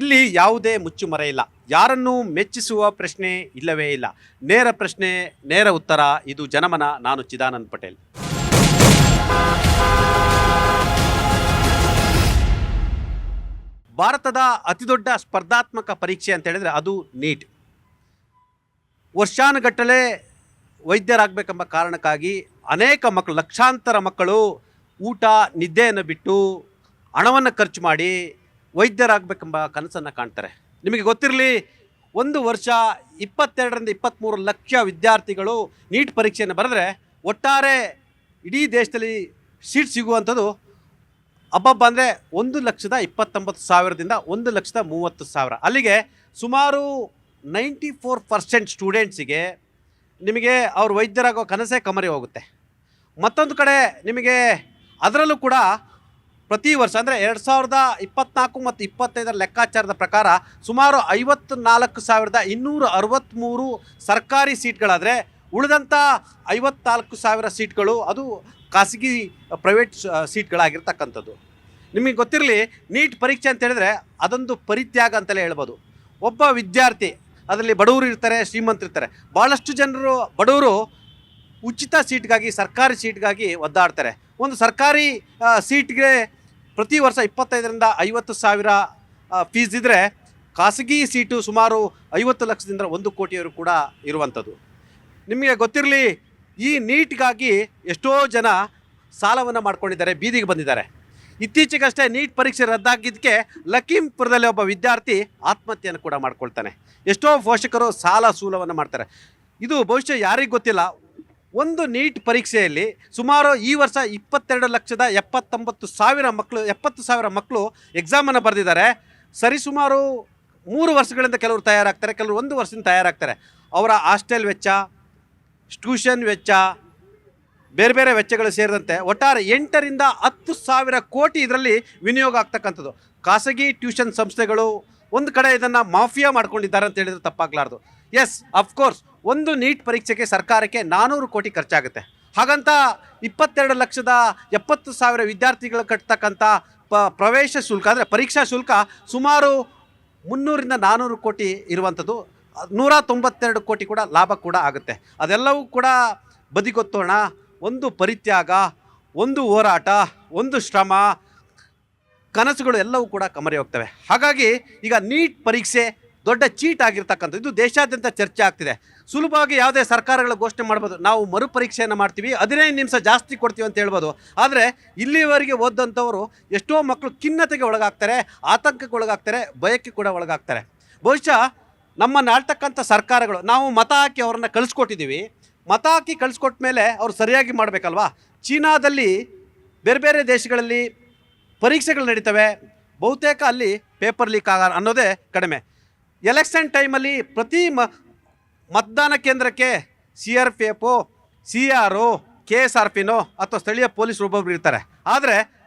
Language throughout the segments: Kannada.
ಇಲ್ಲಿ ಯಾವುದೇ ಮುಚ್ಚುಮರೆ ಇಲ್ಲ, ಯಾರನ್ನೂ ಮೆಚ್ಚಿಸುವ ಪ್ರಶ್ನೆ ಇಲ್ಲವೇ ಇಲ್ಲ. ನೇರ ಪ್ರಶ್ನೆ, ನೇರ ಉತ್ತರ. ಇದು ಜನಮನ. ನಾನು ಚಿದಾನಂದ್ ಪಟೇಲ್. ಭಾರತದ ಅತಿದೊಡ್ಡ ಸ್ಪರ್ಧಾತ್ಮಕ ಪರೀಕ್ಷೆ ಅಂತ ಹೇಳಿದರೆ ಅದು ನೀಟ್. ವರ್ಷಾನುಗಟ್ಟಲೆ ವೈದ್ಯರಾಗಬೇಕೆಂಬ ಕಾರಣಕ್ಕಾಗಿ ಅನೇಕ ಮಕ್ಕಳು, ಲಕ್ಷಾಂತರ ಮಕ್ಕಳು ಊಟ ನಿದ್ದೆಯನ್ನು ಬಿಟ್ಟು ಹಣವನ್ನು ಖರ್ಚು ಮಾಡಿ ವೈದ್ಯರಾಗಬೇಕೆಂಬ ಕನಸನ್ನು ಕಾಣ್ತಾರೆ. ನಿಮಗೆ ಗೊತ್ತಿರಲಿ, ಒಂದು ವರ್ಷ 22ರಿಂದ 23 ಲಕ್ಷ ವಿದ್ಯಾರ್ಥಿಗಳು ನೀಟ್ ಪರೀಕ್ಷೆಯನ್ನು ಬರೆದ್ರೆ ಒಟ್ಟಾರೆ ಇಡೀ ದೇಶದಲ್ಲಿ ಸೀಟ್ ಸಿಗುವಂಥದ್ದು ಹಬ್ಬಬ್ಬ ಅಂದರೆ 1,29,000ದಿಂದ 1,30,000. ಅಲ್ಲಿಗೆ ಸುಮಾರು 94% ಸ್ಟೂಡೆಂಟ್ಸಿಗೆ ನಿಮಗೆ ಅವ್ರು ವೈದ್ಯರಾಗೋ ಕನಸೇ ಕಮರಿ ಹೋಗುತ್ತೆ. ಮತ್ತೊಂದು ಕಡೆ ನಿಮಗೆ ಅದರಲ್ಲೂ ಕೂಡ ಪ್ರತಿ ವರ್ಷ ಅಂದರೆ 2024 ಮತ್ತು 25 ಲೆಕ್ಕಾಚಾರದ ಪ್ರಕಾರ ಸುಮಾರು 54,263 ಸರ್ಕಾರಿ ಸೀಟ್ಗಳಾದರೆ ಉಳಿದಂಥ 54,000 ಸೀಟ್ಗಳು ಅದು ಖಾಸಗಿ ಪ್ರೈವೇಟ್ ಸೀಟ್ಗಳಾಗಿರ್ತಕ್ಕಂಥದ್ದು. ನಿಮಗೆ ಗೊತ್ತಿರಲಿ, ನೀಟ್ ಪರೀಕ್ಷೆ ಅಂತ ಹೇಳಿದ್ರೆ ಅದೊಂದು ಪರಿತ್ಯಾಗ ಅಂತಲೇ ಹೇಳ್ಬೋದು. ಒಬ್ಬ ವಿದ್ಯಾರ್ಥಿ, ಅದರಲ್ಲಿ ಬಡವರು ಇರ್ತಾರೆ, ಶ್ರೀಮಂತರು ಇರ್ತಾರೆ. ಭಾಳಷ್ಟು ಜನರು ಬಡವರು ಉಚಿತ ಸೀಟ್ಗಾಗಿ, ಸರ್ಕಾರಿ ಸೀಟ್ಗಾಗಿ ಒದ್ದಾಡ್ತಾರೆ. ಒಂದು ಸರ್ಕಾರಿ ಸೀಟ್ಗೆ ಪ್ರತಿ ವರ್ಷ 25ರಿಂದ 50,000 ಫೀಸ್ ಇದ್ದರೆ ಖಾಸಗಿ ಸೀಟು ಸುಮಾರು 50 ಲಕ್ಷದಿಂದ 1 ಕೋಟಿಯವರು ಕೂಡ ಇರುವಂಥದ್ದು. ನಿಮಗೆ ಗೊತ್ತಿರಲಿ, ಈ ನೀಟ್ಗಾಗಿ ಎಷ್ಟೋ ಜನ ಸಾಲವನ್ನು ಮಾಡ್ಕೊಂಡಿದ್ದಾರೆ, ಬೀದಿಗೆ ಬಂದಿದ್ದಾರೆ. ಇತ್ತೀಚೆಗಷ್ಟೇ ನೀಟ್ ಪರೀಕ್ಷೆ ರದ್ದಾಗಿದ್ದಕ್ಕೆ ಲಖೀಂಪುರದಲ್ಲಿ ಒಬ್ಬ ವಿದ್ಯಾರ್ಥಿ ಆತ್ಮಹತ್ಯೆಯನ್ನು ಕೂಡ ಮಾಡ್ಕೊಳ್ತಾನೆ. ಎಷ್ಟೋ ಪೋಷಕರು ಸಾಲ ಸೂಲವನ್ನು ಮಾಡ್ತಾರೆ. ಇದು ಬಹುಶಃ ಯಾರಿಗೆ ಗೊತ್ತಿಲ್ಲ, ಒಂದು ನೀಟ್ ಪರೀಕ್ಷೆಯಲ್ಲಿ ಸುಮಾರು ಈ ವರ್ಷ 22,79,000 ಮಕ್ಕಳು, 70,000 ಮಕ್ಕಳು ಎಕ್ಸಾಮನ್ನು ಬರೆದಿದ್ದಾರೆ. ಸರಿಸುಮಾರು 3 ವರ್ಷಗಳಿಂದ ಕೆಲವರು ತಯಾರಾಗ್ತಾರೆ, ಕೆಲವರು 1 ವರ್ಷದಿಂದ ತಯಾರಾಗ್ತಾರೆ. ಅವರ ಹಾಸ್ಟೆಲ್ ವೆಚ್ಚ, ಟ್ಯೂಷನ್ ವೆಚ್ಚ, ಬೇರೆ ಬೇರೆ ವೆಚ್ಚಗಳು ಸೇರಿದಂತೆ ಒಟ್ಟಾರೆ 8ರಿಂದ 10,000 ಕೋಟಿ ಇದರಲ್ಲಿ ವಿನಿಯೋಗ ಆಗ್ತಕ್ಕಂಥದ್ದು. ಖಾಸಗಿ ಟ್ಯೂಷನ್ ಸಂಸ್ಥೆಗಳು ಒಂದು ಕಡೆ ಇದನ್ನು ಮಾಫಿಯಾ ಮಾಡ್ಕೊಂಡಿದ್ದಾರೆ ಅಂತ ಹೇಳಿದ್ರೆ ತಪ್ಪಾಗಲಾರ್ದು. ಎಸ್, ಅಫ್ಕೋರ್ಸ್, ಒಂದು ನೀಟ್ ಪರೀಕ್ಷೆಗೆ ಸರ್ಕಾರಕ್ಕೆ 400 ಕೋಟಿ ಖರ್ಚಾಗುತ್ತೆ. ಹಾಗಂತ 22,70,000 ವಿದ್ಯಾರ್ಥಿಗಳು ಕಟ್ತಕ್ಕಂಥ ಪ್ರವೇಶ ಶುಲ್ಕ ಅಂದರೆ ಪರೀಕ್ಷಾ ಶುಲ್ಕ ಸುಮಾರು 300ರಿಂದ 400 ಕೋಟಿ ಇರುವಂಥದ್ದು. 192 ಕೋಟಿ ಕೂಡ ಲಾಭ ಕೂಡ ಆಗುತ್ತೆ. ಅದೆಲ್ಲವೂ ಕೂಡ ಬದಿಗೊತ್ತೋಣ. ಒಂದು ಪರಿತ್ಯಾಗ, ಒಂದು ಹೋರಾಟ, ಒಂದು ಶ್ರಮ, ಕನಸುಗಳು ಎಲ್ಲವೂ ಕೂಡ ಕಮರಿ ಹೋಗ್ತವೆ. ಹಾಗಾಗಿ ಈಗ ನೀಟ್ ಪರೀಕ್ಷೆ ದೊಡ್ಡ ಚೀಟ್ ಆಗಿರ್ತಕ್ಕಂಥದ್ದು. ಇದು ದೇಶಾದ್ಯಂತ ಚರ್ಚೆ ಆಗ್ತಿದೆ. ಸುಲಭವಾಗಿ ಯಾವುದೇ ಸರ್ಕಾರಗಳು ಘೋಷಣೆ ಮಾಡ್ಬೋದು, ನಾವು ಮರುಪರೀಕ್ಷೆಯನ್ನು ಮಾಡ್ತೀವಿ, 15 ನಿಮಿಷ ಜಾಸ್ತಿ ಕೊಡ್ತೀವಿ ಅಂತ ಹೇಳ್ಬೋದು. ಆದರೆ ಇಲ್ಲಿವರೆಗೆ ಓದಂಥವರು ಎಷ್ಟೋ ಮಕ್ಕಳು ಖಿನ್ನತೆಗೆ ಒಳಗಾಗ್ತಾರೆ, ಆತಂಕಕ್ಕೆ ಒಳಗಾಗ್ತಾರೆ, ಭಯಕ್ಕೆ ಕೂಡ ಒಳಗಾಗ್ತಾರೆ. ಬಹುಶಃ ನಮ್ಮನ್ನು ಆಳ್ತಕ್ಕಂಥ ಸರ್ಕಾರಗಳು, ನಾವು ಮತ ಹಾಕಿ ಅವ್ರನ್ನ ಕಳಿಸ್ಕೊಟ್ಟಿದ್ದೀವಿ. ಮತ ಹಾಕಿ ಕಳಿಸ್ಕೊಟ್ಟ ಮೇಲೆ ಅವ್ರು ಸರಿಯಾಗಿ ಮಾಡಬೇಕಲ್ವಾ? ಚೀನಾದಲ್ಲಿ, ಬೇರೆ ಬೇರೆ ದೇಶಗಳಲ್ಲಿ ಪರೀಕ್ಷೆಗಳು ನಡೀತವೆ. ಬಹುತೇಕ ಅಲ್ಲಿ ಪೇಪರ್ ಲೀಕ್ ಅನ್ನೋದೇ ಕಡಿಮೆ. ಎಲೆಕ್ಷನ್ ಟೈಮಲ್ಲಿ ಪ್ರತಿ ಮತದಾನ ಕೇಂದ್ರಕ್ಕೆ CRPF, CR, KSRPನೋ ಅಥವಾ ಸ್ಥಳೀಯ ಪೊಲೀಸರು ಒಬ್ಬೊಬ್ರು ಇರ್ತಾರೆ. ಆದರೆ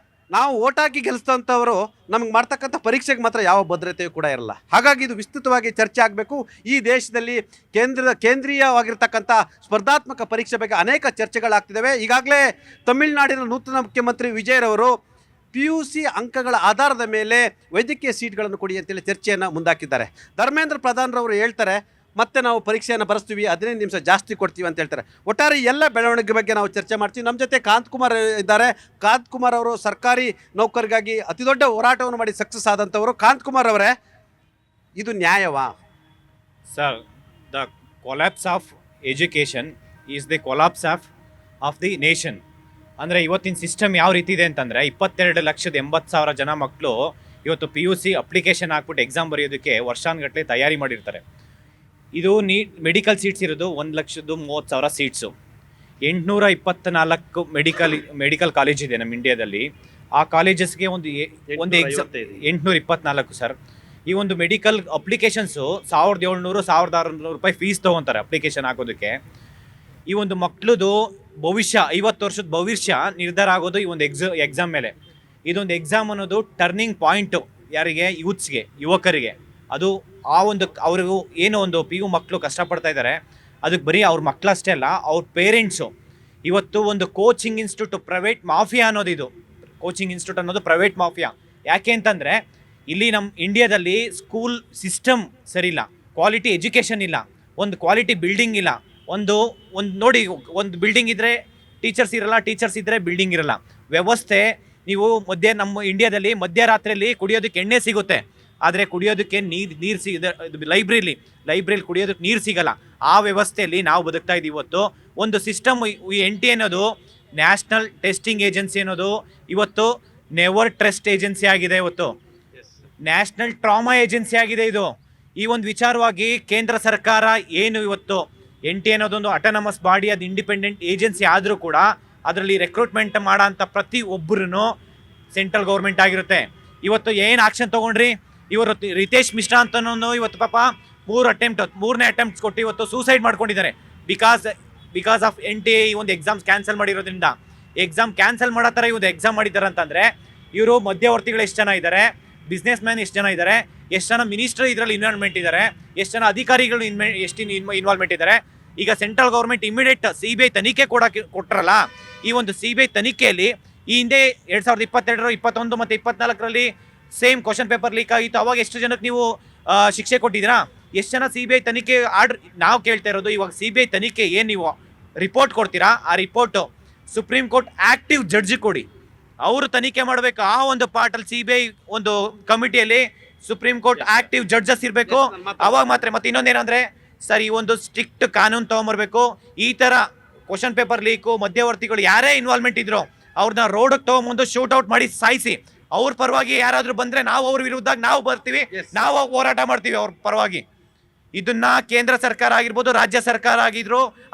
ನಾವು ಓಟ್ ಹಾಕಿ ಗೆಲ್ಲಿಸಿದಂಥವರು ನಮಗೆ ಮಾಡ್ತಕ್ಕಂಥ ಪರೀಕ್ಷೆಗೆ ಮಾತ್ರ ಯಾವ ಭದ್ರತೆಯೂ ಕೂಡ ಇರಲ್ಲ. ಹಾಗಾಗಿ ಇದು ವಿಸ್ತೃತವಾಗಿ ಚರ್ಚೆ ಆಗಬೇಕು. ಈ ದೇಶದಲ್ಲಿ ಕೇಂದ್ರೀಯವಾಗಿರ್ತಕ್ಕಂಥ ಸ್ಪರ್ಧಾತ್ಮಕ ಪರೀಕ್ಷೆ ಬಗ್ಗೆ ಅನೇಕ ಚರ್ಚೆಗಳಾಗ್ತಿದ್ದಾವೆ. ಈಗಾಗಲೇ ತಮಿಳುನಾಡಿನ ನೂತನ ಮುಖ್ಯಮಂತ್ರಿ ವಿಜಯರವರು PUC ಅಂಕಗಳ ಆಧಾರದ ಮೇಲೆ ವೈದ್ಯಕೀಯ ಸೀಟ್ಗಳನ್ನು ಕೊಡಿ ಅಂತೇಳಿ ಚರ್ಚೆಯನ್ನು ಮುಂದಾಕಿದ್ದಾರೆ. ಧರ್ಮೇಂದ್ರ ಪ್ರಧಾನ್ರವರು ಹೇಳ್ತಾರೆ, ಮತ್ತೆ ನಾವು ಪರೀಕ್ಷೆಯನ್ನು ಬರೆಸ್ತೀವಿ, 15 ನಿಮಿಷ ಜಾಸ್ತಿ ಕೊಡ್ತೀವಿ ಅಂತ ಹೇಳ್ತಾರೆ. ಒಟ್ಟಾರೆ ಎಲ್ಲ ಬೆಳವಣಿಗೆ ಬಗ್ಗೆ ನಾವು ಚರ್ಚೆ ಮಾಡ್ತೀವಿ. ನಮ್ಮ ಜೊತೆ ಕಾಂತ್ ಕುಮಾರ್ ಇದ್ದಾರೆ. ಕಾಂತ್ ಕುಮಾರ್ ಅವರು ಸರ್ಕಾರಿ ನೌಕರಿಗಾಗಿ ಅತಿ ದೊಡ್ಡ ಹೋರಾಟವನ್ನು ಮಾಡಿ ಸಕ್ಸಸ್ ಆದಂಥವರು. ಕಾಂತ್ ಕುಮಾರ್ ಅವರೇ, ಇದು ನ್ಯಾಯವಾ? Sir, the collapse of education is the collapse of the nation. ಅಂದರೆ ಇವತ್ತಿನ ಸಿಸ್ಟಮ್ ಯಾವ ರೀತಿ ಇದೆ ಅಂತಂದರೆ 22,80,000 ಜನ ಮಕ್ಕಳು ಇವತ್ತು PUC ಅಪ್ಲಿಕೇಶನ್ ಹಾಕ್ಬಿಟ್ಟು ಎಕ್ಸಾಮ್ ಬರೆಯೋದಕ್ಕೆ ವರ್ಷಾನುಗಟ್ಟಲೆ ತಯಾರಿ ಮಾಡಿರ್ತಾರೆ. ಇದು ಮೆಡಿಕಲ್ ಸೀಟ್ಸ್ ಇರೋದು 1,30,000 ಸೀಟ್ಸು. 824 ಮೆಡಿಕಲ್ ಕಾಲೇಜ್ ಇದೆ ನಮ್ಮ ಇಂಡಿಯಾದಲ್ಲಿ. ಆ ಕಾಲೇಜಸ್ಗೆ ಒಂದು ಎಕ್ಸಾಮ್ 824 ಸರ್. ಈ ಒಂದು ಮೆಡಿಕಲ್ ಅಪ್ಲಿಕೇಶನ್ಸು 1,700 1,600 ರೂಪಾಯಿ ಫೀಸ್ ತೊಗೊತಾರೆ ಅಪ್ಲಿಕೇಶನ್ ಹಾಕೋದಕ್ಕೆ. ಈ ಒಂದು ಮಕ್ಕಳದು ಭವಿಷ್ಯ, 50 ವರ್ಷದ ಭವಿಷ್ಯ ನಿರ್ಧಾರ ಆಗೋದು ಈ ಒಂದು ಎಕ್ಸಾಮ್ ಮೇಲೆ. ಇದೊಂದು ಎಕ್ಸಾಮ್ ಅನ್ನೋದು ಟರ್ನಿಂಗ್ ಪಾಯಿಂಟು. ಯಾರಿಗೆ? ಯೂತ್ಸ್ಗೆ, ಯುವಕರಿಗೆ. ಅದು ಆ ಒಂದು ಅವ್ರಿಗೂ ಏನೋ ಒಂದು PU ಮಕ್ಕಳು ಕಷ್ಟಪಡ್ತಾ ಇದ್ದಾರೆ, ಅದಕ್ಕೆ ಬರೀ ಅವ್ರ ಮಕ್ಕಳಷ್ಟೇ ಅಲ್ಲ, ಅವ್ರ ಪೇರೆಂಟ್ಸು. ಇವತ್ತು ಒಂದು ಕೋಚಿಂಗ್ ಇನ್ಸ್ಟಿಟ್ಯೂಟ್ ಪ್ರೈವೇಟ್ ಮಾಫಿಯಾ ಅನ್ನೋದು, ಇದು ಕೋಚಿಂಗ್ ಇನ್ಸ್ಟಿಟ್ಯೂಟ್ ಅನ್ನೋದು ಪ್ರೈವೇಟ್ ಮಾಫಿಯಾ. ಯಾಕೆ ಅಂತಂದರೆ ಇಲ್ಲಿ ನಮ್ಮ ಇಂಡಿಯಾದಲ್ಲಿ ಸ್ಕೂಲ್ ಸಿಸ್ಟಮ್ ಸರಿಯಿಲ್ಲ, ಕ್ವಾಲಿಟಿ ಎಜುಕೇಷನ್ ಇಲ್ಲ, ಒಂದು ಕ್ವಾಲಿಟಿ ಬಿಲ್ಡಿಂಗ್ ಇಲ್ಲ. ಒಂದು ನೋಡಿ, ಒಂದು ಬಿಲ್ಡಿಂಗ್ ಇದ್ದರೆ ಟೀಚರ್ಸ್ ಇರಲ್ಲ, ಟೀಚರ್ಸ್ ಇದ್ದರೆ ಬಿಲ್ಡಿಂಗ್ ಇರಲ್ಲ. ವ್ಯವಸ್ಥೆ ನೀವು ನಮ್ಮ ಇಂಡಿಯಾದಲ್ಲಿ ಮಧ್ಯರಾತ್ರಿಯಲ್ಲಿ ಕುಡಿಯೋದಕ್ಕೆ ಎಣ್ಣೆ ಸಿಗುತ್ತೆ, ಆದರೆ ಕುಡಿಯೋದಕ್ಕೆ ನೀರು ಲೈಬ್ರರಿಲಿ ಕುಡಿಯೋದಕ್ಕೆ ನೀರು ಸಿಗಲ್ಲ. ಆ ವ್ಯವಸ್ಥೆಯಲ್ಲಿ ನಾವು ಬದುಕ್ತಾ ಇದ್ದೀವಿ. ಇವತ್ತು ಒಂದು ಸಿಸ್ಟಮ್ NT ಅನ್ನೋದು ನ್ಯಾಷನಲ್ ಟೆಸ್ಟಿಂಗ್ ಏಜೆನ್ಸಿ ಅನ್ನೋದು ಇವತ್ತು ನೆವರ್ ಟ್ರಸ್ಟ್ ಏಜೆನ್ಸಿ ಆಗಿದೆ, ಇವತ್ತು ನ್ಯಾಷನಲ್ ಟ್ರಾಮಾ ಏಜೆನ್ಸಿ ಆಗಿದೆ. ಇದು ಈ ಒಂದು ವಿಚಾರವಾಗಿ ಕೇಂದ್ರ ಸರ್ಕಾರ ಏನು ಇವತ್ತು NT ಅನ್ನೋದೊಂದು ಅಟಾನಮಸ್ ಬಾಡಿ, ಅದು ಇಂಡಿಪೆಂಡೆಂಟ್ ಏಜೆನ್ಸಿ ಆದರೂ ಕೂಡ ಅದರಲ್ಲಿ ರೆಕ್ರೂಟ್ಮೆಂಟ್ ಮಾಡೋ ಅಂಥ ಪ್ರತಿ ಒಬ್ಬರೂ ಸೆಂಟ್ರಲ್ ಗೌರ್ಮೆಂಟ್ ಆಗಿರುತ್ತೆ. ಇವತ್ತು ಏನು ಆಕ್ಷನ್ ತೊಗೊಂಡ್ರಿ? ಇವರು ರಿತೇಶ್ ಮಿಶ್ರಾ ಅಂತನೂ ಇವತ್ತು ಪಾಪ 3ನೇ ಅಟೆಂಪ್ಟ್ಸ್ ಕೊಟ್ಟು ಇವತ್ತು ಸೂಸೈಡ್ ಮಾಡ್ಕೊಂಡಿದ್ದಾರೆ. ಬಿಕಾಸ್ ಆಫ್ NT ಈ ಒಂದು ಎಕ್ಸಾಮ್ಸ್ ಕ್ಯಾನ್ಸಲ್ ಮಾಡಿರೋದ್ರಿಂದ. ಎಕ್ಸಾಮ್ ಕ್ಯಾನ್ಸಲ್ ಮಾಡೋ ಥರ ಇವ್ರು ಎಕ್ಸಾಮ್ ಮಾಡಿದ್ದಾರೆ ಅಂತಂದರೆ ಇವರು ಮಧ್ಯವರ್ತಿಗಳು ಎಷ್ಟು ಜನ ಇದ್ದಾರೆ, ಬಿಸ್ನೆಸ್ ಮ್ಯಾನ್ ಎಷ್ಟು ಜನ ಇದ್ದಾರೆ, ಎಷ್ಟು ಜನ ಮಿನಿಸ್ಟರ್ ಇದರಲ್ಲಿ ಇನ್ವಾಲ್ವ್ಮೆಂಟ್ ಇದ್ದಾರೆ, ಎಷ್ಟು ಜನ ಅಧಿಕಾರಿಗಳು ಎಷ್ಟು ಇನ್ವಾಲ್ವ್ಮೆಂಟ್ ಇದ್ದಾರೆ. ಈಗ ಸೆಂಟ್ರಲ್ ಗೌರ್ಮೆಂಟ್ ಇಮಿಡಿಯೇಟ್ CBI ತನಿಖೆ ಕೊಟ್ಟರಲ್ಲ, ಈ ಒಂದು CBI ತನಿಖೆಯಲ್ಲಿ ಈ ಹಿಂದೆ 2022, 21 ಮತ್ತು 24ರಲ್ಲಿ ಸೇಮ್ ಕ್ವಶನ್ ಪೇಪರ್ ಲೀಕ್ ಆಗಿತ್ತು. ಅವಾಗ ಎಷ್ಟು ಜನಕ್ಕೆ ನೀವು ಶಿಕ್ಷೆ ಕೊಟ್ಟಿದ್ದೀರಾ? ಎಷ್ಟು ಜನ CBI ತನಿಖೆ ಆರ್ಡರ್? ನಾವು ಕೇಳ್ತಾ ಇರೋದು ಇವಾಗ CBI ತನಿಖೆ ಏನು ನೀವು ರಿಪೋರ್ಟ್ ಕೊಡ್ತೀರಾ, ಆ report supreme court active judge ಕೊಡಿ, ಅವರು ತನಿಖೆ ಮಾಡಬೇಕು. ಆ ಒಂದು ಪಾರ್ಟಲ್ಲಿ CBI ಒಂದು ಕಮಿಟಿಯಲ್ಲಿ ಸುಪ್ರೀಂ ಕೋರ್ಟ್ ಆಕ್ಟಿವ್ ಜಡ್ಜಸ್ ಇರಬೇಕು. ಅವಾಗ ಮಾತ್ರ. ಮತ್ತೆ ಇನ್ನೊಂದೇನಂದ್ರೆ ಸರ್, ಈ ಒಂದು ಸ್ಟ್ರಿಕ್ಟ್ ಕಾನೂನು ತೊಗೊಂಬರ್ಬೇಕು. ಈ ಥರ ಕ್ವಶನ್ ಪೇಪರ್ ಲೀಕು, ಮಧ್ಯವರ್ತಿಗಳು ಯಾರೇ ಇನ್ವಾಲ್ವ್ಮೆಂಟ್ ಇದ್ರು ಅವ್ರನ್ನ ರೋಡಿಗೆ ತೊಗೊಂಬಂದು ಶೂಟ್ಔಟ್ ಮಾಡಿ ಸಾಯಿಸಿ. ಅವ್ರ ಪರವಾಗಿ ಯಾರಾದರೂ ಬಂದರೆ ನಾವು ಅವ್ರ ವಿರುದ್ಧ ನಾವು ಬರ್ತೀವಿ, ನಾವು ಹೋರಾಟ ಮಾಡ್ತೀವಿ ಅವ್ರ ಪರವಾಗಿ. ಇದನ್ನ ಕೇಂದ್ರ ಸರ್ಕಾರ ಆಗಿರ್ಬೋದು, ರಾಜ್ಯ ಸರ್ಕಾರ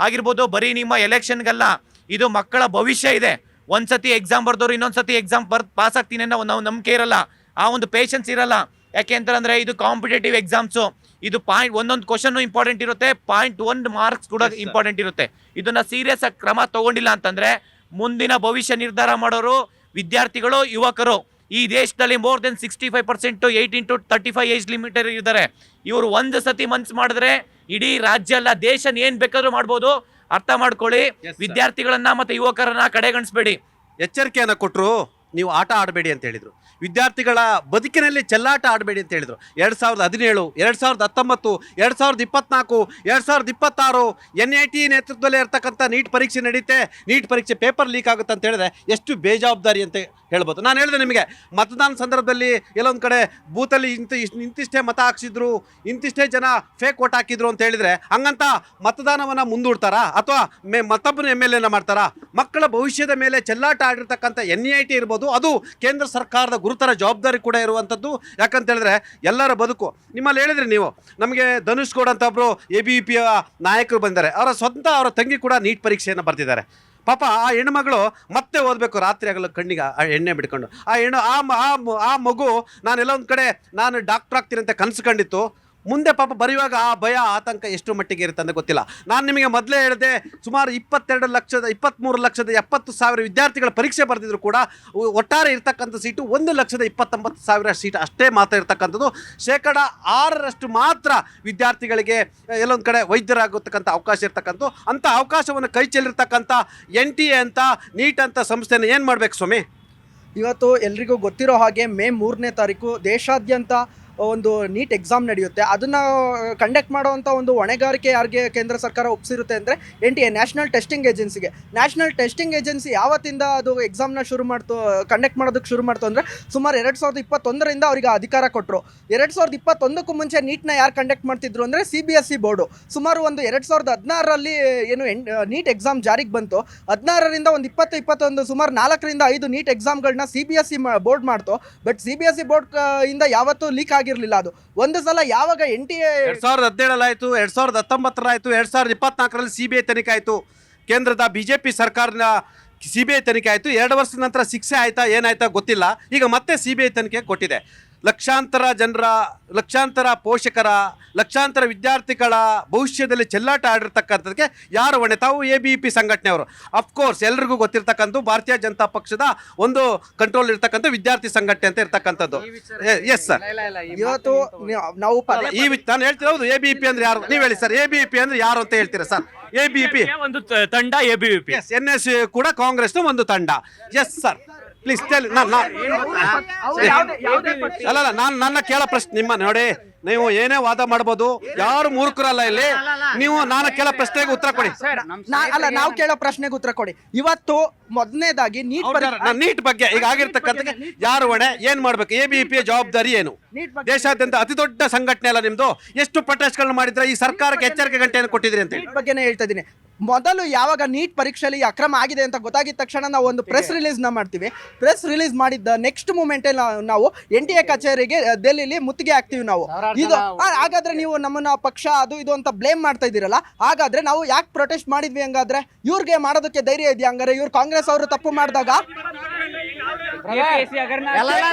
ಆಗಿರ್ಬೋದು, ಬರೀ ನಿಮ್ಮ ಎಲೆಕ್ಷನ್ಗಲ್ಲ, ಇದು ಮಕ್ಕಳ ಭವಿಷ್ಯ ಇದೆ. ಒಂದ್ಸತಿ ಎಕ್ಸಾಮ್ ಬರ್ದವ್ರು ಇನ್ನೊಂದ್ಸತಿ ಎಕ್ಸಾಮ್ ಪಾಸ್ ಆಗ್ತೀನಿ ಅನ್ನೋ ನಾವು ನಂಬಿಕೆ ಇರಲ್ಲ, ಆ ಒಂದು ಪೇಷನ್ಸ್ ಇರಲ್ಲ. ಯಾಕೆ ಅಂತಂದ್ರೆ ಇದು ಕಾಂಪಿಟೇಟಿವ್ ಎಕ್ಸಾಮ್ಸು, ಇದು ಒಂದೊಂದು ಕ್ವಶನ್ ಇಂಪಾರ್ಟೆಂಟ್ ಇರುತ್ತೆ, 0.1 ಮಾರ್ಕ್ಸ್ ಕೂಡ ಇಂಪಾರ್ಟೆಂಟ್ ಇರುತ್ತೆ. ಇದನ್ನ ಸೀರಿಯಸ್ ಆಗಿ ಕ್ರಮ ತಗೊಂಡಿಲ್ಲ ಅಂತಂದ್ರೆ ಮುಂದಿನ ಭವಿಷ್ಯ ನಿರ್ಧಾರ ಮಾಡೋರು ವಿದ್ಯಾರ್ಥಿಗಳು, ಯುವಕರು. ಈ ದೇಶದಲ್ಲಿ more than 65% 18 to 35 age limit ಇದ್ದಾರೆ. ಇವರು ಒಂದು ಸತಿ ಮನ್ಸು ಮಾಡಿದ್ರೆ ಇಡೀ ರಾಜ್ಯ ಅಲ್ಲ, ದೇಶ ಏನ್ ಬೇಕಾದ್ರೂ ಮಾಡ್ಬೋದು. ಅರ್ಥ ಮಾಡ್ಕೊಳ್ಳಿ. ವಿದ್ಯಾರ್ಥಿಗಳನ್ನ ಮತ್ತೆ ಯುವಕರನ್ನ ಕಡೆಗಣಿಸ್ಬೇಡಿ. ಎಚ್ಚರಿಕೆಯನ್ನು ಕೊಟ್ಟರು. ನೀವು ಆಟ ಆಡಬೇಡಿ ಅಂತ ಹೇಳಿದರು. ವಿದ್ಯಾರ್ಥಿಗಳ ಬದುಕಿನಲ್ಲಿ ಚೆಲ್ಲಾಟ ಆಡಬೇಡಿ ಅಂತ ಹೇಳಿದರು. 2017, 2019, 2024, 2026 NIT ನೇತೃತ್ವದಲ್ಲಿ ಇರ್ತಕ್ಕಂಥ ನೀಟ್ ಪರೀಕ್ಷೆ ನಡೀತೆ. ನೀಟ್ ಪರೀಕ್ಷೆ ಪೇಪರ್ ಲೀಕ್ ಆಗುತ್ತೆ ಅಂತ ಹೇಳಿದ್ರೆ ಎಷ್ಟು ಬೇಜವಾಬ್ದಾರಿ ಅಂತ ಹೇಳ್ಬೋದು. ನಾನು ಹೇಳಿದೆ ನಿಮಗೆ, ಮತದಾನ ಸಂದರ್ಭದಲ್ಲಿ ಎಲ್ಲೊಂದು ಕಡೆ ಬೂತಲ್ಲಿ ಇಂತಿಷ್ಟೇ ಮತ ಹಾಕ್ಸಿದ್ರು, ಇಂತಿಷ್ಟೇ ಜನ ಫೇಕ್ ವೋಟ್ ಹಾಕಿದ್ರು ಅಂತ ಹೇಳಿದರೆ ಹಂಗಂತ ಮತದಾನವನ್ನು ಮುಂದೂಡ್ತಾರಾ ಅಥವಾ ಮತ್ತೊಬ್ಬನ MLA ಮಾಡ್ತಾರಾ? ಮಕ್ಕಳ ಭವಿಷ್ಯದ ಮೇಲೆ ಚೆಲ್ಲಾಟ ಆಡಿರ್ತಕ್ಕಂಥ NIT ಇರ್ಬೋದು, ಅದು ಕೇಂದ್ರ ಸರ್ಕಾರದ ಗುರುತರ ಜವಾಬ್ದಾರಿ ಕೂಡ ಇರುವಂಥದ್ದು. ಯಾಕಂತ ಹೇಳಿದ್ರೆ ಎಲ್ಲರ ಬದುಕು. ನಿಮ್ಮಲ್ಲಿ ಹೇಳಿದ್ರಿ ನೀವು, ನಮಗೆ ಧನುಷ್ ಗೌಡ ಅಂತ ಒಬ್ಬರು ABVP ನಾಯಕರು ಬಂದಿದ್ದಾರೆ. ಅವರ ತಂಗಿ ಕೂಡ ನೀಟ್ ಪರೀಕ್ಷೆಯನ್ನು ಬರ್ತಿದ್ದಾರೆ. ಪಾಪ ಆ ಹೆಣ್ಣುಮಗಳು ಮತ್ತೆ ಓದಬೇಕು, ರಾತ್ರಿ ಆಗಲು ಕಣ್ಣಿಗೆ ಆ ಎಣ್ಣೆ ಬಿಡ್ಕೊಂಡು. ಆ ಮಗು ನಾನೆಲ್ಲ ಒಂದು ಕಡೆ ನಾನು ಡಾಕ್ಟರ್ ಆಗ್ತೀನಿ ಅಂತ ಕನಸು ಕಂಡಿತ್ತು. ಮುಂದೆ ಪಾಪ ಬರೆಯುವಾಗ ಆ ಭಯ, ಆತಂಕ ಎಷ್ಟು ಮಟ್ಟಿಗೆ ಇರುತ್ತೆ ಅಂತ ಗೊತ್ತಿಲ್ಲ. ನಾನು ನಿಮಗೆ ಮೊದಲೇ ಹೇಳಿದೆ, ಸುಮಾರು 23,70,000 ವಿದ್ಯಾರ್ಥಿಗಳ ಪರೀಕ್ಷೆ ಬರೆದಿದ್ರು ಕೂಡ ಒಟ್ಟಾರೆ ಇರ್ತಕ್ಕಂಥ ಸೀಟು 1,29,000 ಸೀಟ್ ಅಷ್ಟೇ ಮಾತ್ರ ಇರ್ತಕ್ಕಂಥದ್ದು. 6% ಮಾತ್ರ ವಿದ್ಯಾರ್ಥಿಗಳಿಗೆ ಎಲ್ಲೊಂದು ಕಡೆ ವೈದ್ಯರಾಗತಕ್ಕಂಥ ಅವಕಾಶ ಇರ್ತಕ್ಕಂಥ. ಅಂಥ ಅವಕಾಶವನ್ನು ಕೈ ಚೆಲ್ಲಿರ್ತಕ್ಕಂಥ NTA ಅಂತ ನೀಟ್ ಅಂತ ಸಂಸ್ಥೆನ ಏನು ಮಾಡಬೇಕು ಸ್ವಾಮಿ? ಇವತ್ತು ಎಲ್ರಿಗೂ ಗೊತ್ತಿರೋ ಹಾಗೆ ಮೇ 3ನೇ ತಾರೀಕು ದೇಶಾದ್ಯಂತ ಒಂದು ನೀಟ್ ಎಕ್ಸಾಮ್ ನಡೆಯುತ್ತೆ. ಅದನ್ನು ಕಂಡಕ್ಟ್ ಮಾಡುವಂಥ ಒಂದು ಹೊಣೆಗಾರಿಕೆ ಯಾರಿಗೆ ಕೇಂದ್ರ ಸರ್ಕಾರ ಒಪ್ಪಿಸಿರುತ್ತೆ ಅಂದರೆ NTA, ನ್ಯಾಷನಲ್ ಟೆಸ್ಟಿಂಗ್ ಏಜೆನ್ಸಿಗೆ. ನ್ಯಾಷನಲ್ ಟೆಸ್ಟಿಂಗ್ ಏಜೆನ್ಸಿ ಯಾವತ್ತಿಂದ ಅದು ಎಕ್ಸಾಮ್ನ ಕಂಡಕ್ಟ್ ಮಾಡೋದಕ್ಕೆ ಶುರು ಮಾಡ್ತು ಅಂದರೆ ಸುಮಾರು 2021ರಿಂದ ಅವರಿಗೆ ಅಧಿಕಾರ ಕೊಟ್ಟರು. 2021ಕ್ಕೂ ಮುಂಚೆ ನೀಟ್ನ ಯಾರು ಕಂಡಕ್ಟ್ ಮಾಡ್ತಿದ್ರು ಅಂದರೆ CBSE ಬೋರ್ಡು. ಸುಮಾರು ಒಂದು 2016ರಲ್ಲಿ ಏನು ನೀಟ್ ಎಕ್ಸಾಮ್ ಜಾರಿಗೆ ಬಂತು. 16ರಿಂದ ಒಂದು 20-21 ಸುಮಾರು 4ರಿಂದ 5 ನೀಟ್ ಎಕ್ಸಾಮ್ಗಳನ್ನ CBSE ಬೋರ್ಡ್ ಮಾಡ್ತು. ಬಟ್ CBSE ಬೋರ್ಡ್ ಇಂದ ಯಾವತ್ತೂ ಲೀಕ್ ಆಗಿರಲಿಲ್ಲ. ಅದು ಒಂದು ಸಲ ಯಾವಾಗ NTA 2017 ಆಯಿತು, 2019 ಆಯಿತು, 2024ರಲ್ಲಿ CBI ತನಿಖೆ ಆಯಿತು. ಕೇಂದ್ರದ BJP ಸರ್ಕಾರದ CBI ತನಿಖೆ ಆಯಿತು. 2 ವರ್ಷದ ನಂತರ ಶಿಕ್ಷೆ ಆಯಿತಾ ಏನಾಯ್ತಾ ಗೊತ್ತಿಲ್ಲ. ಈಗ ಮತ್ತೆ CBI ತನಿಖೆ ಕೊಟ್ಟಿದೆ. ಲಕ್ಷಾಂತರ ಜನರ, ಲಕ್ಷಾಂತರ ಪೋಷಕರ, ಲಕ್ಷಾಂತರ ವಿದ್ಯಾರ್ಥಿಗಳ ಭವಿಷ್ಯದಲ್ಲಿ ಚೆಲ್ಲಾಟ ಆಡಿರ್ತಕ್ಕಂಥದಕ್ಕೆ ಯಾರು ಹೊಣೆ? ತಾವು ABVP ಸಂಘಟನೆಯವರು. ಅಫ್ಕೋರ್ಸ್ ಎಲ್ರಿಗೂ ಗೊತ್ತಿರ್ತಕ್ಕಂಥ ಭಾರತೀಯ ಜನತಾ ಪಕ್ಷದ ಒಂದು ಕಂಟ್ರೋಲ್ ಇರ್ತಕ್ಕಂಥ ವಿದ್ಯಾರ್ಥಿ ಸಂಘಟನೆ ಅಂತ ಇರ್ತಕ್ಕಂಥದ್ದು. ಎಸ್ ಸರ್, ಇವತ್ತು ನಾವು ನಾನು ಹೇಳ್ತಿರೋದು ABVP ಅಂದ್ರೆ ಯಾರು ನೀವು ಹೇಳಿ ಸರ್. ABVP ಅಂದ್ರೆ ಯಾರು ಅಂತ ಹೇಳ್ತೀರಾ ಸರ್? ABVP ಒಂದು ತಂಡ, ABVP. NS ಕೂಡ ಕಾಂಗ್ರೆಸ್ನ ಒಂದು ತಂಡ. Yes sir. ಪ್ಲೀಸ್ ಅಲ್ಲ ನಾನು ನನ್ನ ಕೇಳೋ ಪ್ರಶ್ನೆ ನಿಮ್ಮ ನೋಡಿ, ನೀವು ಏನೇ ವಾದ ಮಾಡ್ಬೋದು, ಯಾರು ಮೂರ್ಖರಲ್ಲ ಇಲ್ಲಿ. ನೀವು ನಾನು ಕೇಳೋ ಪ್ರಶ್ನೆಗೆ ಉತ್ತರ ಕೊಡಿ. ನಾವು ಕೇಳೋ ಪ್ರಶ್ನೆಗೆ ಉತ್ತರ ಕೊಡಿ. ಇವತ್ತು ಮೊದಲನೇದಾಗಿ ನೀಟ್ ಬಗ್ಗೆ ಈಗ ಆಗಿರ್ತಕ್ಕಂಥ ಯಾರು ಹೊಣೆ, ಏನ್ ಮಾಡ್ಬೇಕು, ABP ಜವಾಬ್ದಾರಿ ಏನು? ದೇಶಾದ್ಯಂತ ಅತಿ ದೊಡ್ಡ ಸಂಘಟನೆ ಅಲ್ಲ ನಿಮ್ದು. ಎಷ್ಟು ಪ್ರೊಟೆಸ್ಟ್ಗಳನ್ನ ಮಾಡಿದ್ರೆ ಈ ಸರ್ಕಾರಕ್ಕೆ ಎಚ್ಚರಿಕೆ ಗಂಟೆಯನ್ನು ಕೊಟ್ಟಿದ್ರಿ ಅಂತ ಬಗ್ಗೆನೇ ಹೇಳ್ತಾ ಇದ್ದೀನಿ. ಮೊದಲು ಯಾವಾಗ ನೀಟ್ ಪರೀಕ್ಷೆಯಲ್ಲಿ ಅಕ್ರಮ ಆಗಿದೆ ಅಂತ ಗೊತ್ತಾಗಿದ ತಕ್ಷಣ ನಾವು ಒಂದು ಪ್ರೆಸ್ ರಿಲೀಸ್ನ ಮಾಡ್ತೀವಿ. ಪ್ರೆಸ್ ರಿಲೀಸ್ ಮಾಡಿದ್ದ ನೆಕ್ಸ್ಟ್ ಮೂಮೆಂಟ್ ನಾವು NTA ಕಚೇರಿಗೆ ಡೆಲ್ಲಿಲಿ ಮುತ್ತಿಗೆ ಹಾಕ್ತೀವಿ ನಾವು. ಇದು ಹಾಗಾದ್ರೆ ನೀವು ನಮ್ಮನ್ನ ಪಕ್ಷ ಅದು ಇದು ಅಂತ ಬ್ಲೇಮ್ ಮಾಡ್ತಾ ಇದ್ದೀರಲ್ಲ, ಹಾಗಾದ್ರೆ ನಾವು ಯಾಕೆ ಪ್ರೊಟೆಸ್ಟ್ ಮಾಡಿದ್ವಿ? ಹಂಗಾದ್ರೆ ಇವ್ರಿಗೆ ಮಾಡೋದಕ್ಕೆ ಧೈರ್ಯ ಇದೆಯಾ? ಹಂಗಾರೆ ಇವ್ರು ಕಾಂಗ್ರೆಸ್ ಅವರು ತಪ್ಪು ಮಾಡಿದಾಗ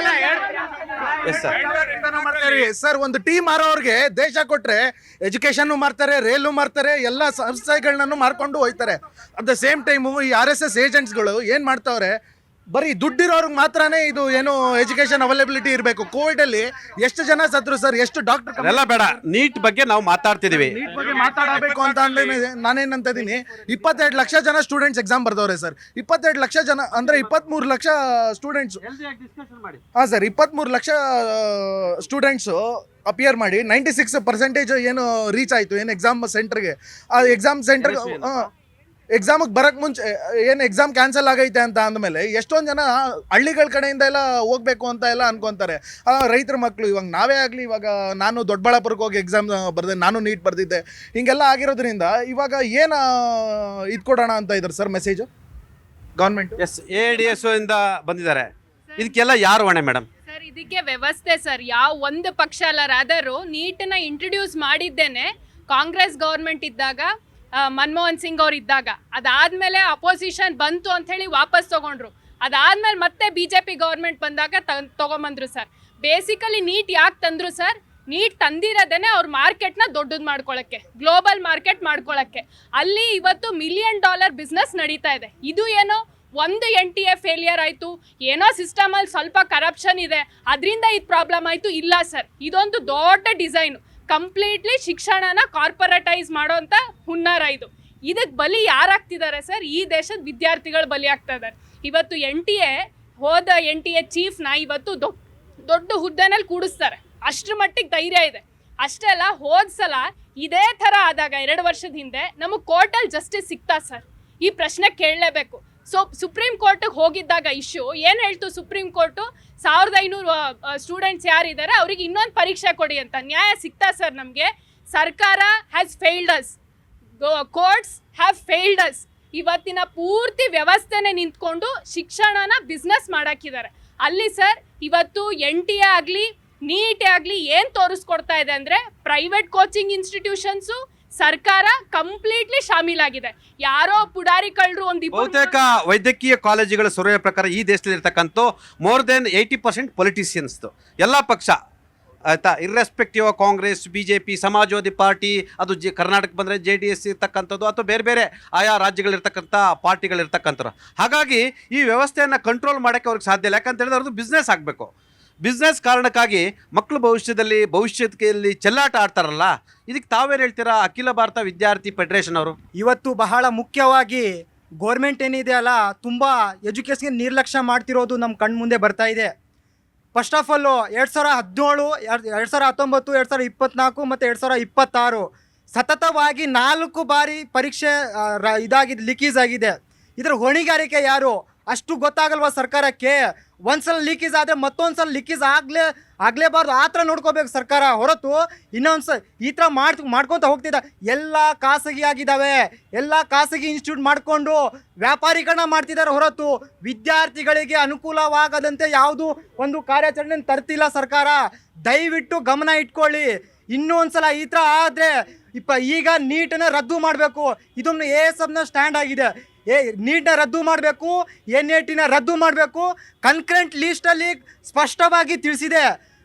ಸರ್ ಒಂದು ಟೀಮ್ ಮಾರೋರ್ಗೆ ದೇಶ ಕೊಟ್ರೆ ಎಜುಕೇಶನ್ ಮಾಡ್ತಾರೆ, ರೈಲು ಮಾಡ್ತಾರೆ, ಎಲ್ಲ ಸಂಸ್ಥೆಗಳನ್ನೂ ಮಾರ್ಕೊಂಡು ಹೋಯ್ತಾರೆ. ಅಟ್ ದ ಸೇಮ್ ಟೈಮು ಈ RSS ಏಜೆಂಟ್ಸ್ಗಳು ಏನ್ ಮಾಡ್ತಾವ್ರೆ, ಬರೀ ದುಡ್ಡಿರೋರ್ಗೆ ಮಾತ್ರನೇ ಇದು ಏನು ಎಜುಕೇಶನ್ ಅವೈಲಬಿಲಿಟಿ ಇರಬೇಕು. ಕೋವಿಡ್ ಅಲ್ಲಿ ಎಷ್ಟು ಜನ ಸತ್ರು ಸರ್, ಎಷ್ಟು ಡಾಕ್ಟರ್ ಎಲ್ಲ ಬೇಡ. ನೀಟ್ ಬಗ್ಗೆ ನಾವು ಮಾತಾಡ್ತಿದೀವಿ. ನೀಟ್ ಬಗ್ಗೆ ಮಾತಾಡಬೇಕು ಅಂತ ಅಂದ್ರೆ ನಾನೇನಂತ ಇದೀನಿ, 22 ಲಕ್ಷ ಜನ ಸ್ಟೂಡೆಂಟ್ಸ್ ಎಕ್ಸಾಮ್ ಬರ್ದವ್ರೆ ಸರ್. 22 ಲಕ್ಷ ಜನ ಅಂದ್ರೆ 23 ಲಕ್ಷ ಸ್ಟೂಡೆಂಟ್ಸ್. ಹಾ ಸರ್, 23 ಲಕ್ಷ ಸ್ಟೂಡೆಂಟ್ಸ್ ಅಪಿಯರ್ ಮಾಡಿ 96% ಏನು ರೀಚ್ ಆಯ್ತು ಏನು ಎಕ್ಸಾಮ್ ಸೆಂಟರ್ಗೆ. ಆ ಎಕ್ಸಾಮ್ ಸೆಂಟರ್ ಎಕ್ಸಾಮಿಗೆ ಬರಕ್ ಮುಂಚೆ ಏನು ಎಕ್ಸಾಮ್ ಕ್ಯಾನ್ಸಲ್ ಆಗೈತೆ ಅಂತ ಅಂದಮೇಲೆ ಎಷ್ಟೊಂದು ಜನ ಹಳ್ಳಿಗಳ ಕಡೆಯಿಂದ ಎಲ್ಲ ಹೋಗ್ಬೇಕು ಅಂತ ಎಲ್ಲ ಅನ್ಕೊಂತಾರೆ. ರೈತರ ಮಕ್ಕಳು, ಇವಾಗ ನಾವೇ ಆಗಲಿ, ಇವಾಗ ನಾನು ದೊಡ್ಡಬಳ್ಳಾಪುರಕ್ಕೆ ಹೋಗಿ ಎಕ್ಸಾಮ್ ಬರ್ದೆ, ನಾನು ನೀಟ್ ಬರ್ದಿದ್ದೆ. ಹಿಂಗೆಲ್ಲ ಆಗಿರೋದ್ರಿಂದ ಇವಾಗ ಏನು ಇದು ಕೊಡೋಣ ಅಂತ ಇದ್ದಾರೆ ಸರ್ ಮೆಸೇಜು ಗೌರ್ಮೆಂಟ್? ADS ಇಂದ ಬಂದಿದ್ದಾರೆ. ಇದಕ್ಕೆಲ್ಲ ಯಾರು ಹೊಣೆ ಮೇಡಮ್? ಸರ್ ಇದಕ್ಕೆ ವ್ಯವಸ್ಥೆ ಸರ್, ಯಾವ ಒಂದು ಪಕ್ಷ ಅಲ್ಲ. ರಾದರು ನೀಟನ್ನ ಇಂಟ್ರೊಡ್ಯೂಸ್ ಮಾಡಿದ್ದೇನೆ ಕಾಂಗ್ರೆಸ್ ಗೌರ್ಮೆಂಟ್ ಇದ್ದಾಗ, ಮನಮೋಹನ್ ಸಿಂಗ್ ಅವ್ರು ಇದ್ದಾಗ. ಅದಾದ್ಮೇಲೆ ಅಪೋಸಿಷನ್ ಬಂತು ಅಂತ ಹೇಳಿ ವಾಪಸ್ ತಗೊಂಡ್ರು. ಅದಾದ್ಮೇಲೆ ಮತ್ತೆ BJP ಗೌರ್ಮೆಂಟ್ ಬಂದಾಗ ತಗೊಂಬಂದ್ರು ಸರ್. ಬೇಸಿಕಲಿ ನೀಟ್ ಯಾಕೆ ತಂದ್ರು ಸರ್? ನೀಟ್ ತಂದಿರೋದೇನೆ ಅವ್ರ ಮಾರ್ಕೆಟ್ನ ದೊಡ್ಡದು ಮಾಡ್ಕೊಳ್ಳೋಕ್ಕೆ, ಗ್ಲೋಬಲ್ ಮಾರ್ಕೆಟ್ ಮಾಡ್ಕೊಳ್ಳೋಕ್ಕೆ. ಅಲ್ಲಿ ಇವತ್ತು $1 ಮಿಲಿಯನ್ ಬಿಸ್ನೆಸ್ ನಡೀತಾ ಇದೆ. ಇದು ಏನೋ ಒಂದು NTA ಫೇಲಿಯರ್ ಆಯಿತು, ಏನೋ ಸಿಸ್ಟಮಲ್ಲಿ ಸ್ವಲ್ಪ ಕರಪ್ಷನ್ ಇದೆ, ಅದರಿಂದ ಇದು ಪ್ರಾಬ್ಲಮ್ ಆಯಿತು. ಇಲ್ಲ ಸರ್, ಇದೊಂದು ದೊಡ್ಡ ಡಿಸೈನು. ಕಂಪ್ಲೀಟ್ಲಿ ಶಿಕ್ಷಣನ ಕಾರ್ಪೊರೇಟೈಸ್ ಮಾಡೋಂಥ ಹುನ್ನಾರ ಇದು. ಇದಕ್ಕೆ ಬಲಿ ಯಾರಾಗ್ತಿದ್ದಾರೆ ಸರ್? ಈ ದೇಶದ ವಿದ್ಯಾರ್ಥಿಗಳು ಬಲಿ ಆಗ್ತಾ ಇದ್ದಾರೆ. ಇವತ್ತು NTA ಚೀಫ್ನ ಇವತ್ತು ದೊಡ್ಡ ಹುದ್ದೆನಲ್ಲಿ ಕೂಡಿಸ್ತಾರೆ. ಅಷ್ಟ್ರ ಮಟ್ಟಿಗೆ ಧೈರ್ಯ ಇದೆ. ಅಷ್ಟೇ ಅಲ್ಲ, ಹೋದ ಸಲ ಇದೇ ಥರ ಆದಾಗ 2 ವರ್ಷದ ಹಿಂದೆ ನಮಗೆ ಕೋರ್ಟಲ್ಲಿ ಜಸ್ಟಿಸ್ ಸಿಗ್ತಾ ಸರ್? ಈ ಪ್ರಶ್ನೆ ಕೇಳಲೇಬೇಕು. ಸುಪ್ರೀಂ ಕೋರ್ಟಿಗೆ ಹೋಗಿದ್ದಾಗ ಇಶ್ಯೂ ಏನು ಹೇಳ್ತು? ಸುಪ್ರೀಂ ಕೋರ್ಟು 1500 ಸ್ಟೂಡೆಂಟ್ಸ್ ಯಾರಿದ್ದಾರೆ ಅವ್ರಿಗೆ ಇನ್ನೊಂದು ಪರೀಕ್ಷೆ ಕೊಡಿ ಅಂತ. ನ್ಯಾಯ ಸಿಗ್ತಾ ಸರ್ ನಮಗೆ? ಸರ್ಕಾರ has failed us, courts have failed us. ಇವತ್ತಿನ ಪೂರ್ತಿ ವ್ಯವಸ್ಥೆನೇ ನಿಂತ್ಕೊಂಡು ಶಿಕ್ಷಣನ ಬಿಸ್ನೆಸ್ ಮಾಡಾಕಿದ್ದಾರೆ ಅಲ್ಲಿ ಸರ್. ಇವತ್ತು NTA ಆಗಲಿ ನೀಟೇ ಆಗಲಿ ಏನು ತೋರಿಸ್ಕೊಡ್ತಾ ಇದೆ ಅಂದರೆ, ಪ್ರೈವೇಟ್ ಕೋಚಿಂಗ್ ಇನ್ಸ್ಟಿಟ್ಯೂಷನ್ಸು ಸರ್ಕಾರ ಕಂಪ್ಲೀಟ್ಲಿ ಶಾಮೀಲಾಗಿದೆ. ಯಾರೋ ಪುಡಾರಿ ಕಳ್ಳರು ಬಹುತೇಕ ವೈದ್ಯಕೀಯ ಕಾಲೇಜುಗಳ ಸರ್ವೆ ಪ್ರಕಾರ ಈ ದೇಶದಲ್ಲಿ ಇರ್ತಕ್ಕಂಥ ಮೋರ್ ದೆನ್ 80% ಪೊಲಿಟಿಷಿಯನ್ಸ್ದು ಎಲ್ಲ ಪಕ್ಷ ಆಯ್ತಾ, irrespective of Congress, BJP, Samajwadi party, ಅದು ಕರ್ನಾಟಕ ಬಂದರೆ JDS ಇರ್ತಕ್ಕಂಥದ್ದು, ಅಥವಾ ಬೇರೆ ಬೇರೆ ಆಯಾ ರಾಜ್ಯಗಳಿರ್ತಕ್ಕಂಥ ಪಾರ್ಟಿಗಳಿರ್ತಕ್ಕಂಥವ್ರು. ಹಾಗಾಗಿ ಈ ವ್ಯವಸ್ಥೆಯನ್ನು ಕಂಟ್ರೋಲ್ ಮಾಡೋಕ್ಕೆ ಅವ್ರಿಗೆ ಸಾಧ್ಯ ಇಲ್ಲ. ಯಾಕಂತ ಹೇಳಿದ್ರೆ ಅವ್ರದ್ದು ಬಿಸ್ನೆಸ್ ಆಗಬೇಕು. ಬಿಸ್ನೆಸ್ ಕಾರಣಕ್ಕಾಗಿ ಮಕ್ಕಳು ಭವಿಷ್ಯದಲ್ಲಿ ಚೆಲ್ಲಾಟ ಆಡ್ತಾರಲ್ಲ, ಇದಕ್ಕೆ ತಾವೇನು ಹೇಳ್ತೀರಾ? ಅಖಿಲ ಭಾರತ ವಿದ್ಯಾರ್ಥಿ ಫೆಡರೇಷನ್ ಅವರು ಇವತ್ತು ಬಹಳ ಮುಖ್ಯವಾಗಿ ಗೋರ್ಮೆಂಟ್ ಏನಿದೆ ಅಲ್ಲ, ತುಂಬ ಎಜುಕೇಷನ್ಗೆ ನಿರ್ಲಕ್ಷ್ಯ ಮಾಡ್ತಿರೋದು ನಮ್ಮ ಕಣ್ಣು ಮುಂದೆ ಬರ್ತಾ ಇದೆ. ಫಸ್ಟ್ ಆಫ್ ಆಲು 2017, 2019, 2024 ಮತ್ತು 2026 ಸತತವಾಗಿ 4 ಬಾರಿ ಪರೀಕ್ಷೆ ಇದಾಗಿದೆ, ಲೀಕೇಜ್ ಆಗಿದೆ. ಇದರ ಹೊಣೆಗಾರಿಕೆ ಯಾರು? ಅಷ್ಟು ಗೊತ್ತಾಗಲ್ವಾ ಸರ್ಕಾರಕ್ಕೆ? ಒಂದ್ಸಲ ಲೀಕೇಜ್ ಆದರೆ ಮತ್ತೊಂದ್ಸಲ ಲೀಕೇಜ್ ಆಗಲೇಬಾರ್ದು, ಆ ಥರ ನೋಡ್ಕೋಬೇಕು ಸರ್ಕಾರ. ಹೊರತು ಇನ್ನೊಂದ್ಸಲ ಈ ಥರ ಮಾಡ್ಕೊತ ಹೋಗ್ತಿದ್ದ ಎಲ್ಲ ಖಾಸಗಿ ಆಗಿದ್ದಾವೆ. ಎಲ್ಲ ಖಾಸಗಿ ಇನ್ಸ್ಟಿಟ್ಯೂಟ್ ಮಾಡಿಕೊಂಡು ವ್ಯಾಪಾರೀಕರಣ ಮಾಡ್ತಿದ್ದಾರೆ ಹೊರತು ವಿದ್ಯಾರ್ಥಿಗಳಿಗೆ ಅನುಕೂಲವಾಗದಂತೆ ಯಾವುದೂ ಒಂದು ಕಾರ್ಯಾಚರಣೆ ತರ್ತಿಲ್ಲ ಸರ್ಕಾರ. ದಯವಿಟ್ಟು ಗಮನ ಇಟ್ಕೊಳ್ಳಿ. ಇನ್ನೊಂದ್ಸಲ ಈ ಥರ ಆದರೆ ಈಗ ನೀಟನ್ನು ರದ್ದು ಮಾಡಬೇಕು. ಇದೊಂದು ASFನ ಸ್ಟ್ಯಾಂಡ್ ಆಗಿದೆ. ನೀಟನ್ನ ರದ್ದು ಮಾಡಬೇಕು, NATನ ರದ್ದು ಮಾಡಬೇಕು. ಕನ್ಕರೆಂಟ್ ಲೀಸ್ಟಲ್ಲಿ ಸ್ಪಷ್ಟವಾಗಿ ತಿಳಿಸಿದೆ.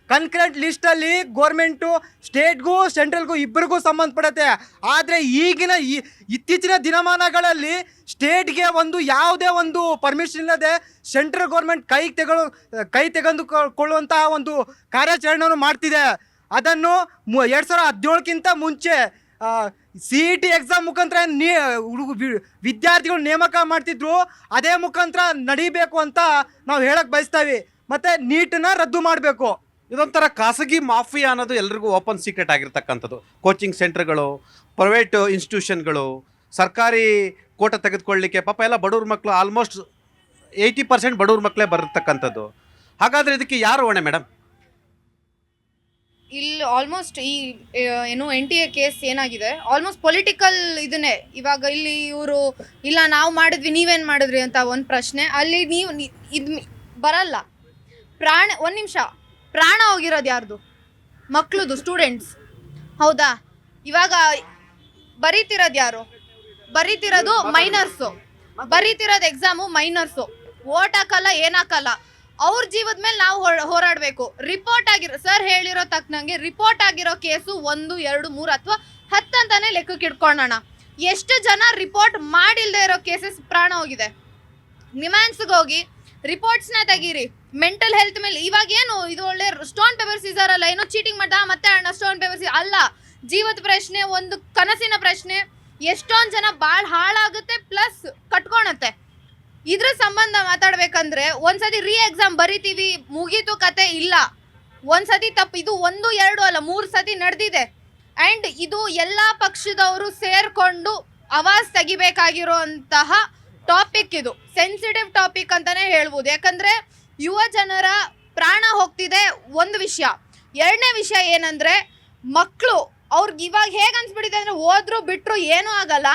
ಕನ್ಕರೆಂಟ್ ಲಿಸ್ಟಲ್ಲಿ ಗೋರ್ಮೆಂಟು ಸ್ಟೇಟ್ಗೂ ಸೆಂಟ್ರಲ್ಗೂ ಇಬ್ಬರಿಗೂ ಸಂಬಂಧಪಡುತ್ತೆ. ಆದರೆ ಇತ್ತೀಚಿನ ದಿನಮಾನಗಳಲ್ಲಿ ಸ್ಟೇಟ್ಗೆ ಯಾವುದೇ ಒಂದು ಪರ್ಮಿಷನ್ ಇಲ್ಲದೆ ಸೆಂಟ್ರಲ್ ಗೌರ್ಮೆಂಟ್ ಕೈ ತೆಗೆದುಕೊಳ್ಳುವಂತಹ ಒಂದು ಕಾರ್ಯಾಚರಣೆಯನ್ನು ಮಾಡ್ತಿದೆ. ಅದನ್ನು 2017ಕ್ಕಿಂತ ಮುಂಚೆ CET ಎಕ್ಸಾಮ್ ಮುಖಾಂತರ ವಿದ್ಯಾರ್ಥಿಗಳು ನೇಮಕ ಮಾಡ್ತಿದ್ರು, ಅದೇ ಮುಖಾಂತರ ನಡಿಬೇಕು ಅಂತ ನಾವು ಹೇಳಕ್ ಬಯಸ್ತೀವಿ. ಮತ್ತು ನೀಟನ್ನ ರದ್ದು ಮಾಡಬೇಕು. ಇದೊಂಥರ ಖಾಸಗಿ ಮಾಫಿಯಾ ಅನ್ನೋದು ಎಲ್ರಿಗೂ ಓಪನ್ ಸೀಕ್ರೆಟ್ ಆಗಿರ್ತಕ್ಕಂಥದ್ದು. ಕೋಚಿಂಗ್ ಸೆಂಟರ್ಗಳು, ಪ್ರೈವೇಟ್ ಇನ್ಸ್ಟಿಟ್ಯೂಷನ್ಗಳು, ಸರ್ಕಾರಿ ಕೋಟ ತೆಗೆದುಕೊಳ್ಳಲಿಕ್ಕೆ ಪಾಪ ಎಲ್ಲ ಬಡವ್ರ ಮಕ್ಕಳು, ಆಲ್ಮೋಸ್ಟ್ 80% ಬಡವ್ರ ಮಕ್ಕಳೇ ಬರತಕ್ಕಂಥದ್ದು. ಹಾಗಾದರೆ ಇದಕ್ಕೆ ಯಾರು ಹೊಣೆ ಮೇಡಮ್? ಇಲ್ಲಿ ಆಲ್ಮೋಸ್ಟ್ ಈ ಏನು NTA ಕೇಸ್ ಏನಾಗಿದೆ ಆಲ್ಮೋಸ್ಟ್ ಪೊಲಿಟಿಕಲ್ ಇದನ್ನೇ. ಇವಾಗ ಇಲ್ಲಿ ಇವರು ಇಲ್ಲ ನಾವು ಮಾಡಿದ್ವಿ ನೀವೇನು ಮಾಡಿದ್ರಿ ಅಂತ ಒಂದು ಪ್ರಶ್ನೆ, ಅಲ್ಲಿ ನೀವು ಇದು ಬರಲ್ಲ. ಒಂದು ನಿಮಿಷ, ಪ್ರಾಣ ಹೋಗಿರೋದು ಯಾರ್ದು? ಮಕ್ಳದು, ಸ್ಟೂಡೆಂಟ್ಸ್, ಹೌದಾ? ಇವಾಗ ಬರೀತಿರೋದು ಯಾರು? ಬರೀತಿರೋದು ಮೈನರ್ಸು, ಬರೀತಿರೋದು ಎಕ್ಸಾಮು ಮೈನರ್ಸು. ಓಟ್ ಹಾಕಲ್ಲ, ಏನಾಕಲ್ಲ. ಅವ್ರ ಜೀವದ ಮೇಲೆ ನಾವು ಹೋರಾಡಬೇಕು. ರಿಪೋರ್ಟ್ ಆಗಿರೋ, ಸರ್ ಹೇಳಿರೋ ತಕ್ಕನಂಗೆ ರಿಪೋರ್ಟ್ ಆಗಿರೋ ಕೇಸು 1, 2, 3 ಅಥವಾ 10 ಅಂತಾನೆ ಲೆಕ್ಕಕ್ಕೆ ಇಟ್ಕೊಳ್ಳೋಣ. ಎಷ್ಟು ಜನ ರಿಪೋರ್ಟ್ ಮಾಡಿಲ್ಲದೆ ಇರೋ ಕೇಸಸ್ ಪ್ರಾಣ ಹೋಗಿದೆ? ನಿಮ್ಯಾನ್ಸ್ಗೆ ಹೋಗಿ ರಿಪೋರ್ಟ್ಸ್ನ ತೆಗೀರಿ. ಮೆಂಟಲ್ ಹೆಲ್ತ್ ಮೇಲೆ ಇವಾಗ ಏನು ಇದು ಒಳ್ಳೆ ಸ್ಟೋನ್ ಪೇಪರ್ ಸೀಸರ್ ಅಲ್ಲ, ಏನೋ ಚೀಟಿಂಗ್ ಮಾಡ್ದ ಮತ್ತೆ ಅಣ್ಣ ಸ್ಟೋನ್ ಪೇಪರ್ ಸೀಸರ್ ಅಲ್ಲ. ಜೀವದ ಪ್ರಶ್ನೆ, ಒಂದು ಕನಸಿನ ಪ್ರಶ್ನೆ. ಎಷ್ಟೊಂದು ಜನ ಭಾಳ ಹಾಳಾಗುತ್ತೆ, ಪ್ಲಸ್ ಕಟ್ಕೊಳತ್ತೆ. ಇದ್ರ ಸಂಬಂಧ ಮಾತಾಡ್ಬೇಕಂದ್ರೆ ಒಂದ್ಸತಿ ಎಕ್ಸಾಮ್ ಬರಿತೀವಿ, ಮುಗೀತು ಕತೆ. ಇಲ್ಲ, ಒಂದ್ಸತಿ ತಪ್ಪು. ಇದು 1, 2 ಅಲ್ಲ, 3 ಸತಿ ನಡೆದಿದೆ. ಆ್ಯಂಡ್ ಇದು ಎಲ್ಲ ಪಕ್ಷದವರು ಸೇರ್ಕೊಂಡು ಆವಾಜ್ ತೆಗಿಬೇಕಾಗಿರುವಂತಹ ಟಾಪಿಕ್. ಇದು ಸೆನ್ಸಿಟಿವ್ ಟಾಪಿಕ್ ಅಂತಾನೆ ಹೇಳ್ಬೋದು. ಯಾಕಂದ್ರೆ ಯುವ ಜನರ ಪ್ರಾಣ ಹೋಗ್ತಿದೆ ಒಂದು ವಿಷಯ. ಎರಡನೇ ವಿಷಯ ಏನಂದ್ರೆ ಮಕ್ಕಳು ಅವ್ರಿಗೆ ಇವಾಗ ಹೇಗೆ ಅನ್ಸ್ಬಿಟ್ಟಿದೆ ಅಂದ್ರೆ ಓದ್ರು ಬಿಟ್ರು ಏನೂ ಆಗಲ್ಲ.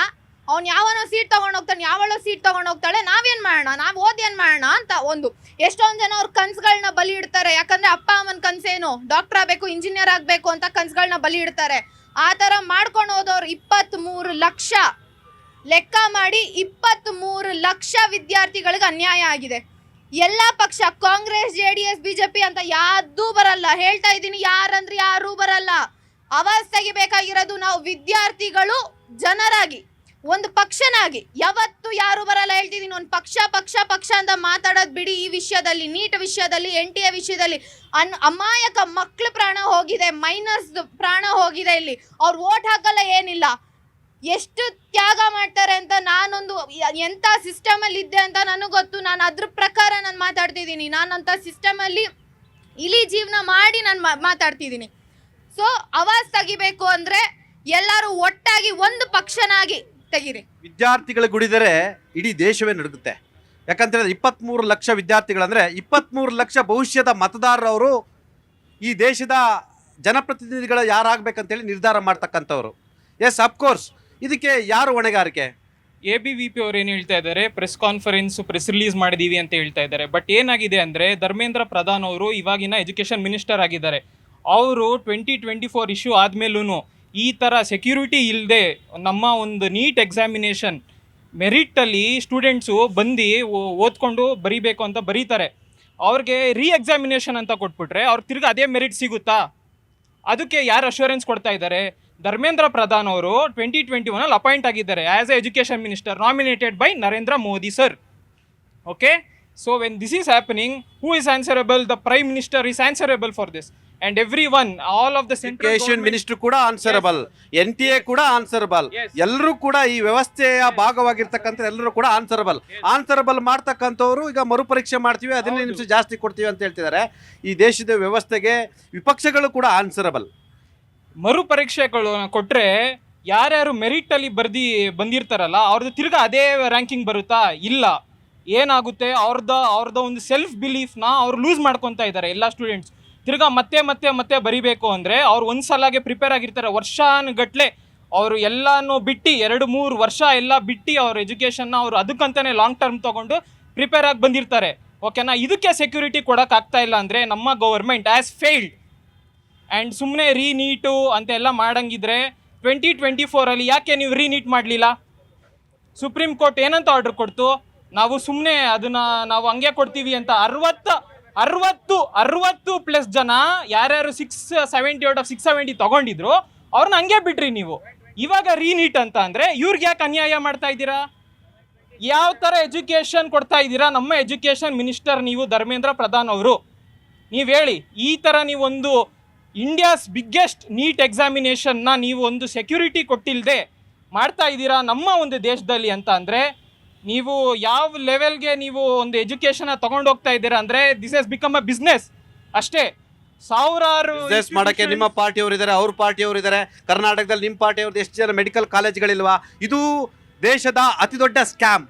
ಅವ್ನು ಯಾವನೋ ಸೀಟ್ ತೊಗೊಂಡೋಗ್ತಾನೆ, ಯಾವಳೋ ಸೀಟ್ ತೊಗೊಂಡೋಗ್ತಾಳೆ, ನಾವೇನು ಮಾಡೋಣ, ನಾವು ಓದಿ ಏನು ಮಾಡೋಣ ಅಂತ. ಒಂದು ಎಷ್ಟೊಂದು ಜನ ಅವ್ರ ಕನ್ಸುಗಳನ್ನ ಬಲಿ ಇಡ್ತಾರೆ. ಯಾಕಂದ್ರೆ ಅಪ್ಪ ಅಮ್ಮನ ಕನಸೇನು ಡಾಕ್ಟರ್ ಆಗಬೇಕು, ಇಂಜಿನಿಯರ್ ಆಗಬೇಕು ಅಂತ ಕನ್ಸುಗಳನ್ನ ಬಲಿ ಇಡ್ತಾರೆ. ಆ ಥರ ಮಾಡ್ಕೊಂಡು ಹೋದವ್ರು 23 ಲಕ್ಷ ಲೆಕ್ಕ ಮಾಡಿ 23 ಲಕ್ಷ ವಿದ್ಯಾರ್ಥಿಗಳಿಗೆ ಅನ್ಯಾಯ ಆಗಿದೆ. ಎಲ್ಲ ಪಕ್ಷ, ಕಾಂಗ್ರೆಸ್, JDS, BJP ಅಂತ ಯಾವ್ದೂ ಬರಲ್ಲ. ಹೇಳ್ತಾ ಇದ್ದೀನಿ, ಯಾರಂದ್ರೆ ಯಾರೂ ಬರಲ್ಲ. ಆವಾಜ್ ತೆಗಿಬೇಕಾಗಿರೋದು ನಾವು ವಿದ್ಯಾರ್ಥಿಗಳು, ಜನರಾಗಿ, ಒಂದು ಪಕ್ಷನಾಗಿ. ಯಾವತ್ತು ಯಾರು ಬರಲ್ಲ ಹೇಳ್ತಿದ್ದೀನಿ. ಒಂದು ಪಕ್ಷ ಅಂತ ಮಾತಾಡೋದು ಬಿಡಿ. ಈ ವಿಷಯದಲ್ಲಿ, ನೀಟ್ ವಿಷಯದಲ್ಲಿ, NTA ವಿಷಯದಲ್ಲಿ ಅಮಾಯಕ ಮಕ್ಕಳ ಪ್ರಾಣ ಹೋಗಿದೆ, ಮೈನರ್ಸ್ ಪ್ರಾಣ ಹೋಗಿದೆ. ಇಲ್ಲಿ ಅವ್ರು ಓಟ್ ಹಾಕಲ್ಲ, ಏನಿಲ್ಲ. ಎಷ್ಟು ತ್ಯಾಗ ಮಾಡ್ತಾರೆ ಅಂತ ನಾನೊಂದು ಎಂಥ ಸಿಸ್ಟಮಲ್ಲಿ ಇದ್ದೆ ಅಂತ ನನಗೆ ಗೊತ್ತು. ನಾನು ಅದ್ರ ಪ್ರಕಾರ ನಾನು ಮಾತಾಡ್ತಿದ್ದೀನಿ. ನಾನಂಥ ಸಿಸ್ಟಮಲ್ಲಿ ಇಲಿ ಜೀವನ ಮಾಡಿ ನಾನು ಮಾತಾಡ್ತಿದ್ದೀನಿ. ಸೊ ಆವಾಜ್ ತೆಗಿಬೇಕು ಅಂದರೆ ಎಲ್ಲರೂ ಒಟ್ಟಾಗಿ ಒಂದು ಪಕ್ಷನಾಗಿ ತೆಗೀರಿ. ವಿದ್ಯಾರ್ಥಿಗಳ ಗುಡಿದರೆ ಇಡೀ ದೇಶವೇ ನಡುಗುತ್ತೆ. ಯಾಕಂತೇಳಿದ್ರೆ 23 ಲಕ್ಷ ವಿದ್ಯಾರ್ಥಿಗಳಂದರೆ 23 ಲಕ್ಷ ಭವಿಷ್ಯದ ಮತದಾರರವರು ಈ ದೇಶದ ಜನಪ್ರತಿನಿಧಿಗಳು ಯಾರಾಗಬೇಕಂತೇಳಿ ನಿರ್ಧಾರ ಮಾಡ್ತಕ್ಕಂಥವ್ರು. Yes, of course. ಇದಕ್ಕೆ ಯಾರು ಹೊಣೆಗಾರಿಕೆ? ABVP ಅವ್ರು ಏನು ಹೇಳ್ತಾ ಇದ್ದಾರೆ, ಪ್ರೆಸ್ ರಿಲೀಸ್ ಮಾಡಿದೀವಿ ಅಂತ ಹೇಳ್ತಾ ಇದ್ದಾರೆ. ಬಟ್ ಏನಾಗಿದೆ ಅಂದರೆ, ಧರ್ಮೇಂದ್ರ ಪ್ರಧಾನ್ ಅವರು ಇವಾಗಿನ ಎಜುಕೇಷನ್ ಮಿನಿಸ್ಟರ್ ಆಗಿದ್ದಾರೆ. ಅವರು 2024 ಇಶ್ಯೂ ಆದಮೇಲೂ ಈ ಥರ ಸೆಕ್ಯೂರಿಟಿ ಇಲ್ಲದೆ ನಮ್ಮ ಒಂದು ನೀಟ್ ಎಕ್ಸಾಮಿನೇಷನ್ ಮೆರಿಟಲ್ಲಿ ಸ್ಟೂಡೆಂಟ್ಸು ಬಂದು ಓದ್ಕೊಂಡು ಬರೀಬೇಕು ಅಂತ ಬರೀತಾರೆ. ಅವ್ರಿಗೆ ಎಕ್ಸಾಮಿನೇಷನ್ ಅಂತ ಕೊಟ್ಬಿಟ್ರೆ ಅವ್ರಿಗೆ ತಿರ್ಗಿ ಅದೇ ಮೆರಿಟ್ ಸಿಗುತ್ತಾ? ಅದಕ್ಕೆ ಯಾರು ಅಶ್ಯೂರೆನ್ಸ್ ಕೊಡ್ತಾ ಇದ್ದಾರೆ? ಧರ್ಮೇಂದ್ರ ಪ್ರಧಾನ್ ಅವರು 2021 ಅಪಾಯಿಂಟ್ ಆಗಿದ್ದಾರೆ as A education minister, nominated by Narendra Modi sir. Okay, so when this is happening, who is answerable? The prime minister is answerable for this. And everyone, all of the central government minister ಕೂಡ ಆನ್ಸರಬಲ್, NTA ಕೂಡ ಆನ್ಸರಬಲ್. ಎಲ್ಲರೂ ಕೂಡ ಈ ವ್ಯವಸ್ಥೆಯ ಭಾಗವಾಗಿರ್ತಕ್ಕಂಥ ಎಲ್ಲರೂ ಕೂಡ ಆನ್ಸರಬಲ್ ಮಾಡ್ತಕ್ಕಂಥವ್ರು ಈಗ ಮರುಪರೀಕ್ಷೆ ಮಾಡ್ತೀವಿ, 15 ನಿಮಿಷ ಜಾಸ್ತಿ ಕೊಡ್ತೀವಿ ಅಂತ ಹೇಳ್ತಿದ್ದಾರೆ. ಈ ದೇಶದ ವ್ಯವಸ್ಥೆಗೆ ವಿಪಕ್ಷಗಳು ಕೂಡ ಆನ್ಸರಬಲ್. ಮರುಪರೀಕ್ಷೆಗಳು ಕೊಟ್ಟರೆ ಯಾರ್ಯಾರು ಮೆರಿಟಲ್ಲಿ ಬಂದಿರ್ತಾರಲ್ಲ ಅವ್ರದ್ದು ತಿರ್ಗಾ ಅದೇ ರ್ಯಾಂಕಿಂಗ್ ಬರುತ್ತಾ? ಇಲ್ಲ. ಏನಾಗುತ್ತೆ, ಅವ್ರದ್ದು ಒಂದು ಸೆಲ್ಫ್ ಬಿಲೀಫ್ನ ಅವ್ರು ಲೂಸ್ ಮಾಡ್ಕೊತಾ ಇದ್ದಾರೆ ಎಲ್ಲ ಸ್ಟೂಡೆಂಟ್ಸ್. ತಿರ್ಗಾ ಮತ್ತೆ ಬರಿಬೇಕು ಅಂದರೆ ಅವ್ರು ಒಂದು ಸಲಾಗೆ ಪ್ರಿಪೇರ್ ಆಗಿರ್ತಾರೆ. ವರ್ಷಾನುಗಟ್ಲೆ ಅವರು ಎಲ್ಲನೂ ಬಿಟ್ಟು 2-3 ವರ್ಷ ಎಲ್ಲ ಬಿಟ್ಟು ಅವ್ರ ಎಜುಕೇಷನ್ನ ಅವರು ಅದಕ್ಕಂತಾನೆ ಲಾಂಗ್ ಟರ್ಮ್ ತೊಗೊಂಡು ಪ್ರಿಪೇರ್ ಆಗಿ ಬಂದಿರ್ತಾರೆ. ಓಕೆನಾ? ಇದಕ್ಕೆ ಸೆಕ್ಯೂರಿಟಿ ಕೊಡೋಕ್ಕಾಗ್ತಾ ಇಲ್ಲ ಅಂದರೆ ನಮ್ಮ ಗೌರ್ಮೆಂಟ್ ಆ್ಯಸ್ ಫೇಲ್ಡ್. ಆ್ಯಂಡ್ ಸುಮ್ಮನೆ ನೀಟು ಅಂತೆಲ್ಲ ಮಾಡಂಗಿದ್ರೆ 2024 ಯಾಕೆ ನೀವು ನೀಟ್ ಮಾಡಲಿಲ್ಲ? ಸುಪ್ರೀಂ ಕೋರ್ಟ್ ಏನಂತ ಆರ್ಡರ್ ಕೊಡ್ತು? ನಾವು ಸುಮ್ಮನೆ ಅದನ್ನು ನಾವು ಹಂಗೆ ಕೊಡ್ತೀವಿ ಅಂತ 60+ ಜನ ಯಾರ್ಯಾರು 670 ಔಟ್ ಆಫ್ 670 ತೊಗೊಂಡಿದ್ರು ಅವ್ರನ್ನ ಹಂಗೆ ಬಿಟ್ರಿ ನೀವು. ಇವಾಗ ನೀಟ್ ಅಂತ ಅಂದರೆ ಇವ್ರಿಗೆ ಯಾಕೆ ಅನ್ಯಾಯ ಮಾಡ್ತಾ ಇದ್ದೀರಾ? ಯಾವ ಥರ ಎಜುಕೇಷನ್ ಕೊಡ್ತಾ ಇದ್ದೀರಾ? ನಮ್ಮ ಎಜುಕೇಷನ್ ಮಿನಿಸ್ಟರ್ ನೀವು, ಧರ್ಮೇಂದ್ರ ಪ್ರಧಾನ್ ಅವರು. ನೀವು ಹೇಳಿ, ಈ ಥರ ನೀವೊಂದು ಇಂಡಿಯಾಸ್ ಬಿಗ್ಗೆಸ್ಟ್ ನೀಟ್ ಎಕ್ಸಾಮಿನೇಷನ್ನ ನೀವು ಒಂದು ಸೆಕ್ಯೂರಿಟಿ ಕೊಟ್ಟಿಲ್ಲದೆ ಮಾಡ್ತಾ ಇದ್ದೀರಾ ನಮ್ಮ ಒಂದು ದೇಶದಲ್ಲಿ ಅಂತ ಅಂದರೆ ನೀವು ಯಾವ ಲೆವೆಲ್ಗೆ ನೀವು ಒಂದು ಎಜುಕೇಷನ್ನ ತೊಗೊಂಡೋಗ್ತಾ ಇದ್ದೀರಾ ಅಂದರೆ this has become a business ಅಷ್ಟೇ. ಸಾವಿರಾರು ಬಿಸ್ನೆಸ್ ಮಾಡಕ್ಕೆ ನಿಮ್ಮ ಪಾರ್ಟಿಯವರು ಇದ್ದಾರೆ, ಅವ್ರ ಪಾರ್ಟಿಯವರು ಇದ್ದಾರೆ. ಕರ್ನಾಟಕದಲ್ಲಿ ನಿಮ್ಮ ಪಾರ್ಟಿಯವ್ರದ್ದು ಎಷ್ಟು ಜನ ಮೆಡಿಕಲ್ ಕಾಲೇಜ್ಗಳಿಲ್ವಾ? ಇದು ದೇಶದ ಅತಿ ದೊಡ್ಡ ಸ್ಕ್ಯಾಮ್,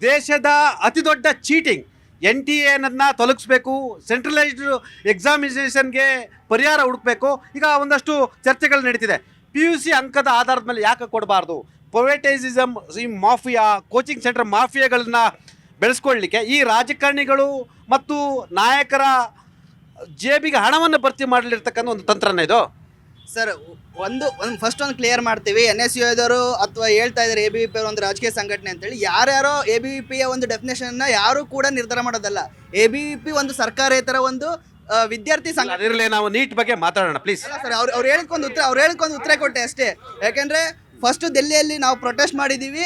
ದೇಶದ ಅತಿ ದೊಡ್ಡ ಚೀಟಿಂಗ್. NTA ತೊಲಗಿಸ್ಬೇಕು, ಸೆಂಟ್ರಲೈಸ್ಡ್ ಎಕ್ಸಾಮಿನೇಷನ್ಗೆ ಪರಿಹಾರ ಹುಡುಕಬೇಕು. ಈಗ ಒಂದಷ್ಟು ಚರ್ಚೆಗಳು ನಡೀತಿದೆ. PUC ಅಂಕದ ಆಧಾರದ ಮೇಲೆ ಯಾಕೆ ಕೊಡಬಾರ್ದು? ಪ್ರೈವೇಟೈಸಿಸಮ್, ಈ ಮಾಫಿಯಾ, ಕೋಚಿಂಗ್ ಸೆಂಟರ್ ಮಾಫಿಯಾಗಳನ್ನ ಬೆಳೆಸ್ಕೊಳ್ಳಿಕ್ಕೆ ಈ ರಾಜಕಾರಣಿಗಳು ಮತ್ತು ನಾಯಕರ ಜೇಬಿಗೆ ಹಣವನ್ನು ಭರ್ತಿ ಮಾಡಲಿರ್ತಕ್ಕಂಥ ಒಂದು ತಂತ್ರನೇ ಇದು. ಸರ್ ಒಂದು ಫಸ್ಟ್ ಕ್ಲಿಯರ್ ಮಾಡ್ತೀವಿ. NSUದವರು ಅಥವಾ ಹೇಳ್ತಾ ಇದ್ದಾರೆ ABVP ಒಂದು ರಾಜಕೀಯ ಸಂಘಟನೆ ಅಂತೇಳಿ. ಯಾರ್ಯಾರೋ ABVPಯ ಒಂದು ಡೆಫಿನೇಷನ್ನ ಯಾರು ಕೂಡ ನಿರ್ಧಾರ ಮಾಡೋದಲ್ಲ. ABVP ಒಂದು ಸರ್ಕಾರೇತರ ಒಂದು ವಿದ್ಯಾರ್ಥಿ ಸಂಘ. ಅದಿರಲಿ, ನಾವು ನೀಟ್ ಬಗ್ಗೆ ಮಾತಾಡೋಣ ಪ್ಲೀಸ್. ಸರ್ ಅವ್ರು ಹೇಳಿಕೊಂದು ಉತ್ತರ ಕೊಟ್ಟೆ ಅಷ್ಟೇ. ಯಾಕೆಂದ್ರೆ ಫಸ್ಟ್ ದೆಹಲಿಯಲ್ಲಿ ನಾವು ಪ್ರೊಟೆಸ್ಟ್ ಮಾಡಿದ್ದೀವಿ,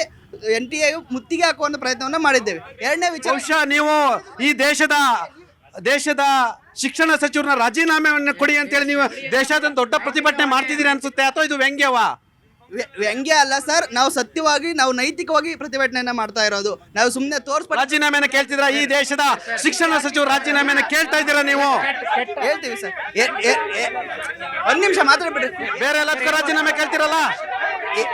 NTA ಮುತ್ತಿಗೆ ಹಾಕುವಂಥ ಪ್ರಯತ್ನವನ್ನು ಮಾಡಿದ್ದೇವೆ. ಎರಡನೇ ವಿಚಾರ, ಬಹುಶಃ ನೀವು ಈ ದೇಶದ ಶಿಕ್ಷಣ ಸಚಿವರನ್ನ ರಾಜೀನಾಮೆಯನ್ನು ಕೊಡಿ ಅಂತೇಳಿ ನೀವು ದೇಶಾದ್ಯಂತ ದೊಡ್ಡ ಪ್ರತಿಭಟನೆ ಮಾಡ್ತಿದ್ದೀರಿ ಅನ್ಸುತ್ತೆ, ಅಥವಾ ಇದು ವ್ಯಂಗ್ಯವಾ? ವ್ಯಂಗ್ಯ ಅಲ್ಲ ಸರ್, ನಾವು ಸತ್ಯವಾಗಿ, ನಾವು ನೈತಿಕವಾಗಿ ಪ್ರತಿಭಟನೆಯನ್ನ ಮಾಡ್ತಾ ಇರೋದು. ನಾವು ಸುಮ್ಮನೆ ರಾಜೀನಾಮೆಯನ್ನು ಕೇಳ್ತಿದ್ರ? ಈ ದೇಶದ ಶಿಕ್ಷಣ ಸಚಿವರು ರಾಜೀನಾಮೆಯನ್ನು ಕೇಳ್ತಾ ಇದ್ದೀರಾ ನೀವು? ಹೇಳ್ತೀವಿ ಸರ್. ಒಂದ್ ನಿಮಿಷ ಮಾತಾಡ್ಬಿಡ್ರಿ. ಬೇರೆ ಎಲ್ಲದಕ್ಕೂ ರಾಜೀನಾಮೆ ಕೇಳ್ತಿರಲ್ಲ.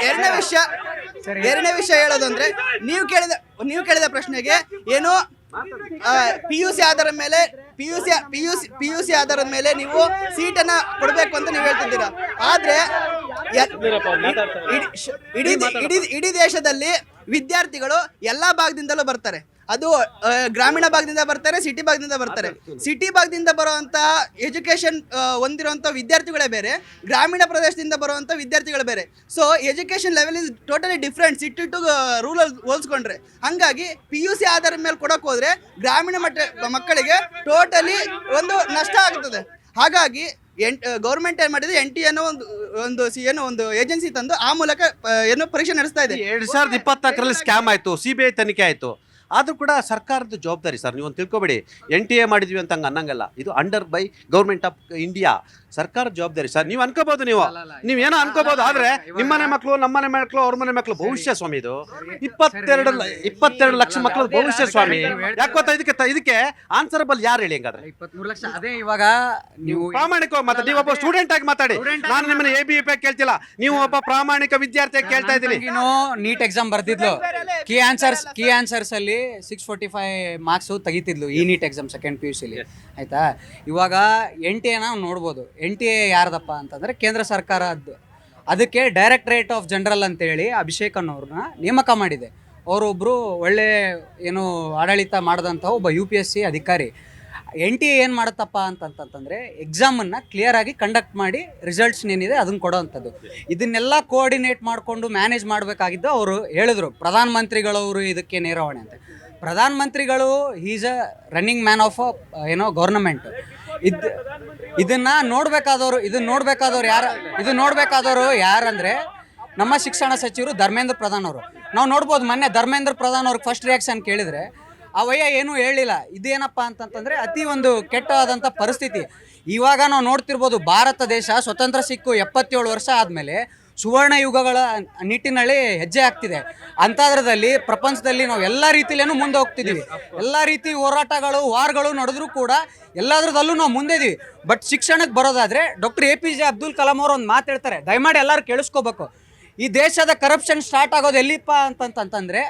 ಎರಡನೇ ವಿಷಯ ಹೇಳೋದು ಅಂದ್ರೆ, ನೀವು ಕೇಳಿದ ಪ್ರಶ್ನೆಗೆ ಏನು PUC ಆಧಾರದ ಮೇಲೆ PUC ಆಧಾರದ ಮೇಲೆ ನೀವು ಸೀಟನ್ನ ಕೊಡಬೇಕು ಅಂತ ನೀವು ಹೇಳ್ತಿದ್ದೀರಾ. ಆದ್ರೆ ಇಡೀ ದೇಶದಲ್ಲಿ ವಿದ್ಯಾರ್ಥಿಗಳು ಎಲ್ಲಾ ಭಾಗದಿಂದಲೂ ಬರ್ತಾರೆ. ಅದು ಗ್ರಾಮೀಣ ಭಾಗದಿಂದ ಬರ್ತಾರೆ, ಸಿಟಿ ಭಾಗದಿಂದ ಬರ್ತಾರೆ. ಸಿಟಿ ಭಾಗದಿಂದ ಬರುವಂತ ಎಜುಕೇಶನ್ ಹೊಂದಿರುವಂಥ ವಿದ್ಯಾರ್ಥಿಗಳೇ ಬೇರೆ, ಗ್ರಾಮೀಣ ಪ್ರದೇಶದಿಂದ ಬರುವಂಥ ವಿದ್ಯಾರ್ಥಿಗಳು ಬೇರೆ. So education level is totally different city to rural ಹೋಲ್ಸ್ಕೊಂಡ್ರೆ. ಹಾಗಾಗಿ PUC ಆಧಾರದ ಮೇಲೆ ಕೊಡೋಕೆ ಹೋದ್ರೆ ಗ್ರಾಮೀಣ ಮಕ್ಕಳಿಗೆ ಟೋಟಲಿ ಒಂದು ನಷ್ಟ ಆಗ್ತದೆ. ಹಾಗಾಗಿ ಗೌರ್ಮೆಂಟ್ ಏನ್ ಮಾಡಿದ್ರೆ NTA ಒಂದು ಏಜೆನ್ಸಿ ತಂದು ಆ ಮೂಲಕ ಪರೀಕ್ಷೆ ನಡೆಸ್ತಾ ಇದೆ. 2024 ಸ್ಕ್ಯಾಮ್ ಆಯ್ತು, CBI ತನಿಖೆ ಆಯ್ತು. ಆದ್ರೂ ಕೂಡ ಸರ್ಕಾರದ ಜವಾಬ್ದಾರಿ ಸರ್. ನೀವು ಒಂದು ತಿಳ್ಕೊಬೇಡಿ, NTA ಮಾಡಿದ್ವಿ ಅಂತ ಅನ್ನಂಗಲ್ಲ. ಇದು under by government of India, ಸರ್ಕಾರದ ಜವಾಬ್ದಾರಿ ಸರ್. ನೀವು ಅನ್ಕೋಬಹುದು, ನೀವೇನೋ ಅನ್ಕೋಬಹುದು, ಆದ್ರೆ ನಿಮ್ಮನೆ ಮಕ್ಕಳು, ನಮ್ಮನೆ ಮಕ್ಕಳು, ಅವ್ರ ಮನೆ ಮಕ್ಕಳು ಭವಿಷ್ಯ ಸ್ವಾಮಿ. ಇದು 22 ಲಕ್ಷ ಮಕ್ಕಳ ಭವಿಷ್ಯ ಸ್ವಾಮಿ. ಯಾಕೋತ ಇದಕ್ಕೆ ಆನ್ಸರಬಲ್ ಯಾರು ಹೇಳಿ? ಹಂಗಾದ್ರೆ 23 ಲಕ್ಷ. ಅದೇ ಇವಾಗ ನೀವು ಪ್ರಾಮಾಣಿಕವಾಗಿ ಮಾತಾಡಿ. ನೀವು ಒಬ್ಬ ಸ್ಟೂಡೆಂಟ್ ಆಗಿ ಮಾತಾಡಿ. ನಾನು ನಿಮ್ಮನ್ನ ABVP ಕೇಳ್ತಿಲ್ಲ, ನೀವು ಒಬ್ಬ ಪ್ರಾಮಾಣಿಕ ವಿದ್ಯಾರ್ಥಿಯಾಗಿ ಕೇಳ್ತಾ ಇದ್ದೀನಿ. ನೀಟ್ ಎಕ್ಸಾಮ್ ಬರ್ತಿದ್ಲು, ಕೀ ಆನ್ಸರ್ಸ್ ಅಲ್ಲಿ 645 ಮಾರ್ಕ್ಸ್ ತೆಗಿತಿದ್ಲು ಈ ನೀಟ್ ಎಕ್ಸಾಮ್ ಸೆಕೆಂಡ್ PUC ಲಿ. ಆಯ್ತಾ? ಇವಾಗ NTA ನಾವು ನೋಡ್ಬೋದು. NTA ಯಾರ್ದಪ್ಪ ಅಂತಂದ್ರೆ ಕೇಂದ್ರ ಸರ್ಕಾರದ್ದು. ಅದಕ್ಕೆ ಡೈರೆಕ್ಟರೇಟ್ ಆಫ್ ಜನರಲ್ ಅಂತೇಳಿ ಅಭಿಷೇಕ್ ಅನ್ನೋರನ್ನ ನೇಮಕ ಮಾಡಿದೆ. ಅವರೊಬ್ಬರು ಒಳ್ಳೆ ಏನು ಆಡಳಿತ ಮಾಡಿದಂಥ ಒಬ್ಬ UPSC ಅಧಿಕಾರಿ. NTA ಏನು ಮಾಡುತ್ತಪ್ಪ ಅಂತಂತಂದರೆ ಎಕ್ಸಾಮನ್ನು ಕ್ಲಿಯರಾಗಿ ಕಂಡಕ್ಟ್ ಮಾಡಿ ರಿಸಲ್ಟ್ಸ್ ಏನಿದೆ ಅದನ್ನು ಕೊಡೋವಂಥದ್ದು. ಇದನ್ನೆಲ್ಲ ಕೋಆರ್ಡಿನೇಟ್ ಮಾಡಿಕೊಂಡು ಮ್ಯಾನೇಜ್ ಮಾಡಬೇಕಾಗಿದ್ದು ಅವರು ಹೇಳಿದ್ರು, ಪ್ರಧಾನಮಂತ್ರಿಗಳವರು ಇದಕ್ಕೆ ನೇರವಾಣೆ ಅಂತ. ಪ್ರಧಾನಮಂತ್ರಿಗಳು is a running man of government. ಇದನ್ನು ನೋಡಬೇಕಾದವರು ಯಾರಂದರೆ ನಮ್ಮ ಶಿಕ್ಷಣ ಸಚಿವರು ಧರ್ಮೇಂದ್ರ ಪ್ರಧಾನ್ ಅವರು. ನಾವು ನೋಡ್ಬೋದು, ಮೊನ್ನೆ ಧರ್ಮೇಂದ್ರ ಪ್ರಧಾನ್ ಅವ್ರಿಗೆ ಫಸ್ಟ್ ರಿಯಾಕ್ಷನ್ ಕೇಳಿದರೆ ಅವಯ್ಯ ಏನೂ ಹೇಳಿಲ್ಲ. ಇದೇನಪ್ಪ ಅಂತಂತಂದರೆ ಅತಿ ಒಂದು ಕೆಟ್ಟವಾದಂಥ ಪರಿಸ್ಥಿತಿ. ಇವಾಗ ನಾವು ನೋಡ್ತಿರ್ಬೋದು, ಭಾರತ ದೇಶ ಸ್ವತಂತ್ರ ಸಿಕ್ಕು 77 ವರ್ಷ ಆದಮೇಲೆ ಸುವರ್ಣ ಯುಗಗಳ ನಿಟ್ಟಿನಲ್ಲಿ ಹೆಜ್ಜೆ ಆಗ್ತಿದೆ. ಅಂಥದ್ರದಲ್ಲಿ ಪ್ರಪಂಚದಲ್ಲಿ ನಾವು ಎಲ್ಲ ರೀತಿಯಲ್ಲೂ ಮುಂದೆ ಹೋಗ್ತಿದ್ದೀವಿ. ಎಲ್ಲ ರೀತಿ ಹೋರಾಟಗಳು, ವಾರ್ಗಳು ನಡೆದ್ರೂ ಕೂಡ ಎಲ್ಲದರದಲ್ಲೂ ನಾವು ಮುಂದೆ ಇದೀವಿ. ಬಟ್ ಶಿಕ್ಷಣಕ್ಕೆ ಬರೋದಾದರೆ ಡಾಕ್ಟರ್ APJ ಅಬ್ದುಲ್ ಕಲಾಂ ಅವರು ಒಂದು ಮಾತು ಹೇಳ್ತಾರೆ, ದಯಮಾಡಿ ಎಲ್ಲರೂ ಕೇಳಿಸ್ಕೋಬೇಕು. ಈ ದೇಶದ ಕರಪ್ಷನ್ ಸ್ಟಾರ್ಟ್ ಆಗೋದು ಎಲ್ಲಿಪ್ಪ ಅಂತಂತಂದರೆ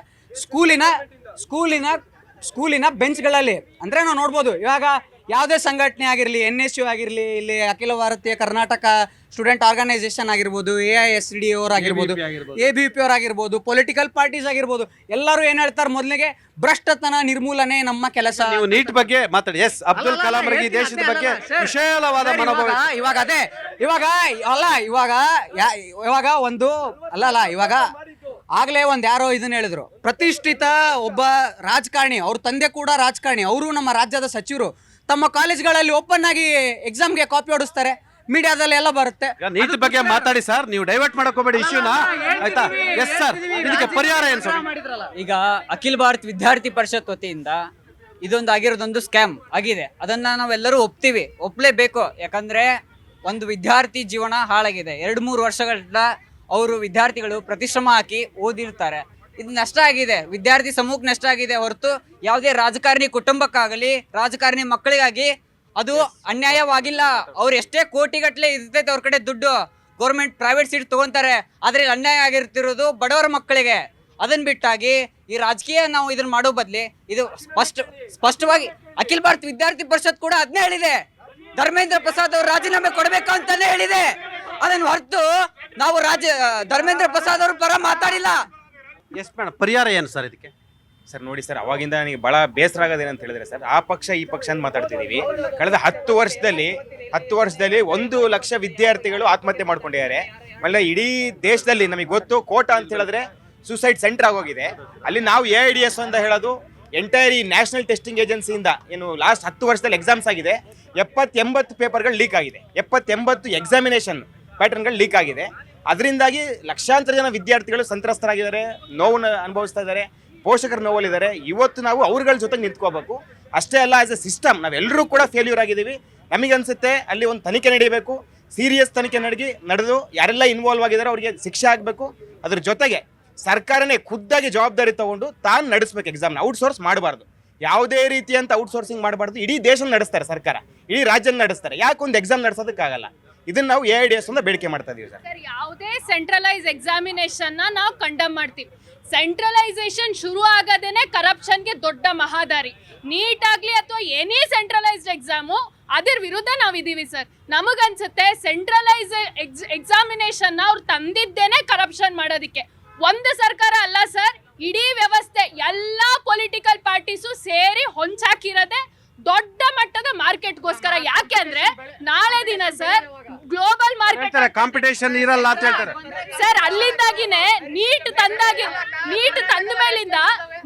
ಸ್ಕೂಲಿನ ಬೆಂಚ್ಗಳಲ್ಲಿ. ಅಂದರೆ ನಾವು ನೋಡ್ಬೋದು, ಇವಾಗ ಯಾವುದೇ ಸಂಘಟನೆ ಆಗಿರಲಿ, NSU ಆಗಿರಲಿ, ಇಲ್ಲಿ ಅಖಿಲ ಭಾರತೀಯ ಕರ್ನಾಟಕ ಸ್ಟೂಡೆಂಟ್ ಆರ್ಗನೈಸೇಷನ್ ಆಗಿರ್ಬೋದು, AISD ಅವರಾಗಿರ್ಬೋದು, ABVP ಅವರಾಗಿರ್ಬೋದು, ಪೊಲಿಟಿಕಲ್ ಪಾರ್ಟೀಸ್ ಆಗಿರ್ಬೋದು, ಎಲ್ಲರೂ ಏನು ಹೇಳ್ತಾರೆ, ಮೊದಲಿಗೆ ಭ್ರಷ್ಟತನ ನಿರ್ಮೂಲನೆ ನಮ್ಮ ಕೆಲಸ. ನೀವು ನೀಟ್ ಬಗ್ಗೆ ಮಾತಾಡಿ. ಎಸ್, ಅಬ್ದುಲ್ ಕಲಾಂ ಅವರಿಗೆ ದೇಶದ ಬಗ್ಗೆ ವಿಶಾಲವಾದ ಮನೋಭಾವ. ಇವಾಗ ಆಗ್ಲೇ ಒಂದು ಯಾರೋ ಇದನ್ನ ಹೇಳಿದ್ರು, ಪ್ರತಿಷ್ಠಿತ ಒಬ್ಬ ರಾಜಕಾರಣಿ, ಅವ್ರ ತಂದೆ ಕೂಡ ರಾಜಕಾರಣಿ, ಅವರು ನಮ್ಮ ರಾಜ್ಯದ ಸಚಿವರು, ತಮ್ಮ ಕಾಲೇಜ್ಗಳಲ್ಲಿ ಓಪನ್ ಆಗಿ ಎಕ್ಸಾಮ್ಗೆ ಕಾಪಿ ಹೊಡಿಸ್ತಾರೆ, ಮೀಡಿಯಾದಲ್ಲಿ ಎಲ್ಲ ಬರುತ್ತೆ. ನೀಟ್ ಬಗ್ಗೆ ಮಾತಾಡಿ ಸರ್, ನೀವು ಡೈವರ್ಟ್ ಮಾಡಕ್ ಹೋಗಬೇಡಿ ಇಶ್ಯೂನ, ಆಯ್ತಾ? ಎಸ್ ಸರ್, ಇದಕ್ಕೆ ಪರಿಹಾರ ಏನು ಸರ್? ಈಗ ಅಖಿಲ ಭಾರತ ವಿದ್ಯಾರ್ಥಿ ಪರಿಷತ್ ವತಿಯಿಂದ ಇದೊಂದು ಆಗಿರೋದೊಂದು ಸ್ಕ್ಯಾಮ್ ಆಗಿದೆ. ಅದನ್ನ ನಾವೆಲ್ಲರೂ ಒಪ್ಲೇಬೇಕು. ಯಾಕಂದ್ರೆ ಒಂದು ವಿದ್ಯಾರ್ಥಿ ಜೀವನ ಹಾಳಾಗಿದೆ. 2-3 ವರ್ಷಗಳ ಅವರು ವಿದ್ಯಾರ್ಥಿಗಳು ಪ್ರತಿಶ್ರಮ ಹಾಕಿ ಓದಿರ್ತಾರೆ. ಇದು ನಷ್ಟ ಆಗಿದೆ, ವಿದ್ಯಾರ್ಥಿ ಸಮೂಹಕ್ಕೆ ನಷ್ಟ ಆಗಿದೆ ಹೊರತು ಯಾವುದೇ ರಾಜಕಾರಣಿ ಕುಟುಂಬಕ್ಕಾಗಲಿ ರಾಜಕಾರಣಿ ಮಕ್ಕಳಿಗಾಗಿ ಅದು ಅನ್ಯಾಯವಾಗಿಲ್ಲ. ಅವ್ರು ಎಷ್ಟೇ ಕೋಟಿಗಟ್ಟಲೆ ಇರ್ತೈತೆ ಅವ್ರ ಕಡೆ ದುಡ್ಡು, ಗೌರ್ಮೆಂಟ್ ಪ್ರೈವೇಟ್ ಸೀಟ್ ತಗೊಂತಾರೆ, ಆದರೆ ಅನ್ಯಾಯ ಆಗಿರ್ತಿರೋದು ಬಡವರ ಮಕ್ಕಳಿಗೆ. ಅದನ್ನ ಬಿಟ್ಟಾಗಿ ಈ ರಾಜಕೀಯ ನಾವು ಇದನ್ನ ಮಾಡೋ ಬದಲಿ ಇದು ಸ್ಪಷ್ಟವಾಗಿ ಅಖಿಲ ಭಾರತ ವಿದ್ಯಾರ್ಥಿ ಪರಿಷತ್ ಕೂಡ ಅದನ್ನೇ ಹೇಳಿದೆ, ಧರ್ಮೇಂದ್ರ ಪ್ರಸಾದ್ ಅವರು ರಾಜೀನಾಮೆ ಕೊಡಬೇಕು ಅಂತಾನೆ ಹೇಳಿದೆ. ಅದನ್ನ ಹೊರತು ನಾವು ಧರ್ಮೇಂದ್ರ ಪ್ರಸಾದ್ ಅವ್ರ ಪರ ಮಾತಾಡಿಲ್ಲ. ಎಸ್ ಮೇಡಮ್, ಪರಿಹಾರ ಏನು ಸರ್ ಇದಕ್ಕೆ? ಸರ್ ನೋಡಿ ಸರ್, ಅವಾಗಿಂದ ನನಗೆ ಭಾಳ ಬೇಸರ ಆಗೋದೇನಂತ ಹೇಳಿದ್ರೆ ಸರ್, ಆ ಪಕ್ಷ ಈ ಪಕ್ಷ ಅಂತ ಮಾತಾಡ್ತಿದ್ದೀವಿ. ಕಳೆದ 10 ವರ್ಷದಲ್ಲಿ 1 ಲಕ್ಷ ವಿದ್ಯಾರ್ಥಿಗಳು ಆತ್ಮಹತ್ಯೆ ಮಾಡ್ಕೊಂಡಿದ್ದಾರೆ. ಆಮೇಲೆ ಇಡೀ ದೇಶದಲ್ಲಿ ನಮಗೆ ಗೊತ್ತು, ಕೋಟಾ ಅಂತ ಹೇಳಿದ್ರೆ ಸೂಸೈಡ್ ಸೆಂಟರ್ ಆಗೋಗಿದೆ. ಅಲ್ಲಿ ನಾವು AIDS ಅಂತ ಹೇಳೋದು ಎಂಟೈರ್ ಈ ನ್ಯಾಷನಲ್ ಟೆಸ್ಟಿಂಗ್ ಏಜೆನ್ಸಿಯಿಂದ ಏನು ಲಾಸ್ಟ್ 10 ವರ್ಷದಲ್ಲಿ ಎಕ್ಸಾಮ್ಸ್ ಆಗಿದೆ, 70-80 ಪೇಪರ್ಗಳು ಲೀಕ್ ಆಗಿದೆ, 70-80 ಎಕ್ಸಾಮಿನೇಷನ್ ಪ್ಯಾಟರ್ನ್ಗಳು ಲೀಕ್ ಆಗಿದೆ. ಅದರಿಂದಾಗಿ ಲಕ್ಷಾಂತರ ಜನ ವಿದ್ಯಾರ್ಥಿಗಳು ಸಂತ್ರಸ್ತರಾಗಿದ್ದಾರೆ, ನೋವನ್ನು ಅನುಭವಿಸ್ತಾ ಇದ್ದಾರೆ, ಪೋಷಕರು ನೋವಲ್ಲಿದ್ದಾರೆ. ಇವತ್ತು ನಾವು ಅವ್ರಗಳ ಜೊತೆಗೆ ನಿಂತ್ಕೋಬೇಕು. ಅಷ್ಟೇ ಅಲ್ಲ, ಆಸ್ ಎ ಸಿಸ್ಟಮ್ ನಾವೆಲ್ಲರೂ ಕೂಡ ಫೇಲ್ಯೂರ್ ಆಗಿದ್ದೀವಿ. ನಮಗನ್ಸುತ್ತೆ ಅಲ್ಲಿ ಒಂದು ತನಿಖೆ ನಡೀಬೇಕು, ಸೀರಿಯಸ್ ತನಿಖೆ ನಡೆದು ಯಾರೆಲ್ಲ ಇನ್ವಾಲ್ವ್ ಆಗಿದ್ದಾರೆ ಅವರಿಗೆ ಶಿಕ್ಷೆ ಆಗಬೇಕು. ಅದ್ರ ಜೊತೆಗೆ ಸರ್ಕಾರನೇ ಖುದ್ದಾಗಿ ಜವಾಬ್ದಾರಿ ತಗೊಂಡು ತಾನು ನಡೆಸಬೇಕು ಎಕ್ಸಾಮ್ನ. ಔಟ್ಸೋರ್ಸ್ ಮಾಡಬಾರ್ದು, ಯಾವುದೇ ರೀತಿಯಂತ ಔಟ್ಸೋರ್ಸಿಂಗ್ ಮಾಡಬಾರ್ದು. ಇಡೀ ದೇಶ ನಡೆಸ್ತಾರೆ ಸರ್ಕಾರ, ಇಡೀ ರಾಜ್ಯನ ನಡೆಸ್ತಾರೆ, ಯಾಕೊಂದು ಎಕ್ಸಾಮ್ ನಡೆಸೋದಕ್ಕಾಗಲ್ಲ? ಇದನ್ನ ನಾವು AIDS ಅಂತ ಬೇಡಿಕೆ ಮಾಡ್ತಾ ಇದೀವಿ ಸರ್. ಯಾವುದೇ ಸೆಂಟ್ರಲೈಸ್ ಎಕ್ಸಾಮಿನೇಷನ್ ನಾವು ಕಂಡಮ್ ಮಾಡ್ತೀವಿ. ಸೆಂಟ್ರಲೈಸೇಷನ್ ಶುರು ಆಗೋದೇನೆ ಕರಪ್ಷನ್ಗೆ ದೊಡ್ಡ ಮಹಾದಾರಿ. ನೀಟ್ ಆಗಲಿ ಅಥವಾ ಎನಿ ಸೆಂಟ್ರಲೈಸ್ಡ್ ಎಕ್ಸಾಮು ಅದ್ರ ವಿರುದ್ಧ ನಾವಿದ್ದೀವಿ ಸರ್. ನಮಗನ್ಸುತ್ತೆ ಸೆಂಟ್ರಲೈಸ್ ಎಕ್ಸಾಮಿನೇಷನ್ ಅವ್ರು ತಂದಿದ್ದೇನೆ ಕರಪ್ಷನ್ ಮಾಡೋದಕ್ಕೆ. ಒಂದು ಸರ್ಕಾರ ಅಲ್ಲ ಸರ್, ಇಡೀ ವ್ಯವಸ್ಥೆ ಎಲ್ಲ ಪೊಲಿಟಿಕಲ್ ಪಾರ್ಟೀಸು ಸೇರಿ ಹೊಂಚಾಕಿರೋದೆ ದೊಡ್ಡ ಮಟ್ಟದ ಮಾರ್ಕೆಟ್ಗೋಸ್ಕರ. ಯಾಕೆ ಅಂದ್ರೆ ನಾಳೆ ದಿನ ಸರ್ ಗ್ಲೋಬಲ್ ಮಾರ್ಕೆಟ್ ಕಾಂಪಿಟೇಷನ್ ಇರಲ್ಲ ಅಂತ ಹೇಳ್ತಾರೆ ಸರ್. ಅಲ್ಲಿಂದಾಗಿನೇ ನೀಟ್ ತಂದ ಮೇಲಿಂದ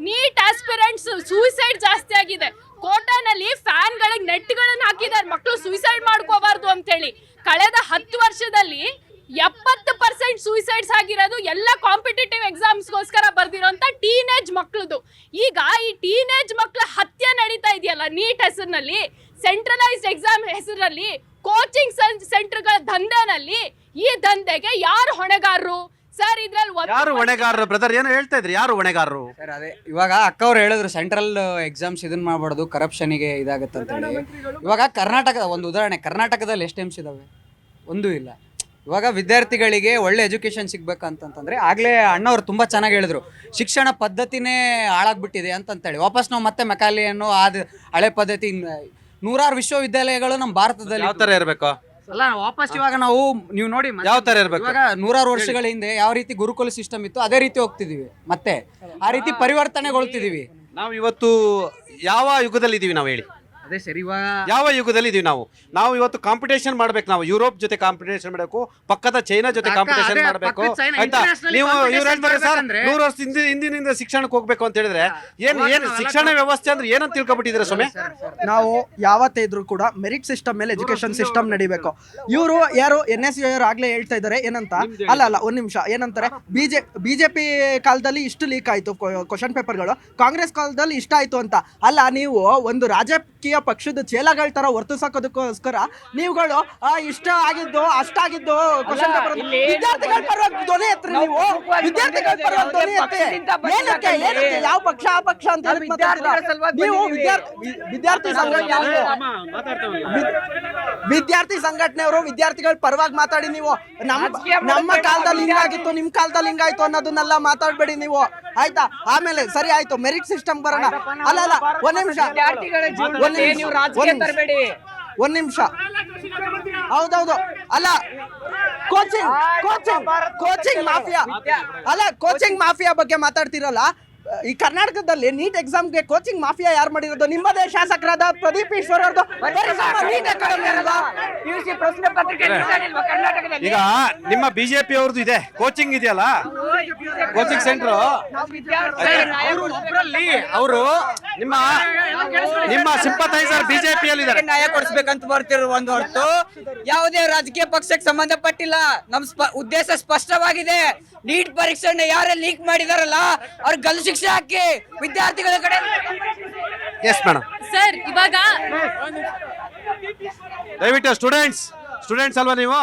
ನೀಟ್ ಆಸ್ಪಿರೆಂಟ್ಸ್ ಸೂಸೈಡ್ ಜಾಸ್ತಿ ಆಗಿದೆ. ಕೋಟಾನಲ್ಲಿ ಫ್ಯಾನ್ಗಳಿಗೆ ನೆಟ್ಗಳನ್ನ ಹಾಕಿದ್ದಾರೆ, ಮಕ್ಕಳು ಸೂಸೈಡ್ ಮಾಡ್ಕೋಬಾರ್ದು ಅಂತ ಹೇಳಿ. ಕಳೆದ 10 ವರ್ಷದಲ್ಲಿ 70% ಸೂಸೈಡ್ಸ್ ಆಗಿರೋದು ಎಲ್ಲ ಕಾಂಪಿಟೇಟಿವ್ ಎಕ್ಸಾಮ್ಸ್ಗೋಸ್ಕರ ಬರ್ದಿರೋಂಥ ಟೀನೇಜ್ ಮಕ್ಕಳದು. ಈಗ ಈ ಟೀನೇಜ್ ಮಕ್ಕಳ ಹತ್ಯೆ ನಡೀತಾ ಇದೆಯಲ್ಲ ನೀಟ್ ಹೆಸರಿನಲ್ಲಿ, ಸೆಂಟ್ರಲೈಸ್ಡ್ ಎಕ್ಸಾಮ್ ಹೆಸರಲ್ಲಿ, ಕೋಚಿಂಗ್ ಸೆಂಟರ್ಗಳ ದಂಧೆನಲ್ಲಿ, ಈ ದಂಧೆಗೆ ಯಾರು ಹೊಣೆಗಾರರು ಸರ್? ಇದ್ರಲ್ಲಿ ಯಾರು ಹೊಣೆಗಾರರು ಬ್ರದರ್? ಏನು ಹೇಳ್ತಾ ಇದ್ರಿ, ಯಾರು ಹೊಣೆಗಾರರು? ಸರ್ ಅದೇ ಇವಾಗ ಅಕ್ಕ ಅವ್ರು ಹೇಳಿದ್ರು ಸೆಂಟ್ರಲ್ ಎಕ್ಸಾಮ್ಸ್ ಇದನ್ನ ಮಾಡಬಾರ್ದು, ಕರಪ್ಷನಿಗೆ ಇದಾಗುತ್ತೆ ಅಂತ ಹೇಳಿ. ಇವಾಗ ಕರ್ನಾಟಕದ ಒಂದು ಉದಾಹರಣೆ, ಕರ್ನಾಟಕದಲ್ಲಿ ಎಷ್ಟು ಎಮ್ಸ್ ಇದಾವೆ? ಒಂದೂ ಇಲ್ಲ. ಇವಾಗ ವಿದ್ಯಾರ್ಥಿಗಳಿಗೆ ಒಳ್ಳೆ ಎಜುಕೇಷನ್ ಸಿಗ್ಬೇಕಂತಂದ್ರೆ ಆಗಲೇ ಅಣ್ಣವ್ರು ತುಂಬ ಚೆನ್ನಾಗಿ ಹೇಳಿದ್ರು, ಶಿಕ್ಷಣ ಪದ್ಧತಿನೇ ಹಾಳಾಗ್ಬಿಟ್ಟಿದೆ ಅಂತಂತೇಳಿ. ವಾಪಸ್ ನಾವು ಮತ್ತೆ ಮೆಕಾಲಿ ಅನ್ನೋ ಹಳೆ ಪದ್ಧತಿ, 100 ವಿಶ್ವವಿದ್ಯಾಲಯಗಳು ನಮ್ಮ ಭಾರತದಲ್ಲಿ ಯಾವ ಥರ ಇರಬೇಕು ಅಲ್ಲ, ವಾಪಸ್ ಇವಾಗ ನಾವು ನೀವು ನೋಡಿ ಯಾವ ಥರ ಇರಬೇಕು? ಇವಾಗ 100 ವರ್ಷಗಳ ಹಿಂದೆ ಯಾವ ರೀತಿ ಗುರುಕುಲ ಸಿಸ್ಟಮ್ ಇತ್ತು ಅದೇ ರೀತಿ ಹೋಗ್ತಿದೀವಿ, ಮತ್ತೆ ಆ ರೀತಿ ಪರಿವರ್ತನೆಗೊಳ್ತಿದೀವಿ. ನಾವು ಇವತ್ತು ಯಾವ ಯುಗದಲ್ಲಿ ಇದೀವಿ ನಾವು ಹೇಳಿ? ಅದೇ ಸರಿ, ಇವಾಗ ಯಾವ ಯುಗದಲ್ಲಿ ಇದೀವಿ ನಾವು ಇವತ್ತು ಕಾಂಪಿಟೇಷನ್ ಮಾಡ್ಬೇಕು. ನಾವು ಯುರೋಪ್ ಜೊತೆ ಕಾಂಪಿಟೇಷನ್ ಮಾಡಬೇಕು, ಪಕ್ಕದ ಚೈನಾ ಜೊತೆ ಕಾಂಪಿಟೇಷನ್ ಮಾಡಬೇಕು, ಆಯ್ತಾ? ನೀವು ಇವ್ರು ಹೇಳ್ತಾರೆ ಸರ್ 100 ವರ್ಷ ಹಿಂದಿನಿಂದ ಶಿಕ್ಷಣಕ್ಕೆ ಹೋಗ್ಬೇಕು ಅಂತ ಹೇಳಿದ್ರೆ ಏನ್ ಶಿಕ್ಷಣ ವ್ಯವಸ್ಥೆ ಅಂದ್ರೆ ಏನಂತ ತಿಳ್ಕೊಬಿಟ್ಟಿದ್ರೆ ಸ್ವಾಮಿ? ನಾವು ಯಾವತ್ತೇ ಇದ್ರು ಕೂಡ ಮೆರಿಟ್ ಸಿಸ್ಟಮ್ ಮೇಲೆ ಎಜುಕೇಶನ್ ಸಿಸ್ಟಮ್ ನಡಿಬೇಕು. ಇವರು ಯಾರು NSU ಅವರು ಆಗ್ಲೇ ಹೇಳ್ತಾ ಇದ್ದಾರೆ ಏನಂತ, ಅಲ್ಲ ಒಂದ್ ನಿಮಿಷ, ಏನಂತಾರೆ ಬಿಜೆಪಿ ಕಾಲದಲ್ಲಿ ಇಷ್ಟು ಲೀಕ್ ಆಯ್ತು ಕ್ವಶನ್ ಪೇಪರ್ಗಳು, ಕಾಂಗ್ರೆಸ್ ಕಾಲದಲ್ಲಿ ಇಷ್ಟ ಆಯ್ತು ಅಂತ. ಅಲ್ಲ, ನೀವು ಒಂದು ರಾಜಕೀಯ ಪಕ್ಷದ ಚೇಲಗಳ ತರ ವರ್ತಿಸೋದಕ್ಕೋಸ್ಕರ ನೀವುಗಳು ಇಷ್ಟ ಆಗಿದ್ದು ಅಷ್ಟಾಗಿದ್ದು ಕ್ವಶನ್ ಪೇಪರ್ ವಿದ್ಯಾರ್ಥಿಗಳ ಪರವಾಗಿ ಧ್ವನಿ ಎತ್ತಿ, ನೀವು ವಿದ್ಯಾರ್ಥಿಗಳ ಪರವಾಗಿ ಧ್ವನಿ ಎತ್ತಿ. ಏನಕ್ಕೆ ಯಾವ ಪಕ್ಷ ಆ ಪಕ್ಷ ಅಂತ ನೀವು ವಿದ್ಯಾರ್ಥಿ ಸಂಘಟನೆಯವರು ವಿದ್ಯಾರ್ಥಿಗಳ ಪರವಾಗಿ ಮಾತಾಡಿ. ನೀವು ನಮ್ಮ ಕಾಲದಲ್ಲಿ ಹಿಂಗಾಗಿತ್ತು, ನಿಮ್ ಕಾಲದಲ್ಲಿ ಹಿಂಗಾಯ್ತು ಅನ್ನೋದನ್ನೆಲ್ಲ ಮಾತಾಡ್ಬೇಡಿ ನೀವು, ಆಯ್ತಾ? ಆಮೇಲೆ ಸರಿ ಆಯ್ತು, ಮೆರಿಟ್ ಸಿಸ್ಟಮ್ ಬರೋಣ. ಅಲ್ಲ ಒಂದ್ ನಿಮಿಷ, ಒಂದ್ ನಿಮಿಷ, ಹೌದೌದು. ಅಲ್ಲ, ಕೋಚಿಂಗ್ ಮಾಫಿಯಾ, ಅಲ್ಲ ಕೋಚಿಂಗ್ ಮಾಫಿಯಾ ಬಗ್ಗೆ ಮಾತಾಡ್ತಿರಲ್ಲ. ಈ ಕರ್ನಾಟಕದಲ್ಲಿ ನೀಟ್ ಎಕ್ಸಾಮ್ಗೆ ಕೋಚಿಂಗ್ ಮಾಫಿಯಾ ಯಾರು ಮಾಡಿರೋದು? ನಿಮ್ಮದೇ ಶಾಸಕರಾದ ಪ್ರದೀಪ್ ಈಶ್ವರ್ ಅವ್ರದ್ದು. ಈಗ ನಿಮ್ಮ ಬಿಜೆಪಿ ಅವ್ರದ್ದು ಇದೆ ಕೋಚಿಂಗ್ ಇದೆಯಲ್ಲ, ಕೋಚಿಂಗ್ ಸೆಂಟರ್. ಅವರು ನಿಮ್ಮ ಸಿಂಪಥೈಸರ್ ಬಿಜೆಪಿಯಲ್ಲಿ ಇದ್ದಾರೆ. ನ್ಯಾಯ ಕೊಡಿಸ್ಬೇಕಂತ ಬರ್ತಿರೋ ಒಂದು ಹೊರತು ಯಾವುದೇ ರಾಜಕೀಯ ಪಕ್ಷಕ್ಕೆ ಸಂಬಂಧಪಟ್ಟಿಲ್ಲ. ನಮ್ಮ ಉದ್ದೇಶ ಸ್ಪಷ್ಟವಾಗಿದೆ. ನೀಟ್ ಪರೀಕ್ಷೆನ ಯಾರೇ ಲೀಕ್ ಮಾಡಿದಾರಲ್ಲ ಅವ್ರ ಗಲ್ಲು ಶಿಕ್ಷೆ ಹಾಕಿ ವಿದ್ಯಾರ್ಥಿಗಳ ಕಡೆ. Yes madam. ಸರ್ ಇವಾಗ ದಯವಿಟ್ಟು ಸ್ಟೂಡೆಂಟ್ಸ್ ಸ್ಟೂಡೆಂಟ್ಸ್ ಅಲ್ವಾ ನೀವು?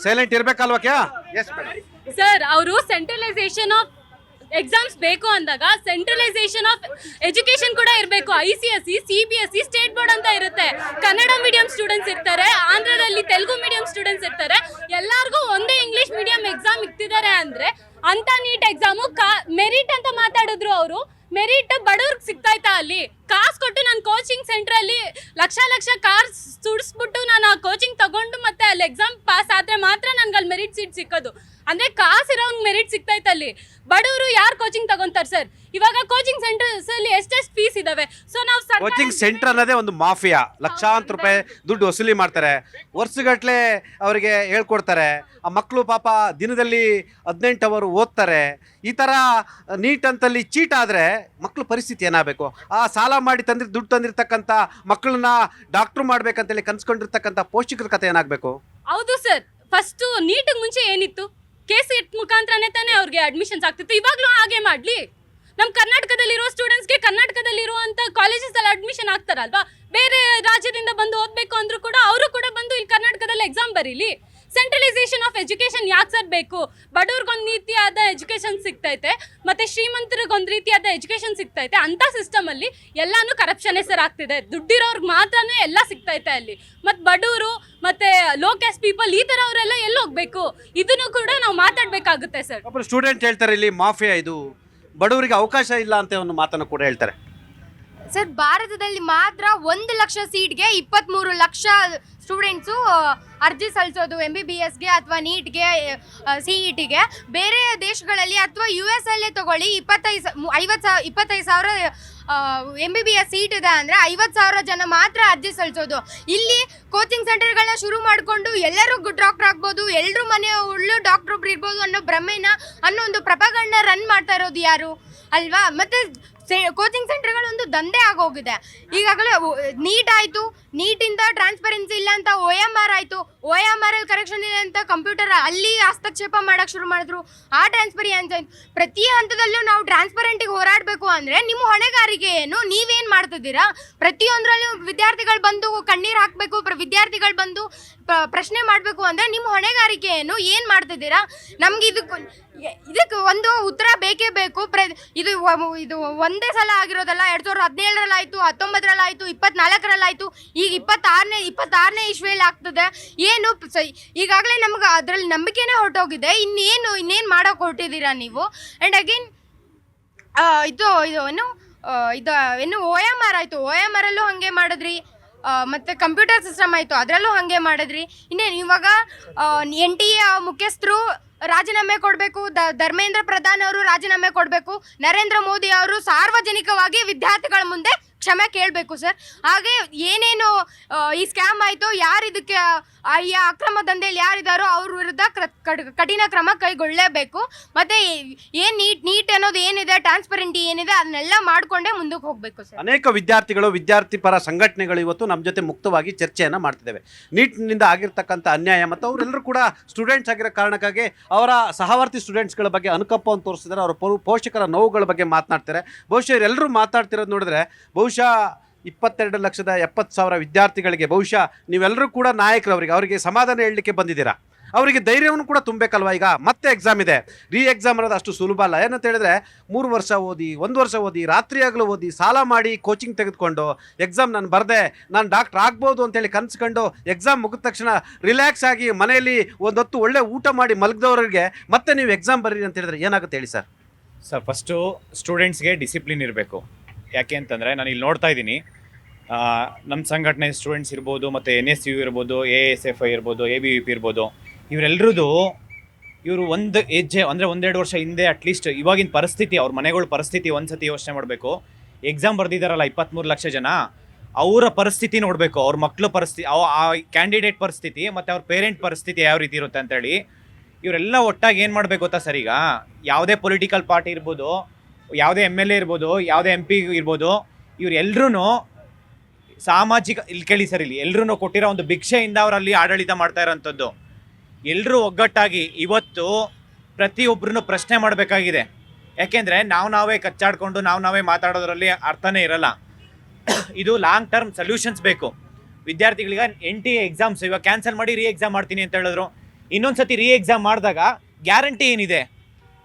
ಸೈಲೆಂಟ್ ಇರ್ಬೇಕಲ್ವಾ? ಕ್ಯಾ? Yes madam. ಸರ್ ಅವರು ಸೆಂಟ್ರಲೈಸೇಷನ್ ಆಫ್ ಎಕ್ಸಾಮ್ಸ್ ಬೇಕು ಅಂದಾಗ ಸೆಂಟ್ರಲೈಸೇಷನ್ ಆಫ್ ಎಜುಕೇಶನ್ ಕೂಡ ಇರಬೇಕು. ICSE, CBSE, ಸ್ಟೇಟ್ ಬೋರ್ಡ್ ಅಂತ ಇರುತ್ತೆ. ಕನ್ನಡ ಮೀಡಿಯಂ ಸ್ಟೂಡೆಂಟ್ಸ್ ಇರ್ತಾರೆ, ಆಂಧ್ರದಲ್ಲಿ ತೆಲುಗು ಮೀಡಿಯಂ ಸ್ಟೂಡೆಂಟ್ಸ್ ಇರ್ತಾರೆ. ಎಲ್ಲರಿಗೂ ಒಂದೇ ಇಂಗ್ಲಿಷ್ ಮೀಡಿಯಂ ಎಕ್ಸಾಮ್ ಇಕ್ತಿದ್ದಾರೆ ಅಂದ್ರೆ ಅಂತ ನೀಟ್ ಎಕ್ಸಾಮು ಮೆರಿಟ್ ಅಂತ ಮಾತಾಡಿದ್ರು ಅವರು. ಮೆರಿಟ್ ಬಡವ್ರಿಗೆ ಸಿಗ್ತಾಯ್ತಾ? ಅಲ್ಲಿ ಕಾಸು ಕೊಟ್ಟು ನಾನು ಕೋಚಿಂಗ್ ಸೆಂಟ್ರಲ್ಲಿ ಲಕ್ಷ ಕಾರ್ ಸುಡಿಸ್ಬಿಟ್ಟು ನಾನು ಆ ಕೋಚಿಂಗ್ ತಗೊಂಡು ಮತ್ತೆ ಅಲ್ಲಿ ಎಕ್ಸಾಮ್ ಪಾಸ್ ಆದ್ರೆ ಮಾತ್ರ ನನ್ಗೆ ಅಲ್ಲಿ ಮೆರಿಟ್ ಸೀಟ್ ಸಿಕ್ಕೋದು. ಅಂದ್ರೆ ಕಾಸಿರೋಂಗ್ ಮೆರಿಟ್ ಸಿಗ್ತೈತೆ. ಅಲ್ಲಿ ಬಡವರು ಯಾರು ಕೋಚಿಂಗ್ ತಗೊಂತಾರೆ ಸರ್? ಇವಾಗ ಕೋಚಿಂಗ್ ಸೆಂಟರ್ಸ್ ಅಲ್ಲಿ ಎಷ್ಟೆಷ್ಟು ಫೀಸ್ ಇದಾವೆ. ಸೊ ನಾವು ಕೋಚಿಂಗ್ ಸೆಂಟರ್ ಅನ್ನೋದೇ ಒಂದು ಮಾಫಿಯಾ. ಲಕ್ಷಾಂತರ ರೂಪಾಯಿ ದುಡ್ಡು ವಸೂಲಿ ಮಾಡ್ತಾರೆ, ವರ್ಷಗಟ್ಟಲೆ ಅವರಿಗೆ ಹೇಳ್ಕೊಡ್ತಾರೆ. ಆ ಮಕ್ಕಳು ಪಾಪ ದಿನದಲ್ಲಿ 18 ಅವರ್ ಓದ್ತಾರೆ. ಈ ಥರ ನೀಟ್ ಅಂತಲ್ಲಿ ಚೀಟ್ ಆದರೆ ಮಕ್ಕಳ ಪರಿಸ್ಥಿತಿ ಏನಾಗಬೇಕು? ಆ ಸಾಲ ಮಾಡಿ ದುಡ್ಡು ತಂದಿರ್ತಕ್ಕಂಥ ಮಕ್ಕಳನ್ನ ಡಾಕ್ಟ್ರು ಮಾಡ್ಬೇಕಂತೇಳಿ ಕನ್ಸ್ಕೊಂಡಿರ್ತಕ್ಕಂಥ ಪೋಷಕರ ಕಥೆ ಏನಾಗಬೇಕು? ಹೌದು ಸರ್. ಫಸ್ಟ್ ನೀಟಿಗೆ ಮುಂಚೆ ಏನಿತ್ತು? KCET ಮುಖಾಂತರನೇ ತಾನೇ ಅವ್ರಿಗೆ ಅಡ್ಮಿಷನ್ಸ್ ಆಗ್ತಿತ್ತು. ಇವಾಗಲೂ ಹಾಗೆ ಮಾಡಲಿ. ನಮ್ಮ ಕರ್ನಾಟಕದಲ್ಲಿರೋ ಸ್ಟೂಡೆಂಟ್ಸ್ಗೆ ಕರ್ನಾಟಕದಲ್ಲಿರುವಂಥ ಕಾಲೇಜಸಲ್ಲಿ ಅಡ್ಮಿಷನ್ ಆಗ್ತಾರಲ್ವಾ? ಬೇರೆ ರಾಜ್ಯದಿಂದ ಬಂದು ಓದಬೇಕು ಅಂದರೂ ಕೂಡ ಅವರು ಕೂಡ ಬಂದು ಇಲ್ಲಿ ಕರ್ನಾಟಕದಲ್ಲಿ exam Bareilly. Centralisation of education ಯಾಕೆ ಸರ್ ಬೇಕು? ಬಡವ್ರಿಗೊಂದು ರೀತಿಯಾದ ಎಜುಕೇಷನ್ ಸಿಗ್ತೈತೆ, ಮತ್ತು ಶ್ರೀಮಂತರಿಗೊಂದು ರೀತಿಯಾದ ಎಜುಕೇಷನ್ ಸಿಗ್ತೈತೆ. ಅಂಥ ಸಿಸ್ಟಮಲ್ಲಿ ಎಲ್ಲಾನು ಕರಪ್ಷನ್ನೇ ಸರ್ ಆಗ್ತಿದೆ. ದುಡ್ಡಿರೋರ್ಗೆ ಮಾತ್ರನೇ ಎಲ್ಲ ಸಿಗ್ತೈತೆ ಅಲ್ಲಿ. ಮತ್ತು ಬಡವರು ಮತ್ತು ಲೋ ಕ್ಯಾಸ್ಟ್ ಪೀಪಲ್ ಈ ಥರ ಅವರೆಲ್ಲ ಎಲ್ಲಿ ಹೋಗಬೇಕು? ಇದನ್ನು ಕೂಡ ನಾವು ಮಾತಾಡಬೇಕಾಗುತ್ತೆ ಸರ್. ಒಬ್ಬರು ಸ್ಟೂಡೆಂಟ್ ಹೇಳ್ತಾರೆ ಇಲ್ಲಿ ಮಾಫಿಯಾ ಇದು, ಬಡವರಿಗೆ ಅವಕಾಶ ಇಲ್ಲ ಅಂತ ಒಂದು ಮಾತನ್ನು ಕೂಡ ಹೇಳ್ತಾರೆ. ಸರ್, ಭಾರತದಲ್ಲಿ ಮಾತ್ರ 1 ಲಕ್ಷ ಸೀಟ್ಗೆ 23 ಲಕ್ಷ ಸ್ಟೂಡೆಂಟ್ಸು ಅರ್ಜಿ ಸಲ್ಲಿಸೋದು MBBSಗೆ ಅಥವಾ ನೀಟ್ಗೆ, CETಗೆ. ಬೇರೆ ದೇಶಗಳಲ್ಲಿ ಅಥವಾ US ಅಲ್ಲೇ ತಗೊಳ್ಳಿ, 25 ಸಾವಿರ MBBS ಸೀಟ್ ಇದೆ ಅಂದರೆ 50,000 ಜನ ಮಾತ್ರ ಅರ್ಜಿ ಸಲ್ಲಿಸೋದು. ಇಲ್ಲಿ ಕೋಚಿಂಗ್ ಸೆಂಟರ್ಗಳನ್ನ ಶುರು ಮಾಡಿಕೊಂಡು ಎಲ್ಲರೂ ಡಾಕ್ಟರ್ ಆಗ್ಬೋದು, ಎಲ್ಲರೂ ಮನೆ ಒಳ್ಳೆ ಡಾಕ್ಟರ್ ಒಬ್ರು ಇರ್ಬೋದು ಅನ್ನೋ ಭ್ರಮೆನ, ಅನ್ನೋ ಒಂದು ಪ್ರಪಗಂಡ ರನ್ ಮಾಡ್ತಾ ಇರೋದು ಯಾರು ಅಲ್ವಾ? ಮತ್ತು ಕೋಚಿಂಗ್ ಸೆಂಟರ್ಗಳೊಂದು ದಂಧೆ ಆಗೋಗಿದೆ. ಈಗಾಗಲೇ ನೀಟ್ ಆಯಿತು, ನೀಟಿಂದ ಟ್ರಾನ್ಸ್ಪರೆನ್ಸಿ ಇಲ್ಲ ಅಂತ OMR ಆಯಿತು, OMR ಅಲ್ಲಿ ಕರೆಕ್ಷನ್ ಇದೆ ಅಂತ ಕಂಪ್ಯೂಟರ್ ಅಲ್ಲಿ ಹಸ್ತಕ್ಷೇಪ ಮಾಡೋಕ್ಕೆ ಶುರು ಮಾಡಿದ್ರು. ಆ ಟ್ರಾನ್ಸ್ಪರೆನ್ಸಿ ಆಯಿತು. ಪ್ರತಿ ಹಂತದಲ್ಲೂ ನಾವು ಟ್ರಾನ್ಸ್ಪರೆಂಟಿಗೆ ಹೋರಾಡಬೇಕು ಅಂದರೆ ನಿಮ್ಮ ಹೊಣೆಗಾರಿಕೆ ಏನು? ನೀವೇನು ಮಾಡ್ತಿದ್ದೀರಾ? ಪ್ರತಿಯೊಂದರಲ್ಲೂ ವಿದ್ಯಾರ್ಥಿಗಳು ಬಂದು ಕಣ್ಣೀರು ಹಾಕಬೇಕು, ವಿದ್ಯಾರ್ಥಿಗಳು ಬಂದು ಪ್ರಶ್ನೆ ಮಾಡಬೇಕು ಅಂದರೆ ನಿಮ್ಮ ಹೊಣೆಗಾರಿಕೆ ಏನು? ಏನು ಮಾಡ್ತಿದ್ದೀರಾ? ನಮ್ಗೆ ಇದಕ್ಕೆ ಒಂದು ಉತ್ತರ ಬೇಕೇ ಬೇಕು. ಇದು ಒಂದೇ ಸಲ ಆಗಿರೋದಲ್ಲ. 2017ರಲ್ಲಾಯಿತು, 19ರಲ್ಲಾಯಿತು, 24ರಲ್ಲಾಯಿತು, ಈಗ 26ನೇ ಇಸ್ವಿಯಲ್ಲಿ ಆಗ್ತದೆ. ಏನು ಈಗಾಗಲೇ ನಮ್ಗೆ ಅದರಲ್ಲಿ ನಂಬಿಕೆನೇ ಹೊರಟೋಗಿದೆ. ಇನ್ನೇನು ಮಾಡೋಕೆ ಹೊರಟಿದ್ದೀರಾ ನೀವು? ಆ್ಯಂಡ್ ಅಗೇನ್ ಏನು OMR ಆಯಿತು, OMR ಅಲ್ಲೂ ಹಾಗೆ ಮಾಡಿದ್ರಿ. ಮತ್ತು ಕಂಪ್ಯೂಟರ್ ಸಿಸ್ಟಮ್ ಆಯಿತು, ಅದರಲ್ಲೂ ಹಾಗೆ ಮಾಡಿದ್ರಿ. ಇನ್ನೇನು ಇವಾಗ NTA ಮುಖ್ಯಸ್ಥರು ರಾಜೀನಾಮೆ ಕೊಡಬೇಕು, ಧರ್ಮೇಂದ್ರ ಪ್ರಧಾನ್ ಅವರು ರಾಜೀನಾಮೆ ಕೊಡಬೇಕು, ನರೇಂದ್ರ ಮೋದಿ ಅವರು ಸಾರ್ವಜನಿಕವಾಗಿ ವಿದ್ಯಾರ್ಥಿಗಳ ಮುಂದೆ ಕ್ಷಮೆ ಕೇಳಬೇಕು ಸರ್. ಹಾಗೆ ಏನೇನು ಈ ಸ್ಕ್ಯಾಮ್ ಆಯಿತು, ಯಾರು ಇದಕ್ಕೆ ಈ ಅಕ್ರಮ ದಂಧೆಯಲ್ಲಿ ಯಾರಿದ್ದಾರೋ ಅವ್ರ ವಿರುದ್ಧ ಕಠಿಣ ಕ್ರಮ ಕೈಗೊಳ್ಳಲೇಬೇಕು. ಮತ್ತು ಏನು ನೀಟ್ ಅನ್ನೋದು ಏನಿದೆ, ಟ್ರಾನ್ಸ್ಪರೆಂಟಿ ಏನಿದೆ, ಅದನ್ನೆಲ್ಲ ಮಾಡಿಕೊಂಡೇ ಮುಂದಕ್ಕೆ ಹೋಗಬೇಕು ಸರ್. ಅನೇಕ ವಿದ್ಯಾರ್ಥಿಗಳು, ವಿದ್ಯಾರ್ಥಿ ಪರ ಸಂಘಟನೆಗಳು ಇವತ್ತು ನಮ್ಮ ಜೊತೆ ಮುಕ್ತವಾಗಿ ಚರ್ಚೆಯನ್ನು ಮಾಡ್ತಿದ್ದೇವೆ. ನೀಟ್ನಿಂದ ಆಗಿರ್ತಕ್ಕಂಥ ಅನ್ಯಾಯ ಮತ್ತು ಅವರೆಲ್ಲರೂ ಕೂಡ ಸ್ಟೂಡೆಂಟ್ಸ್ ಆಗಿರೋ ಕಾರಣಕ್ಕಾಗಿ ಅವರ ಸಹವರ್ತಿ ಸ್ಟೂಡೆಂಟ್ಸ್ಗಳ ಬಗ್ಗೆ ಅನುಕಂಪವನ್ನು ತೋರಿಸಿದ್ದಾರೆ. ಅವರ ಪೋಷಕರ ನೋವುಗಳ ಬಗ್ಗೆ ಮಾತನಾಡ್ತಾರೆ. ಬಹುಶಃ ಇವರೆಲ್ಲರೂ ಮಾತಾಡ್ತಿರೋದು ನೋಡಿದ್ರೆ ಬಹುಶಃ 22,70,000 ವಿದ್ಯಾರ್ಥಿಗಳಿಗೆ ಬಹುಶಃ ನೀವೆಲ್ಲರೂ ಕೂಡ ನಾಯಕರವರಿಗೆ ಅವರಿಗೆ ಸಮಾಧಾನ ಹೇಳಲಿಕ್ಕೆ ಬಂದಿದ್ದೀರಾ. ಅವರಿಗೆ ಧೈರ್ಯವನ್ನು ಕೂಡ ತುಂಬಬೇಕಲ್ವ? ಈಗ ಮತ್ತೆ ಎಕ್ಸಾಮ್ ಇದೆ. ಎಕ್ಸಾಮ್ ಅನ್ನೋದು ಅಷ್ಟು ಸುಲಭ ಅಲ್ಲ. ಏನಂತ ಹೇಳಿದ್ರೆ 3 ವರ್ಷ ಓದಿ, 1 ವರ್ಷ ಓದಿ, ರಾತ್ರಿ ಆಗಲೂ ಓದಿ, ಸಾಲ ಮಾಡಿ ಕೋಚಿಂಗ್ ತೆಗೆದುಕೊಂಡು ಎಕ್ಸಾಮ್ ನಾನು ಬರದೆ ನಾನು ಡಾಕ್ಟರ್ ಆಗ್ಬೋದು ಅಂತೇಳಿ ಕನ್ಸ್ಕೊಂಡು ಎಕ್ಸಾಮ್ ಮುಗಿದ ತಕ್ಷಣ ರಿಲ್ಯಾಕ್ಸ್ ಆಗಿ ಮನೆಯಲ್ಲಿ ಒಂದೊತ್ತು ಒಳ್ಳೆ ಊಟ ಮಾಡಿ ಮಲಗಿದವರಿಗೆ ಮತ್ತೆ ನೀವು ಎಕ್ಸಾಮ್ ಬರೀರಿ ಅಂತ ಹೇಳಿದ್ರೆ ಏನಾಗುತ್ತೆ ಹೇಳಿ ಸರ್? ಫಸ್ಟು ಸ್ಟೂಡೆಂಟ್ಸ್ಗೆ ಡಿಸಿಪ್ಲಿನ್ ಇರಬೇಕು. ಯಾಕೆ ಅಂತಂದರೆ ನಾನು ಇಲ್ಲಿ ನೋಡ್ತಾ ಇದ್ದೀನಿ, ನಮ್ಮ ಸಂಘಟನೆ ಸ್ಟೂಡೆಂಟ್ಸ್ ಇರ್ಬೋದು, ಮತ್ತು NSU ಇರ್ಬೋದು, ASFI ಇರ್ಬೋದು, ABVP ಇರ್ಬೋದು, ಇವರು ಒಂದು ಹೆಜ್ಜೆ ಅಂದರೆ 1-2 ವರ್ಷ ಹಿಂದೆ ಅಟ್ಲೀಸ್ಟ್ ಇವಾಗಿನ ಪರಿಸ್ಥಿತಿ, ಅವ್ರ ಮನೆಗಳ ಪರಿಸ್ಥಿತಿ ಒಂದು ಸತಿ ಯೋಚನೆ ಮಾಡಬೇಕು. ಎಕ್ಸಾಮ್ ಬರೆದಿದ್ದಾರಲ್ಲ 23 ಲಕ್ಷ ಜನ, ಅವರ ಪರಿಸ್ಥಿತಿ ನೋಡಬೇಕು. ಅವ್ರ ಮಕ್ಕಳ ಪರಿಸ್ಥಿತಿ, ಆ ಕ್ಯಾಂಡಿಡೇಟ್ ಪರಿಸ್ಥಿತಿ ಮತ್ತು ಅವ್ರ ಪೇರೆಂಟ್ ಪರಿಸ್ಥಿತಿ ಯಾವ ರೀತಿ ಇರುತ್ತೆ ಅಂತೇಳಿ ಇವರೆಲ್ಲ ಒಟ್ಟಾಗಿ ಏನು ಮಾಡಬೇಕು ಗೊತ್ತಾ ಸರ್? ಈಗ ಯಾವುದೇ ಪೊಲಿಟಿಕಲ್ ಪಾರ್ಟಿ ಇರ್ಬೋದು, ಯಾವುದೇ MLA ಇರ್ಬೋದು, ಯಾವುದೇ MP ಇರ್ಬೋದು, ಇವರೆಲ್ಲರೂ ಸಾಮಾಜಿಕ, ಇಲ್ಲಿ ಕೇಳಿ ಸರ್, ಇಲ್ಲಿ ಎಲ್ಲರೂ ಕೊಟ್ಟಿರೋ ಒಂದು ಭಿಕ್ಷೆಯಿಂದ ಅವರಲ್ಲಿ ಆಡಳಿತ ಮಾಡ್ತಾ ಇರೋಂಥದ್ದು. ಎಲ್ಲರೂ ಒಗ್ಗಟ್ಟಾಗಿ ಇವತ್ತು ಪ್ರತಿಯೊಬ್ಬರನ್ನು ಪ್ರಶ್ನೆ ಮಾಡಬೇಕಾಗಿದೆ. ಯಾಕೆಂದರೆ ನಾವೇ ಕಚ್ಚಾಡಿಕೊಂಡು ನಾವೇ ಮಾತಾಡೋದ್ರಲ್ಲಿ ಅರ್ಥನೇ ಇರಲ್ಲ. ಇದು ಲಾಂಗ್ ಟರ್ಮ್ ಸೊಲ್ಯೂಷನ್ಸ್ ಬೇಕು. ವಿದ್ಯಾರ್ಥಿಗಳಿಗೆ NTA ಎಕ್ಸಾಮ್ಸ್ ಇವಾಗ ಕ್ಯಾನ್ಸಲ್ ಮಾಡಿ ಎಕ್ಸಾಮ್ ಮಾಡ್ತೀನಿ ಅಂತ ಹೇಳಿದ್ರು. ಇನ್ನೊಂದ್ಸತಿ ಎಕ್ಸಾಮ್ ಮಾಡಿದಾಗ ಗ್ಯಾರಂಟಿ ಏನಿದೆ?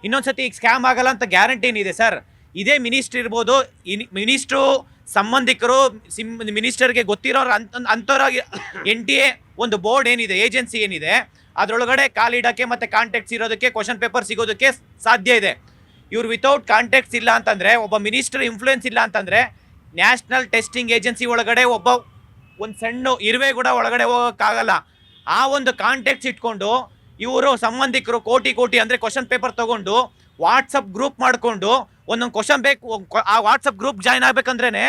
ಇನ್ನೊಂದ್ಸತಿ ಈಗ ಸ್ಕ್ಯಾಮ್ ಆಗಲ್ಲ ಅಂತ ಗ್ಯಾರಂಟಿ ಏನಿದೆ ಸರ್? ಇದೇ ಮಿನಿಸ್ಟ್ರ್ ಇರ್ಬೋದು, ಮಿನಿಸ್ಟ್ರು ಸಂಬಂಧಿಕರು ಮಿನಿಸ್ಟರ್ಗೆ ಗೊತ್ತಿರೋರು ಅಂಥವ್ರಾಗಿ NTA ಒಂದು ಬೋರ್ಡ್ ಏನಿದೆ, ಏಜೆನ್ಸಿ ಏನಿದೆ, ಅದರೊಳಗಡೆ ಕಾಲಿಡೋಕ್ಕೆ ಮತ್ತು ಕಾಂಟ್ಯಾಕ್ಟ್ಸ್ ಇರೋದಕ್ಕೆ ಕ್ವಶನ್ ಪೇಪರ್ ಸಿಗೋದಕ್ಕೆ ಸಾಧ್ಯ ಇದೆ. ಇವ್ರು ವಿತೌಟ್ ಕಾಂಟ್ಯಾಕ್ಟ್ಸ್ ಇಲ್ಲ ಅಂತಂದರೆ, ಒಬ್ಬ ಮಿನಿಸ್ಟರ್ ಇನ್ಫ್ಲೂಯೆನ್ಸ್ ಇಲ್ಲ ಅಂತಂದರೆ, ನ್ಯಾಷನಲ್ ಟೆಸ್ಟಿಂಗ್ ಏಜೆನ್ಸಿ ಒಳಗಡೆ ಒಂದು ಸಣ್ಣ ಇರುವೆ ಕೂಡ ಒಳಗಡೆ ಹೋಗೋಕ್ಕಾಗಲ್ಲ. ಆ ಒಂದು ಕಾಂಟ್ಯಾಕ್ಟ್ಸ್ ಇಟ್ಕೊಂಡು ಇವರು ಸಂಬಂಧಿಕರು ಕೋಟಿ ಅಂದರೆ ಕ್ವಶನ್ ಪೇಪರ್ ತೊಗೊಂಡು ವಾಟ್ಸಪ್ ಗ್ರೂಪ್ ಮಾಡಿಕೊಂಡು ಒಂದೊಂದು ಕ್ವಶನ್ ಬೇಕು. ಆ ವಾಟ್ಸಪ್ ಗ್ರೂಪ್ ಜಾಯ್ನ್ ಆಗಬೇಕಂದ್ರೇ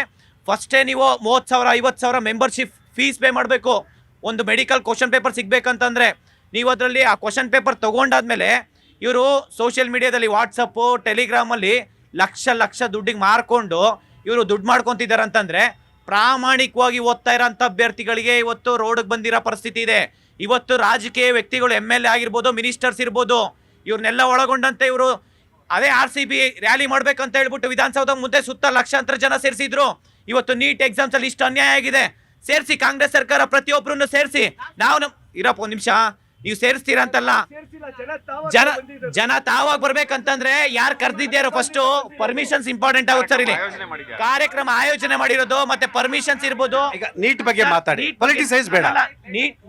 ಫಸ್ಟೇ ನೀವು 30,000 50,000 ಮೆಂಬರ್ಶಿಪ್ ಫೀಸ್ ಪೇ ಮಾಡಬೇಕು. ಒಂದು ಮೆಡಿಕಲ್ ಕ್ವಶನ್ ಪೇಪರ್ ಸಿಗಬೇಕಂತಂದರೆ ನೀವು ಅದರಲ್ಲಿ ಆ ಕ್ವಶನ್ ಪೇಪರ್ ತೊಗೊಂಡಾದ್ಮೇಲೆ ಇವರು ಸೋಷಿಯಲ್ ಮೀಡಿಯಾದಲ್ಲಿ ವಾಟ್ಸಪ್ಪು ಟೆಲಿಗ್ರಾಮಲ್ಲಿ ಲಕ್ಷ ದುಡ್ಡಿಗೆ ಮಾರ್ಕೊಂಡು ಇವರು ದುಡ್ಡು ಮಾಡ್ಕೊತಿದ್ದಾರೆ ಅಂತಂದರೆ, ಪ್ರಾಮಾಣಿಕವಾಗಿ ಓದ್ತಾ ಇರೋಂಥ ಅಭ್ಯರ್ಥಿಗಳಿಗೆ ಇವತ್ತು ರೋಡಿಗೆ ಬಂದಿರೋ ಪರಿಸ್ಥಿತಿ ಇದೆ. ಇವತ್ತು ರಾಜಕೀಯ ವ್ಯಕ್ತಿಗಳು MLA ಆಗಿರ್ಬೋದು, ಮಿನಿಸ್ಟರ್ಸ್ ಇರ್ಬೋದು, ಇವ್ರನ್ನೆಲ್ಲ ಒಳಗೊಂಡಂತೆ ಇವರು ಅದೇ RCB ರ್ಯಾಲಿ ಮಾಡ್ಬೇಕಂತ ಹೇಳ್ಬಿಟ್ಟು ವಿಧಾನಸೌಧ ಮುಂದೆ ಸುತ್ತ ಲಕ್ಷಾಂತರ ಜನ ಸೇರಿಸಿದ್ರು. ಇವತ್ತು ನೀಟ್ ಎಕ್ಸಾಮ್ಸಲ್ಲಿ ಇಷ್ಟು ಅನ್ಯಾಯ ಆಗಿದೆ. ಸೇರಿಸಿ, ಕಾಂಗ್ರೆಸ್ ಸರ್ಕಾರ ಪ್ರತಿಯೊಬ್ಬರನ್ನು ಸೇರಿಸಿ. ಇರಪ್ಪ ಒಂದು ನಿಮಿಷ, ನೀವು ಸೇರಿಸ್ತೀರಾ ಅಂತಲ್ಲ, ಜನ ತಾವಾಗ ಬರ್ಬೇಕಂತಂದ್ರೆ ಯಾರು ಕರೆದಿದ್ದಾರೋ ಫಸ್ಟ್ ಪರ್ಮಿಷನ್ಸ್ ಇಂಪಾರ್ಟೆಂಟ್ ಆಗುತ್ತೆ ಸರ್. ಇಲ್ಲಿ ಕಾರ್ಯಕ್ರಮ ಆಯೋಜನೆ ಮಾಡಿರೋದು ಮತ್ತೆ ಪರ್ಮಿಷನ್ಸ್ ಇರ್ಬೋದು. ಈಗ ನೀಟ್ ಬಗ್ಗೆ ಮಾತಾಡಿ, ಪೊಲಿಟಿಸೈಸ್ ಬೇಡ.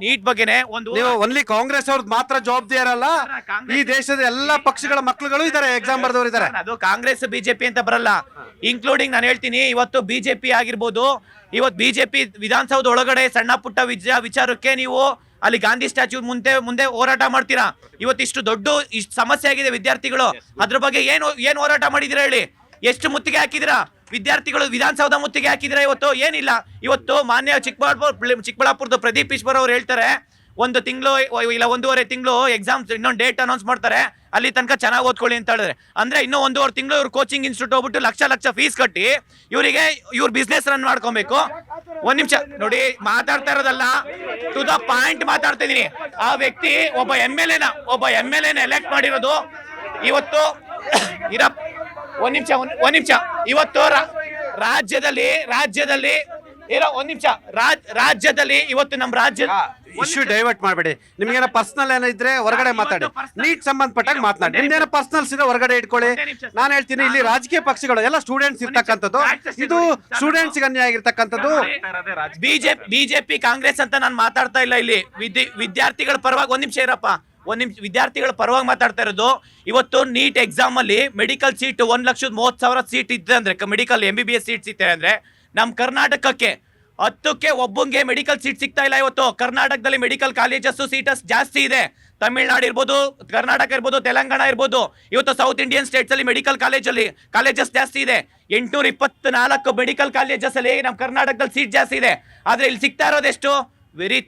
ನೀಟ್ ಬಗ್ಗೆನೆ ಒಂದು ನೀವು ಒನ್ಲಿ ಕಾಂಗ್ರೆಸ್ ಅವ್ರದ್ದು ಮಾತ್ರ ಜವಾಬ್ದಾರಿ ಅಲ್ಲ, ಈ ದೇಶದ ಎಲ್ಲಾ ಪಕ್ಷಗಳ ಮಕ್ಕಳುಗಳು ಇದಾರೆ, ಎಕ್ಸಾಮ್ ಬರ್ದವ್ರು ಇದಾರೆ. ಅದು ಕಾಂಗ್ರೆಸ್ BJP ಅಂತ ಬರಲ್ಲ, ಇನ್ಕ್ಲೂಡಿಂಗ್ ನಾನು ಹೇಳ್ತೀನಿ. ಇವತ್ತು BJP ಆಗಿರ್ಬೋದು, ಇವತ್ತು BJP ವಿಧಾನಸೌಧ ಒಳಗಡೆ ಸಣ್ಣ ಪುಟ್ಟ ವಿಚಾರಕ್ಕೆ ನೀವು ಅಲ್ಲಿ ಗಾಂಧಿ ಸ್ಟ್ಯಾಚ್ಯೂ ಮುಂದೆ ಹೋರಾಟ ಮಾಡ್ತೀರಾ. ಇವತ್ತಿಷ್ಟು ಇಷ್ಟು ಸಮಸ್ಯೆ ಆಗಿದೆ ವಿದ್ಯಾರ್ಥಿಗಳು, ಅದ್ರ ಬಗ್ಗೆ ಏನು ಹೋರಾಟ ಮಾಡಿದಿರಾ ಹೇಳಿ? ಎಷ್ಟು ಮುತ್ತಿಗೆ ಹಾಕಿದಿರಾ ವಿದ್ಯಾರ್ಥಿಗಳು? ವಿಧಾನಸೌಧ ಮುತ್ತಿಗೆ ಹಾಕಿದಿರಾ? ಇವತ್ತು ಏನಿಲ್ಲ. ಇವತ್ತು ಮಾನ್ಯ ಚಿಕ್ಕಬಳ್ಳಾಪುರದ ಪ್ರದೀಪ್ ಈಶ್ವರ್ ಅವ್ರು ಹೇಳ್ತಾರೆ, 1 ತಿಂಗಳು ಇಲ್ಲ 1.5 ತಿಂಗಳು ಎಕ್ಸಾಮ್ಸ್ ಇನ್ನೊಂದು ಡೇಟ್ ಅನೌನ್ಸ್ ಮಾಡ್ತಾರೆ, ಅಲ್ಲಿ ತನಕ ಚೆನ್ನಾಗಿ ಓದ್ಕೊಳ್ಳಿ ಅಂತ ಹೇಳಿದ್ರೆ, ಅಂದ್ರೆ ಇನ್ನೂ 1.5 ತಿಂಗಳು ಇವ್ರು ಕೋಚಿಂಗ್ ಇನ್ಸ್ಟಿಟ್ಯೂಟ್ ಹೋಗ್ಬಿಟ್ಟು ಲಕ್ಷ ಫೀಸ್ ಕಟ್ಟಿ ಇವ್ರ ಬಿಸ್ನೆಸ್ ರನ್ ಮಾಡ್ಕೊಬೇಕು. ಒಂದ್ ನಿಮಿಷ ನೋಡಿ, ಮಾತಾಡ್ತಾ ಇರೋದಲ್ಲ, ಟು ದ ಪಾಯಿಂಟ್ ಮಾತಾಡ್ತಾ ಇದೀನಿ. ಆ ವ್ಯಕ್ತಿ ಒಬ್ಬ MLA ಎಲೆಕ್ಟ್ ಮಾಡಿರೋದು ಇವತ್ತು ಒಂದ್ ನಿಮಿಷ ಇವತ್ತು ರಾಜ್ಯದಲ್ಲಿ ರಾಜ್ಯದಲ್ಲಿ ಇವತ್ತು ನಮ್ಮ ರಾಜ್ಯ ಇಶ್ಯೂ ಡೈವರ್ಟ್ ಮಾಡಬೇಡಿ. ನಿಮ್ಗೇನ ಪರ್ಸನಲ್ ಏನೋ ಇದ್ರೆ ಹೊರಗಡೆ ಮಾತಾಡಿ, ನೀಟ್ ಸಂಬಂಧಪಟ್ಟಾಗ ಮಾತನಾಡಿ. ನಿಮ್ದೇನೋ ಪರ್ಸನಲ್ಸ್ ಇದೆ ಹೊರಗಡೆ ಇಟ್ಕೊಳ್ಳಿ. ನಾನು ಹೇಳ್ತೀನಿ, ಇಲ್ಲಿ ರಾಜಕೀಯ ಪಕ್ಷಗಳು ಎಲ್ಲ ಸ್ಟೂಡೆಂಟ್ಸ್ ಇರ್ತಕ್ಕಂಥದ್ದು, ಇದು ಸ್ಟೂಡೆಂಟ್ಸ್ ಅನ್ಯಾಯ ಆಗಿರ್ತಕ್ಕಂಥದ್ದು. ಬಿಜೆಪಿ ಕಾಂಗ್ರೆಸ್ ಅಂತ ನಾನು ಮಾತಾಡ್ತಾ ಇಲ್ಲ. ಇಲ್ಲಿ ವಿದ್ಯಾರ್ಥಿಗಳ ಪರವಾಗಿ ಒಂದ್ ನಿಮಿಷ ಇರಪ್ಪ, ವಿದ್ಯಾರ್ಥಿಗಳ ಪರವಾಗಿ ಮಾತಾಡ್ತಾ ಇರೋದು. ಇವತ್ತು ನೀಟ್ ಎಕ್ಸಾಮ್ ಅಲ್ಲಿ ಮೆಡಿಕಲ್ ಸೀಟ್ 1,30,000 ಸೀಟ್ ಇದ್ದೆ ಅಂದ್ರೆ, ಮೆಡಿಕಲ್ MBBS ಸೀಟ್ ಸಿಗ್ತಾರೆ ಅಂದ್ರೆ, ನಮ್ಮ ಕರ್ನಾಟಕಕ್ಕೆ 10ಕ್ಕೆ ಒಬ್ಬಂಗೆ ಮೆಡಿಕಲ್ ಸೀಟ್ ಸಿಗ್ತಾ ಇಲ್ಲ. ಇವತ್ತು ಕರ್ನಾಟಕದಲ್ಲಿ ಮೆಡಿಕಲ್ ಕಾಲೇಜಸ್ ಸೀಟಸ್ ಜಾಸ್ತಿ ಇದೆ. ತಮಿಳ್ನಾಡು ಇರ್ಬೋದು, ಕರ್ನಾಟಕ ಇರ್ಬೋದು, ತೆಲಂಗಾಣ ಇರ್ಬೋದು, ಇವತ್ತು ಸೌತ್ ಇಂಡಿಯನ್ ಸ್ಟೇಟ್ಸ್ ಅಲ್ಲಿ ಮೆಡಿಕಲ್ ಕಾಲೇಜಸ್ ಜಾಸ್ತಿ ಇದೆ. 824 ಮೆಡಿಕಲ್ ಕಾಲೇಜಸ್ ಅಲ್ಲಿ ನಮ್ಮ ಕರ್ನಾಟಕದಲ್ಲಿ ಸೀಟ್ ಜಾಸ್ತಿ ಇದೆ. ಆದ್ರೆ ಇಲ್ಲಿ ಸಿಗ್ತಾ ಇರೋದೆಷ್ಟು?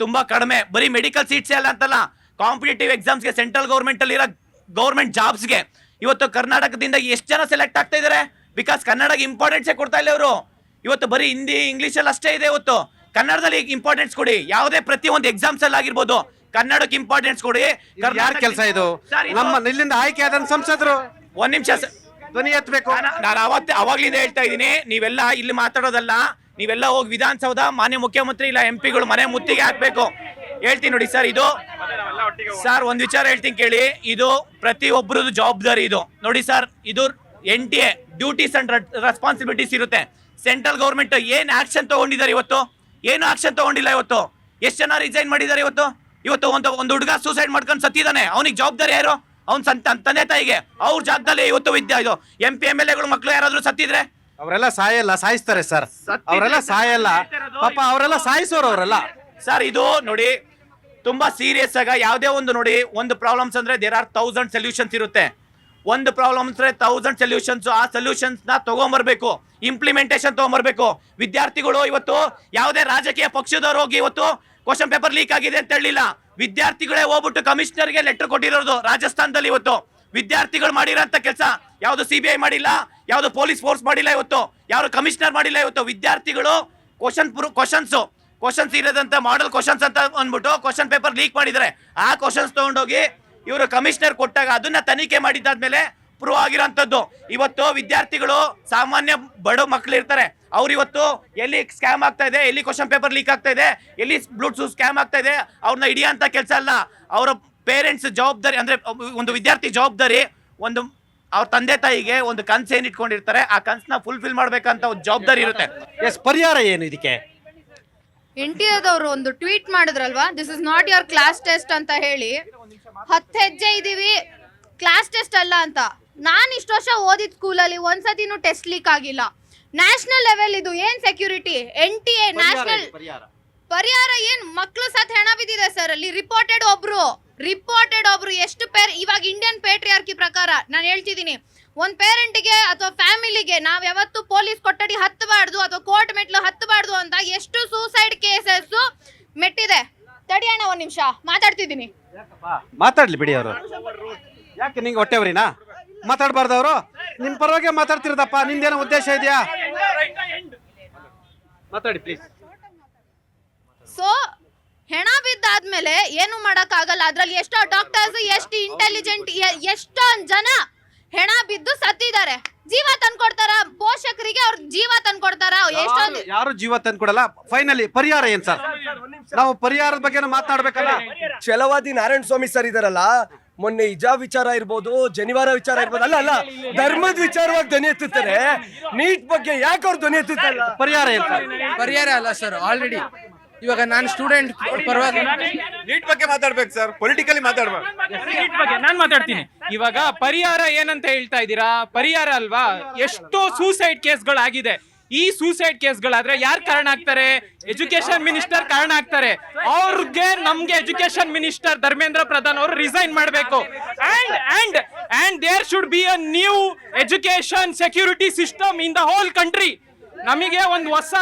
ತುಂಬಾ ಕಡಿಮೆ. ಬರೀ ಮೆಡಿಕಲ್ ಸೀಟ್ಸ್ ಅಲ್ಲ ಅಂತಲ್ಲ, ಕಾಂಪಿಟೇಟಿವ್ ಎಕ್ಸಾಮ್ಸ್ಗೆ, ಸೆಂಟ್ರಲ್ ಗೌರ್ಮೆಂಟ್ ಅಲ್ಲಿ ಇರೋ ಗೌರ್ಮೆಂಟ್ ಜಾಬ್ಸ್ಗೆ ಇವತ್ತು ಕರ್ನಾಟಕದಿಂದ ಎಷ್ಟು ಜನ ಸೆಲೆಕ್ಟ್ ಆಗ್ತಾ ಇದಾರೆ? ಬಿಕಾಸ್ ಕನ್ನಡಕ್ಕೆ ಇಂಪಾರ್ಟೆನ್ಸೇ ಕೊಡ್ತಾ ಇಲ್ಲ ಇವರು. ಇವತ್ತು ಬರೀ ಹಿಂದಿ ಇಂಗ್ಲಿಷಲ್ಲಿ ಅಷ್ಟೇ ಇದೆ. ಇವತ್ತು ಕನ್ನಡದಲ್ಲಿ ಇಂಪಾರ್ಟೆನ್ಸ್ ಕೊಡಿ. ಯಾವುದೇ ಪ್ರತಿಯೊಂದು ಎಕ್ಸಾಮ್ಸ್ ಅಲ್ಲಿ ಆಗಿರ್ಬೋದು, ಕನ್ನಡಕ್ಕೆ ಇಂಪಾರ್ಟೆನ್ಸ್ ಕೊಡಿ. ಯಾರ ಕೆಲಸ ಇದು? ನಮ್ಮ ಇಲ್ಲಿಂದ ಆಯ್ಕೆ ಆದ ಸಂಸದರು ಒಂದ್ ನಿಮಿಷ ಧ್ವನಿ ಎತ್ತಬೇಕು. ನಾನು ಅವಾಗ್ಲಿಂದ ಹೇಳ್ತಾ ಇದ್ದೀನಿ, ನೀವೆಲ್ಲ ಇಲ್ಲಿ ಮಾತಾಡೋದಲ್ಲ, ನೀವೆಲ್ಲ ಹೋಗಿ ವಿಧಾನಸೌಧ ಮಾನ್ಯ ಮುಖ್ಯಮಂತ್ರಿ ಇಲ್ಲ MP ಮನೆ ಮುತ್ತಿಗೆ ಹಾಕ್ಬೇಕು. ಹೇಳ್ತೀನಿ ನೋಡಿ ಸರ್, ಸರ್ ಒಂದ್ ವಿಚಾರ ಹೇಳ್ತೀನಿ ಕೇಳಿ. ಇದು ಪ್ರತಿಯೊಬ್ಬರದ್ದು ಜವಾಬ್ದಾರಿ ಇದು. ನೋಡಿ ಸರ್, ಇದು NTA ಡ್ಯೂಟೀಸ್ ಅಂಡ್ ರೆಸ್ಪಾನ್ಸಿಬಿಲಿಟೀಸ್ ಇರುತ್ತೆ. ಸೆಂಟ್ರಲ್ ಗೌರ್ಮೆಂಟ್ ಏನ್ ಆಕ್ಷನ್ ತಗೊಂಡಿದ್ದಾರೆ ಇವತ್ತು? ಏನು ಆಕ್ಷನ್ ತಗೊಂಡಿಲ್ಲ. ಇವತ್ತು ಎಷ್ಟು ಜನ ರಿಸೈನ್ ಮಾಡಿದ್ದಾರೆ? ಇವತ್ತು ಒಂದು ಹುಡುಗ ಸೂಸೈಡ್ ಮಾಡ್ಕೊಂಡು ಸತ್ತಿದ್ದಾನೆ. ಅವನಿಗೆ ಜವಾಬ್ದಾರಿ ಯಾರು? ಅವ್ನ ತಂದೆ ತಾಯಿಗೆ. ಅವ್ರ ಜಾಗದಲ್ಲಿ ಇವತ್ತು ಇದು MP MLA ಮಕ್ಕಳು ಯಾರಾದ್ರೂ ಸತ್ತಿದ್ರೆ ಅವರೆಲ್ಲ ಸಾಯಲ್ಲ, ಸಾಯಿಸ್ತಾರೆ ಸರ್. ಅವರೆಲ್ಲ ಸಾಯಲ್ಲ ಪಾಪ, ಅವರೆಲ್ಲ ಸಾಯಿಸೋರು ಅವರೆಲ್ಲ. ಸರ್ ಇದು ನೋಡಿ ತುಂಬಾ ಸೀರಿಯಸ್ ಆಗ ಯಾವುದೇ ಒಂದು ನೋಡಿ, ಒಂದು ಪ್ರಾಬ್ಲಮ್ಸ್ ಅಂದ್ರೆ ದೇರ್ ಆರ್ 1000 ಸೊಲ್ಯೂಷನ್ಸ್ ಇರುತ್ತೆ. ಒಂದು ಪ್ರಾಬ್ಲಮ್ ಅಂದ್ರೆ 1000 ಸೊಲ್ಯೂಷನ್ಸ್. ಆ ಸೊಲ್ಯೂಷನ್ಸ್ ನ ತಗೊಂಬರ್ಬೇಕು, ಇಂಪ್ಲಿಮೆಂಟೇಷನ್ ತಗೊಂಬರ್ಬೇಕು. ವಿದ್ಯಾರ್ಥಿಗಳು ಇವತ್ತು ಯಾವುದೇ ರಾಜಕೀಯ ಪಕ್ಷದವ್ರು ಹೋಗಿ ಇವತ್ತು ಕ್ವಶನ್ ಪೇಪರ್ ಲೀಕ್ ಆಗಿದೆ ಅಂತ ಹೇಳಿಲ್ಲ. ವಿದ್ಯಾರ್ಥಿಗಳೇ ಹೋಗ್ಬಿಟ್ಟು ಕಮಿಷನರ್ಗೆ ಲೆಟರ್ ಕೊಟ್ಟಿರೋದು ರಾಜಸ್ಥಾನದಲ್ಲಿ. ಇವತ್ತು ವಿದ್ಯಾರ್ಥಿಗಳು ಮಾಡಿರೋಂಥ ಕೆಲಸ ಯಾವುದು CBI ಮಾಡಿಲ್ಲ, ಯಾವುದು ಪೊಲೀಸ್ ಫೋರ್ಸ್ ಮಾಡಿಲ್ಲ, ಇವತ್ತು ಯಾರು ಕಮಿಷನರ್ ಮಾಡಿಲ್ಲ. ಇವತ್ತು ವಿದ್ಯಾರ್ಥಿಗಳು ಕ್ವಶನ್ಸ್ ಇರೋದಂತ ಮಾಡೆಲ್ ಕ್ವಶನ್ಸ್ ಅಂತ ಅಂದ್ಬಿಟ್ಟು ಕ್ವಶನ್ ಪೇಪರ್ ಲೀಕ್ ಮಾಡಿದ್ದಾರೆ. ಆ ಕ್ವಶನ್ಸ್ ತಗೊಂಡೋಗಿ ಇವರು ಕಮಿಷನರ್ ಕೊಟ್ಟಾಗ ಅದನ್ನ ತನಿಖೆ ಮಾಡಿದ್ದಾದ್ಮೇಲೆ ಪ್ರೂವ್ ಆಗಿರೋಂಥದ್ದು. ಇವತ್ತು ವಿದ್ಯಾರ್ಥಿಗಳು ಸಾಮಾನ್ಯ ಬಡ ಮಕ್ಳು ಇರ್ತಾರೆ, ಅವ್ರು ಇವತ್ತು ಎಲ್ಲಿ ಸ್ಕ್ಯಾಮ್ ಆಗ್ತಾ ಇದೆ, ಎಲ್ಲಿ ಕ್ವಶನ್ ಪೇಪರ್ ಲೀಕ್ ಆಗ್ತಾ ಇದೆ, ಎಲ್ಲಿ ಬ್ಲೂಟೂತ್ ಸ್ಕ್ಯಾಮ್ ಆಗ್ತಾ ಇದೆ, ಅವ್ರನ್ನ ಹಿಡಿಯೋಂಥ ಕೆಲಸ ಅಲ್ಲ. ಅವರ ಪೇರೆಂಟ್ಸ್ ಜವಾಬ್ದಾರಿ ಅಂದ್ರೆ ಒಂದು ವಿದ್ಯಾರ್ಥಿ ಜವಾಬ್ದಾರಿ, ಒಂದು ಅವ್ರ ತಂದೆ ತಾಯಿಗೆ ಒಂದು ಕನ್ಸು ಏನ್ ಇಟ್ಕೊಂಡಿರ್ತಾರೆ ಆ ಕನ್ಸನ್ನ ಫುಲ್ಫಿಲ್ ಮಾಡ್ಬೇಕಂತ ಒಂದು ಜವಾಬ್ದಾರಿ ಇರುತ್ತೆ. ಪರಿಹಾರ ಏನು ಇದಕ್ಕೆ? NTA ಒಂದು ಟ್ವೀಟ್ ಮಾಡಿದ್ರಲ್ವಾ, this is not your class test ಅಂತ ಹೇಳಿ 10 ಹೆಜ್ಜೆ ಇದೀವಿ, ಕ್ಲಾಸ್ ಟೆಸ್ಟ್ ಅಲ್ಲ ಅಂತ. ನಾನು ಇಷ್ಟು ವರ್ಷ ಓದಿದ ಸ್ಕೂಲಲ್ಲಿ ಒಂದ್ಸತಿನೂ ಟೆಸ್ಟ್ ಲೀಕ್ ಆಗಿಲ್ಲ. ನ್ಯಾಷನಲ್ ಲೆವೆಲ್ ಇದು ಏನ್ ಸೆಕ್ಯೂರಿಟಿ? NTA ನ್ಯಾಷನಲ್ ಪರಿಹಾರ ಏನ್? ಮಕ್ಳು ಸತ್ ಹೆಣ ಬಿದ್ದಿದೆ ಸರ್ ಅಲ್ಲಿ. ರಿಪೋರ್ಟೆಡ್ ಒಬ್ರು ಎಷ್ಟು ಇವಾಗ ಇಂಡಿಯನ್ ಪೇಟ್ರಿಯಾರ್ಕಿ ಪ್ರಕಾರ ನಾನು ಹೇಳ್ತಿದ್ದೀನಿ, ಒಂದ್ ಪೇರೆಂಟ್ಗೆ ಅಥವಾ ಫ್ಯಾಮಿಲಿಗೆ ನಾವ್ ಯಾವತ್ತು ಪೊಲೀಸ್ ಕೊಠಡಿ ಹತ್ತಬಾರ್ದು ಅಥವಾ ಕೋರ್ಟ್ ಮೆಟ್ಲು ಹತ್ತಬಾರ್ದು ಅಂತ ಎಷ್ಟು ಸೂಸೈಡ್ ಕೇಸಸ್ ಮೆಟ್ಟಿದೆ. ತಡಿಯೋಣ ಒಂದ್ ನಿಮಿಷ ಮಾತಾಡ್ತಿದ್ದೀನಿ. ಮಾತಾಡ್ಲಿ ಬಿಡಿ ಅವರು. ಯಾಕೆ ನಿಂಗೆ ಹೊಟ್ಟೆವ್ರಿನಾ? ಮಾತಾಡ್ಬಾರ್ದು ಅವರು? ನಿಮ್ ಪರವಾಗಿ ಮಾತಾಡ್ತಿರೋದಪ್ಪ, ನಿಂದೇನೋ ಉದ್ದೇಶ ಇದೆಯಾ? ಮಾತಾಡಿ ಪ್ಲೀಸ್. ಸೊ ಹೆಣ ಬಿದ್ದಾದ್ಮೇಲೆ ಏನು ಮಾಡಕ್ ಆಗಲ್ಲ. ಅದ್ರಲ್ಲಿ ಎಷ್ಟೋ ಡಾಕ್ಟರ್ಸ್, ಎಷ್ಟು ಇಂಟೆಲಿಜೆಂಟ್, ಎಷ್ಟೊಂದ್ ಜನ ಹೆಣ ಬಿದ್ದು ಸತ್ತಿದ್ದಾರೆ. ಜೀವ ತಂದ್ಕೊಡ್ತಾರ ಪೋಷಕರಿಗೆ, ಅವ್ರ ಜೀವ ತಂದ್ಕೊಡ್ತಾರ? ಎಷ್ಟೊಂದು ಯಾರು ಜೀವ ತಂದ್ಕೊಡಲ್ಲ. ಫೈನಲಿ ಪರಿಹಾರ ಏನ್ ಸರ್? ನಾವು ಪರಿಹಾರದ ಬಗ್ಗೆ ಮಾತಾಡ್ಬೇಕಲ್ಲ. ಛಲವಾದಿ ನಾರಾಯಣ ಸ್ವಾಮಿ ಸರ್ ಇದಾರಲ್ಲ, ಮೊನ್ನೆ ಹಿಜಾಬ್ ವಿಚಾರ ಇರ್ಬೋದು, ಜನಿವಾರ ವಿಚಾರ ಇರ್ಬೋದು, ಅಲ್ಲ ಧರ್ಮದ ವಿಚಾರವಾಗಿ ಧ್ವನಿ ಎತ್ತುತ್ತಾರೆ. ನೀಟ್ ಬಗ್ಗೆ ಯಾಕೆ ಅವ್ರು ಧ್ವನಿ ಎತ್ತುತ್ತಲ್ಲ? ಪರಿಹಾರ ಏನ್ ಸರ್? ಪರಿಹಾರ ಅಲ್ಲ ಸರ್, ಆಲ್ರೆಡಿ ಇವಾಗ ನಾನು ಸ್ಟೂಡೆಂಟ್ ಪರವಾಗಿ ನೀಟ್ ಬಗ್ಗೆ ಮಾತಾಡ್ಬೇಕು ಸರ್, ಪೊಲಿಟಿಕಲಿ ಮಾತಾಡ್ಬೇಕು. ನೀಟ್ ಬಗ್ಗೆ ನಾನು ಮಾತಾಡ್ತೀನಿ. ಇವಾಗ ಪರಿಹಾರ ಏನಂತ ಹೇಳ್ತಾ ಇದ್ದೀರಾ? ಪರಿಹಾರ ಅಲ್ವಾ, ಎಷ್ಟೋ ಸೂಸೈಡ್ ಕೇಸ್ಗಳಾಗಿದೆ. ಈ ಸೂಸೈಡ್ ಕೇಸ್ಗಳಾದ್ರೆ ಯಾರು ಕಾರಣ ಆಗ್ತಾರೆ? ಎಜುಕೇಶನ್ ಮಿನಿಸ್ಟರ್ ಕಾರಣ ಆಗ್ತಾರೆ. ಅವ್ರಿಗೆ ನಮ್ಗೆ ಎಜುಕೇಶನ್ ಮಿನಿಸ್ಟರ್ ಧರ್ಮೇಂದ್ರ ಪ್ರಧಾನ್ ಅವರು ರಿಸೈನ್ ಮಾಡಬೇಕು. And there should be a new education security system in the whole country. ನಮಗೆ ಒಂದು ಹೊಸ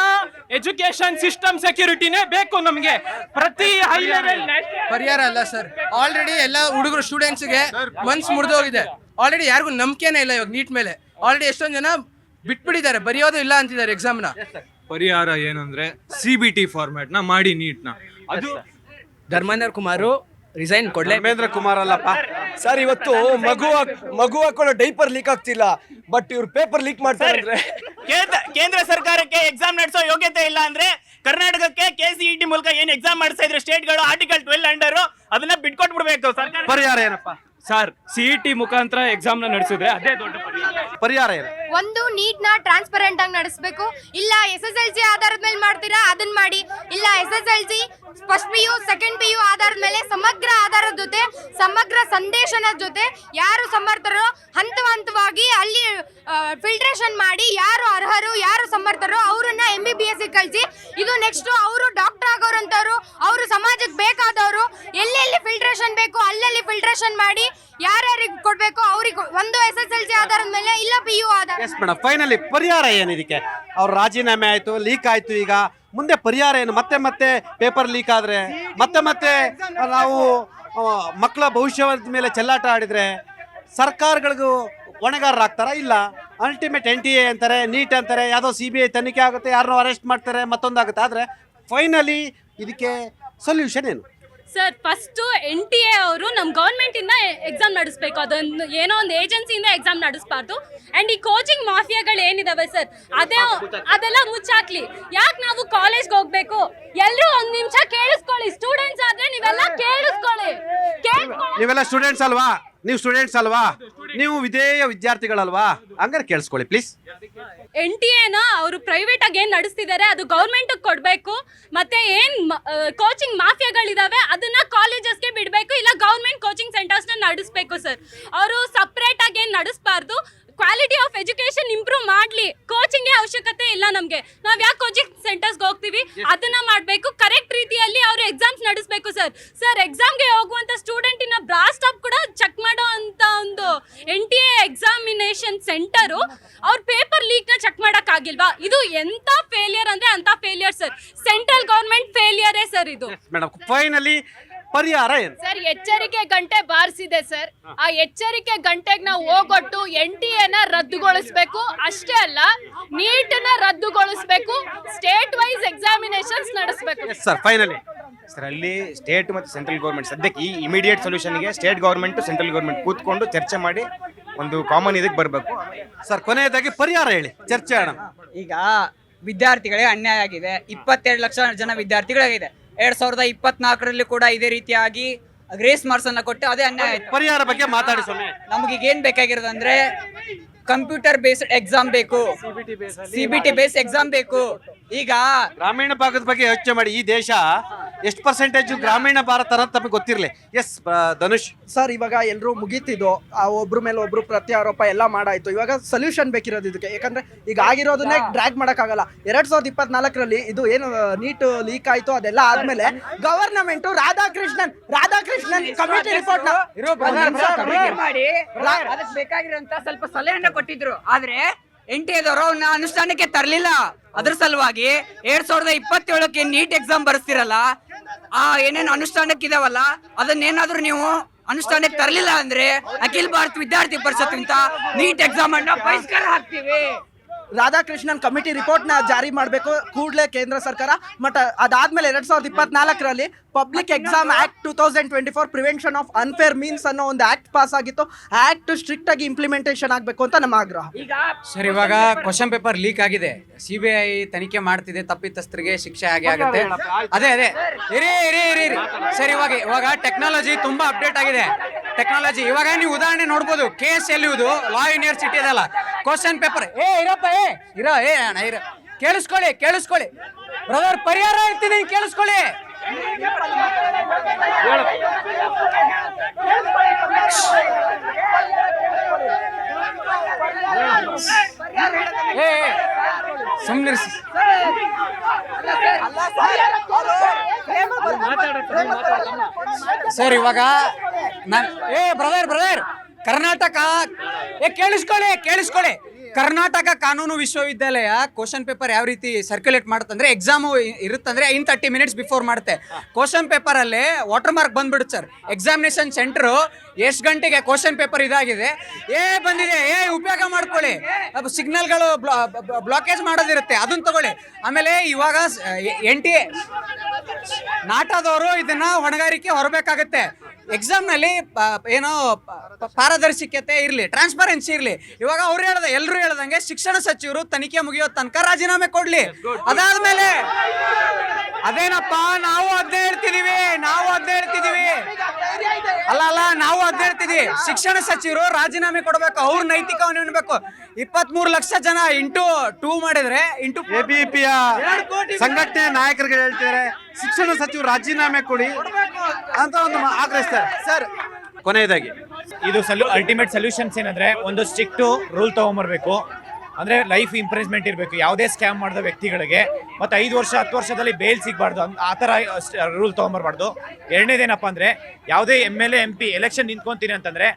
ಎಜುಕೇಶನ್ ಸಿಸ್ಟಮ್ ಸೆಕ್ಯೂರಿಟಿನೇ ಬೇಕು ನಮಗೆ. ಪ್ರತಿ ಹೈ ಲೆವೆಲ್ ಪರಿಹಾರ ಅಲ್ಲ ಸರ್, ಆಲ್ರೆಡಿ ಎಲ್ಲ ಹುಡುಗರು ಸ್ಟೂಡೆಂಟ್ಸ್ಗೆ ಮನ್ಸು ಮುರಿದೋಗಿದೆ. ಆಲ್ರೆಡಿ ಯಾರಿಗೂ ನಂಬಿಕೆನೇ ಇಲ್ಲ ಇವಾಗ ನೀಟ್ ಮೇಲೆ. ಆಲ್ರೆಡಿ ಎಷ್ಟೊಂದು ಜನ ಬಿಟ್ಬಿಟ್ಟಿದ್ದಾರೆ, ಬರೆಯೋದು ಇಲ್ಲ ಅಂತಿದ್ದಾರೆ ಎಕ್ಸಾಮ್ನ. ಪರಿಹಾರ ಏನಂದ್ರೆ CBT ಫಾರ್ಮ್ಯಾಟ್ ನ ಮಾಡಿ ನೀಟ್ನ. ಅದು ಧರ್ಮೇಂದ್ರ ಕುಮಾರ್ ರಿಸೈನ್ ಕೊಡ್ಲೇ. ಧರ್ಮೇಂದ್ರ ಕುಮಾರ್ ಅಲ್ಲಪ್ಪ ಸರ್, ಇವತ್ತು ಮಗು ಹಾಕೊಳ್ಳೋ ಡೈಪರ್ ಲೀಕ್ ಆಗ್ತಿಲ್ಲ, ಬಟ್ ಇವ್ರು ಪೇಪರ್ ಲೀಕ್ ಮಾಡ್ತಾರೆ ಅಂದ್ರೆ ಕೇಂದ್ರ ಸರ್ಕಾರಕ್ಕೆ ಎಕ್ಸಾಮ್ ನಡೆಸೋ ಯೋಗ್ಯತೆ ಇಲ್ಲ ಅಂದ್ರೆ ಕರ್ನಾಟಕಕ್ಕೆ KCET ಮೂಲಕ ಏನ್ ಎಕ್ಸಾಮ್ ಮಾಡಿಸ್ತಾ ಇದ್ರೆ ಸ್ಟೇಟ್ಗಳು ಆರ್ಟಿಕಲ್ 12 ಅಂಡರ್ ಅದನ್ನ ಬಿಟ್ಕೊಟ್ಬಿಡ್ಬೇಕು. ಪರಿಹಾರ ಏನಪ್ಪ ಸರ್? CET ಮುಖಾಂತರ ಎಕ್ಸಾಮ್ ನ ನಡೆಸಿದ್ರೆ ಅದೇ ದೊಡ್ಡ ಪರಿಹಾರ ಏನು? ಒಂದು ನೀಟ್ ನ ಟ್ರಾನ್ಸ್ಪರೆಂಟ್ ಆಗಿ ನಡೆಸಬೇಕು. ಇಲ್ಲ SSLC ಆಧಾರದ ಮೇಲೆ ಮಾಡ್ತೀರಾ ಅದನ್ನ ಮಾಡಿ. ಇಲ್ಲ SSLC first PU second PU ಆಧಾರದ ಮೇಲೆ ಸಮಗ್ರ ಆಧಾರದ ಜೊತೆ ಸಮಗ್ರ ಸಂದೇಶನ ಜೊತೆ ಯಾರು ಸಮರ್ಥರೋ ಹಂತವಾಗಿ ಅಲ್ಲಿ ಫಿಲ್ಟ್ರೇಷನ್ ಮಾಡಿ ಯಾರು ಅರ್ಹರು ಯಾರು ಸಮರ್ಥರೋ ಅವರನ್ನ MBBS ಕಳಿಸಿ. ಇದು ನೆಕ್ಸ್ಟ್ ಅವರು ಡಾಕ್ಟರ್ ಆಗೋರಂತವ್ರು, ಅವರು ಸಮಾಜಕ್ಕೆ ಬೇಕಾದವರು, ಎಲ್ಲೆಲ್ಲಿ ಫಿಲ್ಟ್ರೇಷನ್ ಬೇಕು ಅಲ್ಲಲ್ಲಿ ಫಿಲ್ಟ್ರೇಷನ್ ಮಾಡಿ ಯಾರ್ಯಾರಿಗೆ ಕೊಡ್ಬೇಕು ಅವ್ರಿಗೆ ಒಂದು SSLC ಆಧಾರದ ಮೇಲೆ, ಇಲ್ಲ PU ಆಧಾರ. ಎಸ್ ಮೇಡಮ್, ಫೈನಲಿ ಪರಿಹಾರ ಏನು ಇದಕ್ಕೆ? ಅವ್ರ ರಾಜೀನಾಮೆ ಆಯ್ತು, ಲೀಕ್ ಆಯ್ತು, ಈಗ ಮುಂದೆ ಪರಿಹಾರ ಏನು? ಮತ್ತೆ ಪೇಪರ್ ಲೀಕ್ ಆದ್ರೆ ಮತ್ತೆ ನಾವು ಮಕ್ಕಳ ಭವಿಷ್ಯದ ಮೇಲೆ ಚೆಲ್ಲಾಟ ಆಡಿದ್ರೆ ಸರ್ಕಾರಗಳಿಗೂ ಹೊಣೆಗಾರರಾಗ್ತಾರ? ಇಲ್ಲ. ಅಲ್ಟಿಮೇಟ್ NTA ಅಂತಾರೆ, ನೀಟ್ ಅಂತಾರೆ, ಯಾವುದೋ CBI ತನಿಖೆ ಆಗುತ್ತೆ, ಯಾರನ್ನೋ ಅರೆಸ್ಟ್ ಮಾಡ್ತಾರೆ, ಮತ್ತೊಂದಾಗುತ್ತೆ. ಆದರೆ ಫೈನಲಿ ಇದಕ್ಕೆ ಸೊಲ್ಯೂಷನ್ ಏನು? ಸರ್, ಫಸ್ಟು NTA ಅವರು ನಮ್ಮ ಗೌರ್ಮೆಂಟಿಂದ ಎಕ್ಸಾಮ್ ನಡೆಸಬೇಕು. ಅದೊಂದು ಏನೋ ಒಂದು ಏಜೆನ್ಸಿಯಿಂದ ಎಕ್ಸಾಮ್ ನಡೆಸಬಾರ್ದು. ಆ್ಯಂಡ್ ಈ ಕೋಚಿಂಗ್ ಮಾಫಿಯಾಗಳು ಏನಿದಾವೆ ಸರ್, ಅದೆಲ್ಲ ಮುಚ್ಚಾಕ್ಲಿ. ಯಾಕೆ ನಾವು ಕಾಲೇಜ್ಗೆ ಹೋಗ್ಬೇಕು? ಎಲ್ಲರೂ ಒಂದು ನಿಮಿಷ ಕೇಳಿಸ್ಕೊಳ್ಳಿ. ಸ್ಟೂಡೆಂಟ್ಸ್ ಆದ್ರೆ ನೀವೆಲ್ಲ ಕೇಳಿಸ್ಕೊಳ್ಳಿ. ನೀವೆಲ್ಲ ಸ್ಟೂಡೆಂಟ್ಸ್ ಅಲ್ವಾ? ನೀವು ಸ್ಟೂಡೆಂಟ್ಸ್ ಅಲ್ವಾ? ನೀವು ವಿಧೇಯ ವಿದ್ಯಾರ್ಥಿಗಳಲ್ವಾ? ಹಂಗಾರೆ ಕೇಳಿಸ್ಕೊಳ್ಳಿ ಪ್ಲೀಸ್. NTA ಅವರು ಪ್ರೈವೇಟ್ ಆಗಿ ಏನ್ ನಡೆಸ್ತಿದ್ದಾರೆ ಅದು ಗೌರ್ಮೆಂಟ್ ಕೊಡ್ಬೇಕು. ಮತ್ತೆ ಏನ್ ಕೋಚಿಂಗ್ ಮಾಫಿಯಾಗಳಿದಾವೆ ಅದನ್ನ ಕಾಲೇಜಸ್ಗೆ ಬಿಡಬೇಕು, ಇಲ್ಲ ಗೌರ್ಮೆಂಟ್ ಕೋಚಿಂಗ್ ಸೆಂಟರ್ಸ್ನ ನಡೆಸಬೇಕು ಸರ್. ಅವರು ಸಪ್ರೇಟ್ ಆಗಿ ಏನ್ ನಡೆಸಬಾರ್ದು. ಕ್ವಾಲಿಟಿ ಆಫ್ ಎಜುಕೇಶನ್ ಇಂಪ್ರೂವ್ ಮಾಡಲಿ. ಕೋಚಿಂಗ್ ಅವಶ್ಯಕತೆ ಇಲ್ಲ ನಮಗೆ. ನಾವು ಯಾಕೆ ಕೋಚಿಂಗ್ ಸೆಂಟರ್ಸ್ಗೆ ಹೋಗ್ತೀವಿ? ಅದನ್ನ ಮಾಡಬೇಕು. ಕರೆಕ್ಟ್ ರೀತಿಯಲ್ಲಿ ಅವರು ಎಕ್ಸಾಮ್ಸ್ ನಡೆಸಬೇಕು ಸರ್. ಎಕ್ಸಾಮ್ಗೆ ಹೋಗುವಂತ ಸ್ಟೂಡೆಂಟಿನ ಬ್ರಾಸ್ಟ್ ಅಪ್ ಕೂಡ ಚೆಕ್ ಮಾಡೋ ಅಂತ ಒಂದು NTA ಎಕ್ಸಾಮಿನೇಷನ್ ಸೆಂಟರು ಅವ್ರ ಪೇಪರ್ ಲೀಕ್ ನ ಚೆಕ್ ಮಾಡಕ್ ಆಗಿಲ್ವಾ? ಇದು ಎಂತ ಫೇಲಿಯರ್ ಅಂದ್ರೆ ಅಂತ ಫೇಲಿಯರ್ ಸರ್. ಸೆಂಟ್ರಲ್ ಗವರ್ಮೆಂಟ್ ಫೇಲಿಯರೇ ಸರ್ ಇದು. ಮೇಡಮ್, ಫೈನಲಿ ಪರಿಹಾರ ಏನು? ಸರ್, ಎಚ್ಚರಿಕೆ ಗಂಟೆ ಬಾರಿಸಿದೆ ಸರ್. ಆ ಎಚ್ಚರಿಕೆ ಗಂಟೆಗೆ ನಾವು ಹೋಗೊಟ್ಟು NTA ರದ್ದುಗೊಳಿಸಬೇಕು. ಅಷ್ಟೇ ಅಲ್ಲ, ನೀಟ್ ನ ರದ್ದುಗೊಳಿಸಬೇಕು. ಸ್ಟೇಟ್ ವೈಸ್ ಎಕ್ಸಾಮಿನೇಷನ್ಸ್ ನಡೆಸಬೇಕು ಸರ್. ಫೈನಲಿ ಸರ್, ಅಲ್ಲಿ ಸ್ಟೇಟ್ ಮತ್ತು ಸೆಂಟ್ರಲ್ ಗೌರ್ಮೆಂಟ್ ಸದ್ಯಕ್ಕೆ ಈ ಇಮಿಡಿಯೇಟ್ ಸೊಲ್ಯೂಷನ್ಗೆ ಸ್ಟೇಟ್ ಗೌರ್ಮೆಂಟ್ ಸೆಂಟ್ರಲ್ ಗೌರ್ಮೆಂಟ್ ಕೂತ್ಕೊಂಡು ಚರ್ಚೆ ಮಾಡಿ ಒಂದು ಕಾಮನ್ ಇದಕ್ಕೆ ಬರಬೇಕು. ಸರ್ ಕೊನೆಯದಾಗಿ ಪರಿಹಾರ ಹೇಳಿ, ಚರ್ಚೆ ಮಾಡೋಣ. ಈಗ ವಿದ್ಯಾರ್ಥಿಗಳಿಗೆ ಅನ್ಯಾಯ ಆಗಿದೆ. 22 ಲಕ್ಷ ಜನ ವಿದ್ಯಾರ್ಥಿಗಳಾಗಿದೆ. 2024ರಲ್ಲಿ ಕೂಡ ಇದೇ ರೀತಿಯಾಗಿ ಗ್ರೇಸ್ ಮಾರ್ಕ್ಸ್ ಅನ್ನ ಕೊಟ್ಟು ಅದೇ ಅನ್ಯಾಯ ಆಯ್ತು. ಪರಿಹಾರ ಬಗ್ಗೆ ಮಾತಾಡಿ ಸ್ವಾಮಿ. ನಮಗೆ ಈಗ ಏನ್ ಬೇಕಾಗಿರೋದಂದ್ರೆ ಕಂಪ್ಯೂಟರ್ ಬೇಸ್ಡ್ ಎಕ್ಸಾಮ್ ಬೇಕು, CBT ಬೇಸ್ಡ್ ಎಕ್ಸಾಮ್ ಬೇಕು. ಈಗ ಗ್ರಾಮೀಣ ಭಾಗದ ಬಗ್ಗೆ ಯೋಚನೆ ಮಾಡಿ. ಈ ದೇಶ ಎಷ್ಟು ಪರ್ಸೆಂಟೇಜ್ ಗ್ರಾಮೀಣ ಭಾರತ ಅನ್ನೋದು ತಮಗೆ ಗೊತ್ತಿರಲಿ. ಎಸ್ ಧನುಷ್ ಸರ್, ಇವಾಗ ಎಲ್ಲರೂ ಮುಗೀತಿದ್ದು, ಒಬ್ರ ಮೇಲೆ ಒಬ್ರು ಪ್ರತ್ಯಾರೋಪ ಎಲ್ಲ ಮಾಡಾಯ್ತು. ಇವಾಗ ಸೊಲ್ಯೂಷನ್ ಬೇಕಿರೋದು ಇದಕ್ಕೆ. ಯಾಕಂದ್ರೆ ಈಗ ಆಗಿರೋದನ್ನೇ ಡ್ರ್ಯಾಗ್ ಮಾಡೋಕ್ಕಾಗಲ್ಲ. 2024ರಲ್ಲಿ ಇದು ಏನು ನೀಟ್ ಲೀಕ್ ಆಯ್ತು, ಅದೆಲ್ಲ ಆದ್ಮೇಲೆ ಗವರ್ನಮೆಂಟ್ ರಾಧಾಕೃಷ್ಣನ್ ಕಮಿಟಿ ರಿಪೋರ್ಟ್ ಮಾಡಿ ಅದಕ್ಕೆ ಬೇಕಾಗಿರೋಂತ ಸ್ವಲ್ಪ ಸಲಹೆಯನ್ನ ಕೊಟ್ಟಿದ್ರು. ಆದ್ರೆ NTA ಅವನ್ನ ಅನುಷ್ಠಾನಕ್ಕೆ ತರಲಿಲ್ಲ. ಅದ್ರ ಸಲುವಾಗಿ 2027ಕ್ಕೆ ನೀಟ್ ಎಕ್ಸಾಮ್ ಬರ್ಸ್ತಿರಲ್ಲ, ಆ ಏನೇನು ಅನುಷ್ಠಾನಕ್ಕಿದಾವಲ್ಲ ಅದನ್ನೇನಾದ್ರೂ ನೀವು ಅನುಷ್ಠಾನಕ್ಕೆ ತರಲಿಲ್ಲ ಅಂದ್ರೆ ಅಖಿಲ ಭಾರತ ವಿದ್ಯಾರ್ಥಿ ಪರಿಷತ್ ಅಂತ ನೀಟ್ ಎಕ್ಸಾಮ್ ಅನ್ನ ಬಹಿಷ್ಕಾರ ಹಾಕ್ತೀವಿ. ರಾಧಾಕೃಷ್ಣನ್ ಕಮಿಟಿ ರಿಪೋರ್ಟ್ನ ಜಾರಿ ಮಾಡಬೇಕು ಕೂಡಲೇ ಕೇಂದ್ರ ಸರ್ಕಾರ. ಮತ್ತು ಅದಾದ್ಮೇಲೆ 2024ರಲ್ಲಿ public exam act 2024 prevention of unfair means ಅನ್ನೋ ಒಂದು ಆಕ್ಟ್ ಪಾಸ್ ಆಗಿತ್ತು. ಆಕ್ಟ್ ಸ್ಟ್ರಿಕ್ಟ್ ಆಗಿ ಇಂಪ್ಲಿಮೆಂಟೇಷನ್ ಆಗಬೇಕು ಅಂತ ನಮ್ಮ ಆಗ್ರಹ. ಸರ್, ಇವಾಗ ಕ್ವಶನ್ ಪೇಪರ್ ಲೀಕ್ ಆಗಿದೆ, CBI ತನಿಖೆ ಮಾಡ್ತಿದೆ, ತಪ್ಪಿತಸ್ಥರಿಗೆ ಶಿಕ್ಷೆ ಹಾಗೆ ಆಗುತ್ತೆ. ಅದೇ ಇರಿ ಸರ್, ಇವಾಗ ಟೆಕ್ನಾಲಜಿ ತುಂಬಾ ಅಪ್ಡೇಟ್ ಆಗಿದೆ. ಟೆಕ್ನಾಲಜಿ ಇವಾಗ ನೀವು ಉದಾಹರಣೆ ನೋಡ್ಬೋದು, KSLU ಲಾ ಯೂನಿವರ್ಸಿಟಿ ಅದಲ್ಲ, ಕ್ವಶನ್ ಪೇಪರ್ ಕೇಳಿಸ್ಕೊಳ್ಳಿ ಬ್ರದರ್, ಪರಿಹಾರ ಇರ್ತೀನಿ, ಕೇಳಿಸ್ಕೊಳ್ಳಿ. ಸುಮ್ನಿರ್ಸಿ ಸರ್. ಇವಾಗ ಬ್ರದರ್ ಕರ್ನಾಟಕ ಕೇಳಿಸ್ಕೊಳ್ಳಿ. ಕರ್ನಾಟಕ ಕಾನೂನು ವಿಶ್ವವಿದ್ಯಾಲಯ ಕ್ವಶನ್ ಪೇಪರ್ ಯಾವ ರೀತಿ ಸರ್ಕ್ಯುಲೇಟ್ ಮಾಡುತ್ತಂದ್ರೆ, ಎಕ್ಸಾಮು ಇರುತ್ತಂದ್ರೆ 30 ಮಿನಿಟ್ಸ್ ಬಿಫೋರ್ ಮಾಡುತ್ತೆ. ಕ್ವಶನ್ ಪೇಪರ್ ಅಲ್ಲೇ ವಾಟರ್ ಮಾರ್ಕ್ ಬಂದ್ಬಿಡುತ್ತೆ ಸರ್. ಎಕ್ಸಾಮಿನೇಷನ್ ಸೆಂಟರ್ ಎಷ್ಟು ಗಂಟೆಗೆ ಕ್ವಶನ್ ಪೇಪರ್ ಇದಾಗಿದೆ, ಬಂದಿದೆ, ಉಪಯೋಗ ಮಾಡ್ಕೊಳ್ಳಿ. ಸಿಗ್ನಲ್ಗಳು ಬ್ಲಾಕೇಜ್ ಮಾಡೋದಿರುತ್ತೆ, ಅದನ್ನ ತಗೊಳ್ಳಿ. ಆಮೇಲೆ ಇವಾಗ NTA ನಾಟದವರು ಇದನ್ನ ಹೊಣೆಗಾರಿಕೆ ಹೊರಬೇಕಾಗತ್ತೆ. ಎಕ್ಸಾಮ್ನಲ್ಲಿ ಏನೋ ಪಾರದರ್ಶಕತೆ ಇರಲಿ, ಟ್ರಾನ್ಸ್ಪರೆನ್ಸಿ ಇರಲಿ. ಇವಾಗ ಎಲ್ಲರೂ ಹೇಳ್ದಂಗೆ ಶಿಕ್ಷಣ ಸಚಿವರು ತನಿಖೆ ಮುಗಿಯೋ ತನಕ ರಾಜೀನಾಮೆ ಕೊಡ್ಲಿ. ಅದಾದ್ಮೇಲೆ ಅದೇನಪ್ಪ ನಾವು ಅದ್ನೇ ಹೇಳ್ತಿದೀವಿ ನಾವು ಅದ್ನೇ ಹೇಳ್ತಿದೀವಿ. ಶಿಕ್ಷಣ ಸಚಿವರು ರಾಜೀನಾಮೆ ಕೊಡಬೇಕು, ಅವ್ರ ನೈತಿಕವನ್ನು ಇಡಬೇಕು. 23 ಲಕ್ಷ ಜನ ಇಂಟು 2 ಮಾಡಿದ್ರೆ ABPಯ ಸಂಘಟನೆ ನಾಯಕರಿಗೆ ಹೇಳ್ತಿದ್ದಾರೆ, ಶಿಕ್ಷಣ ಸಚಿವರು ರಾಜೀನಾಮೆ ಕೊಡಿ ಅಂತ ಒಂದು ಆಗ್ರಹಿಸ್ತಾರೆ. ಸರ್, ಕೊನೆಯದಾಗಿ ಇದು ಅಲ್ಟಿಮೇಟ್ ಸೊಲ್ಯೂಷನ್ಸ್ ಏನಂದ್ರೆ, ಒಂದು ಸ್ಟ್ರಿಕ್ಟ್ ರೂಲ್ ತಗೊಂಬರ್ಬೇಕು. ಅಂದ್ರೆ ಲೈಫ್ ಇಂಪ್ರೂವ್ಮೆಂಟ್ ಇರಬೇಕು ಯಾವುದೇ ಸ್ಕ್ಯಾಮ್ ಮಾಡಿದ ವ್ಯಕ್ತಿಗಳಿಗೆ. ಮತ್ತೆ 5 ವರ್ಷ 10 ವರ್ಷದಲ್ಲಿ ಬೇಲ್ ಸಿಗಬಾರ್ದು, ಆ ಥರ ರೂಲ್ ತೊಗೊಂಬರ್ಬಾರ್ದು. ಎರಡನೇದೇನಪ್ಪ ಅಂದರೆ, ಯಾವುದೇ MLA MP ಎಲೆಕ್ಷನ್ ನಿಂತ್ಕೊಂತೀನಿ ಅಂತಂದರೆ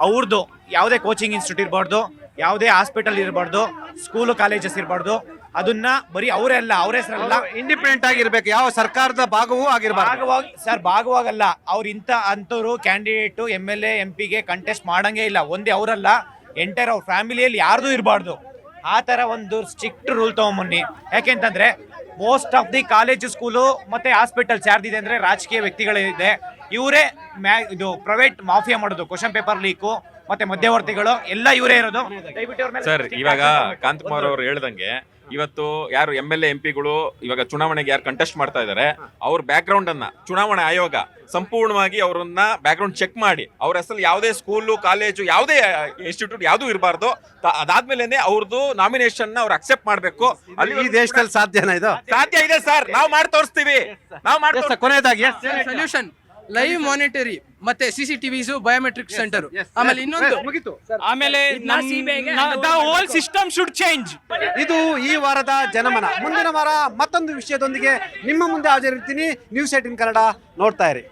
ಅವ್ರದ್ದು ಯಾವುದೇ ಕೋಚಿಂಗ್ ಇನ್ಸ್ಟಿಟ್ಯೂಟ್ ಇರಬಾರ್ದು, ಯಾವುದೇ ಹಾಸ್ಪಿಟಲ್ ಇರಬಾರ್ದು, ಸ್ಕೂಲು ಕಾಲೇಜಸ್ ಇರಬಾರ್ದು. ಅದನ್ನ ಬರೀ ಅವರೇ ಅಲ್ಲ, ಅವ್ರ ಹೆಸರಲ್ಲ, ಇಂಡಿಪೆಂಡೆಂಟ್ ಆಗಿರ್ಬೇಕು, ಯಾವ ಸರ್ಕಾರದ ಭಾಗವೂ ಆಗಿರ್ಬಾರ್ದು. ಭಾಗವಾಗಲ್ಲ. ಅವ್ರು ಅಂಥವ್ರು ಕ್ಯಾಂಡಿಡೇಟು MLA MP ಕಂಟೆಸ್ಟ್ ಮಾಡಂಗೇ ಇಲ್ಲ. ಒಂದೇ ಅವರಲ್ಲ, ಎಂಟೈರ್ ಅವ್ರ ಫ್ಯಾಮಿಲಿಯಲ್ಲಿ ಯಾರ್ದು ಇರಬಾರ್ದು. ಆ ಥರ ಒಂದು ಸ್ಟ್ರಿಕ್ಟ್ ರೂಲ್ ತೊಗೊಂಬನ್ನಿ. ಯಾಕೆಂತಂದ್ರೆ most of the college, school ಮತ್ತೆ ಹಾಸ್ಪಿಟಲ್ಸ್ ಯಾರ್ದಿದೆ ಅಂದ್ರೆ ರಾಜಕೀಯ ವ್ಯಕ್ತಿಗಳಿದೆ. ಇವರೇ ಇದು ಪ್ರೈವೇಟ್ ಮಾಫಿಯಾ ಮಾಡೋದು. ಕ್ವಶನ್ ಪೇಪರ್ ಲೀಕು ಮತ್ತೆ ಮಧ್ಯವರ್ತಿಗಳು ಎಲ್ಲ ಇವರೇ ಇರೋದು. ಸರ್, ಇವಾಗ ಕಾಂತಕುಮಾರ್ ಅವರು ಹೇಳ್ದಂಗೆ ಇವತ್ತು ಯಾರು MLA MP ಇವಾಗ ಚುನಾವಣೆಗೆ ಯಾರು ಕಂಟೆಸ್ಟ್ ಮಾಡ್ತಾ ಇದ್ದಾರೆ, ಅವ್ರ ಬ್ಯಾಕ್ ಗ್ರೌಂಡ್ ಅನ್ನ ಚುನಾವಣಾ ಆಯೋಗ ಸಂಪೂರ್ಣವಾಗಿ ಅವರನ್ನ ಬ್ಯಾಕ್ ಗ್ರೌಂಡ್ ಚೆಕ್ ಮಾಡಿ, ಅವ್ರ ಹೆಸರು ಯಾವುದೇ ಸ್ಕೂಲು ಕಾಲೇಜು ಯಾವುದೇ ಇನ್ಸ್ಟಿಟ್ಯೂಟ್ ಯಾವ್ದು ಇರಬಾರ್ದು. ಅದಾದ್ಮೇಲೆ ಅವ್ರದ್ದು ನಾಮಿನೇಷನ್ ಅವ್ರು ಅಕ್ಸೆಪ್ಟ್ ಮಾಡ್ಬೇಕು. ಅಲ್ಲಿ ಈ ದೇಶದಲ್ಲಿ ಸಾಧ್ಯನಾ ಇದು? ಸಾಧ್ಯ ಇದೆ ಸರ್, ನಾವು ಮಾಡಿ ತೋರಿಸ್ತೀವಿ. ಕೊನೆಯದಾಗಿ ಸೊಲ್ಯೂಷನ್ ಲೈವ್ ಮಾನಿಟರಿ ಮತ್ತೆ CCTVs ಬಯೋಮೆಟ್ರಿಕ್ ಸೆಂಟರ್. ಆಮೇಲೆ ಇನ್ನೊಂದು ಆಮೇಲೆ ಹೋಲ್ ಸಿಸ್ಟಮ್ ಶುಡ್ ಚೇಂಜ್. ಇದು ಈ ವಾರದ ಜನಮನ. ಮುಂದಿನ ವಾರ ಮತ್ತೊಂದು ವಿಷಯದೊಂದಿಗೆ ನಿಮ್ಮ ಮುಂದೆ ಹಾಜರಿರ್ತೀನಿ. ನ್ಯೂಸ್ 18 ಕನ್ನಡ ನೋಡ್ತಾ ಇರಿ.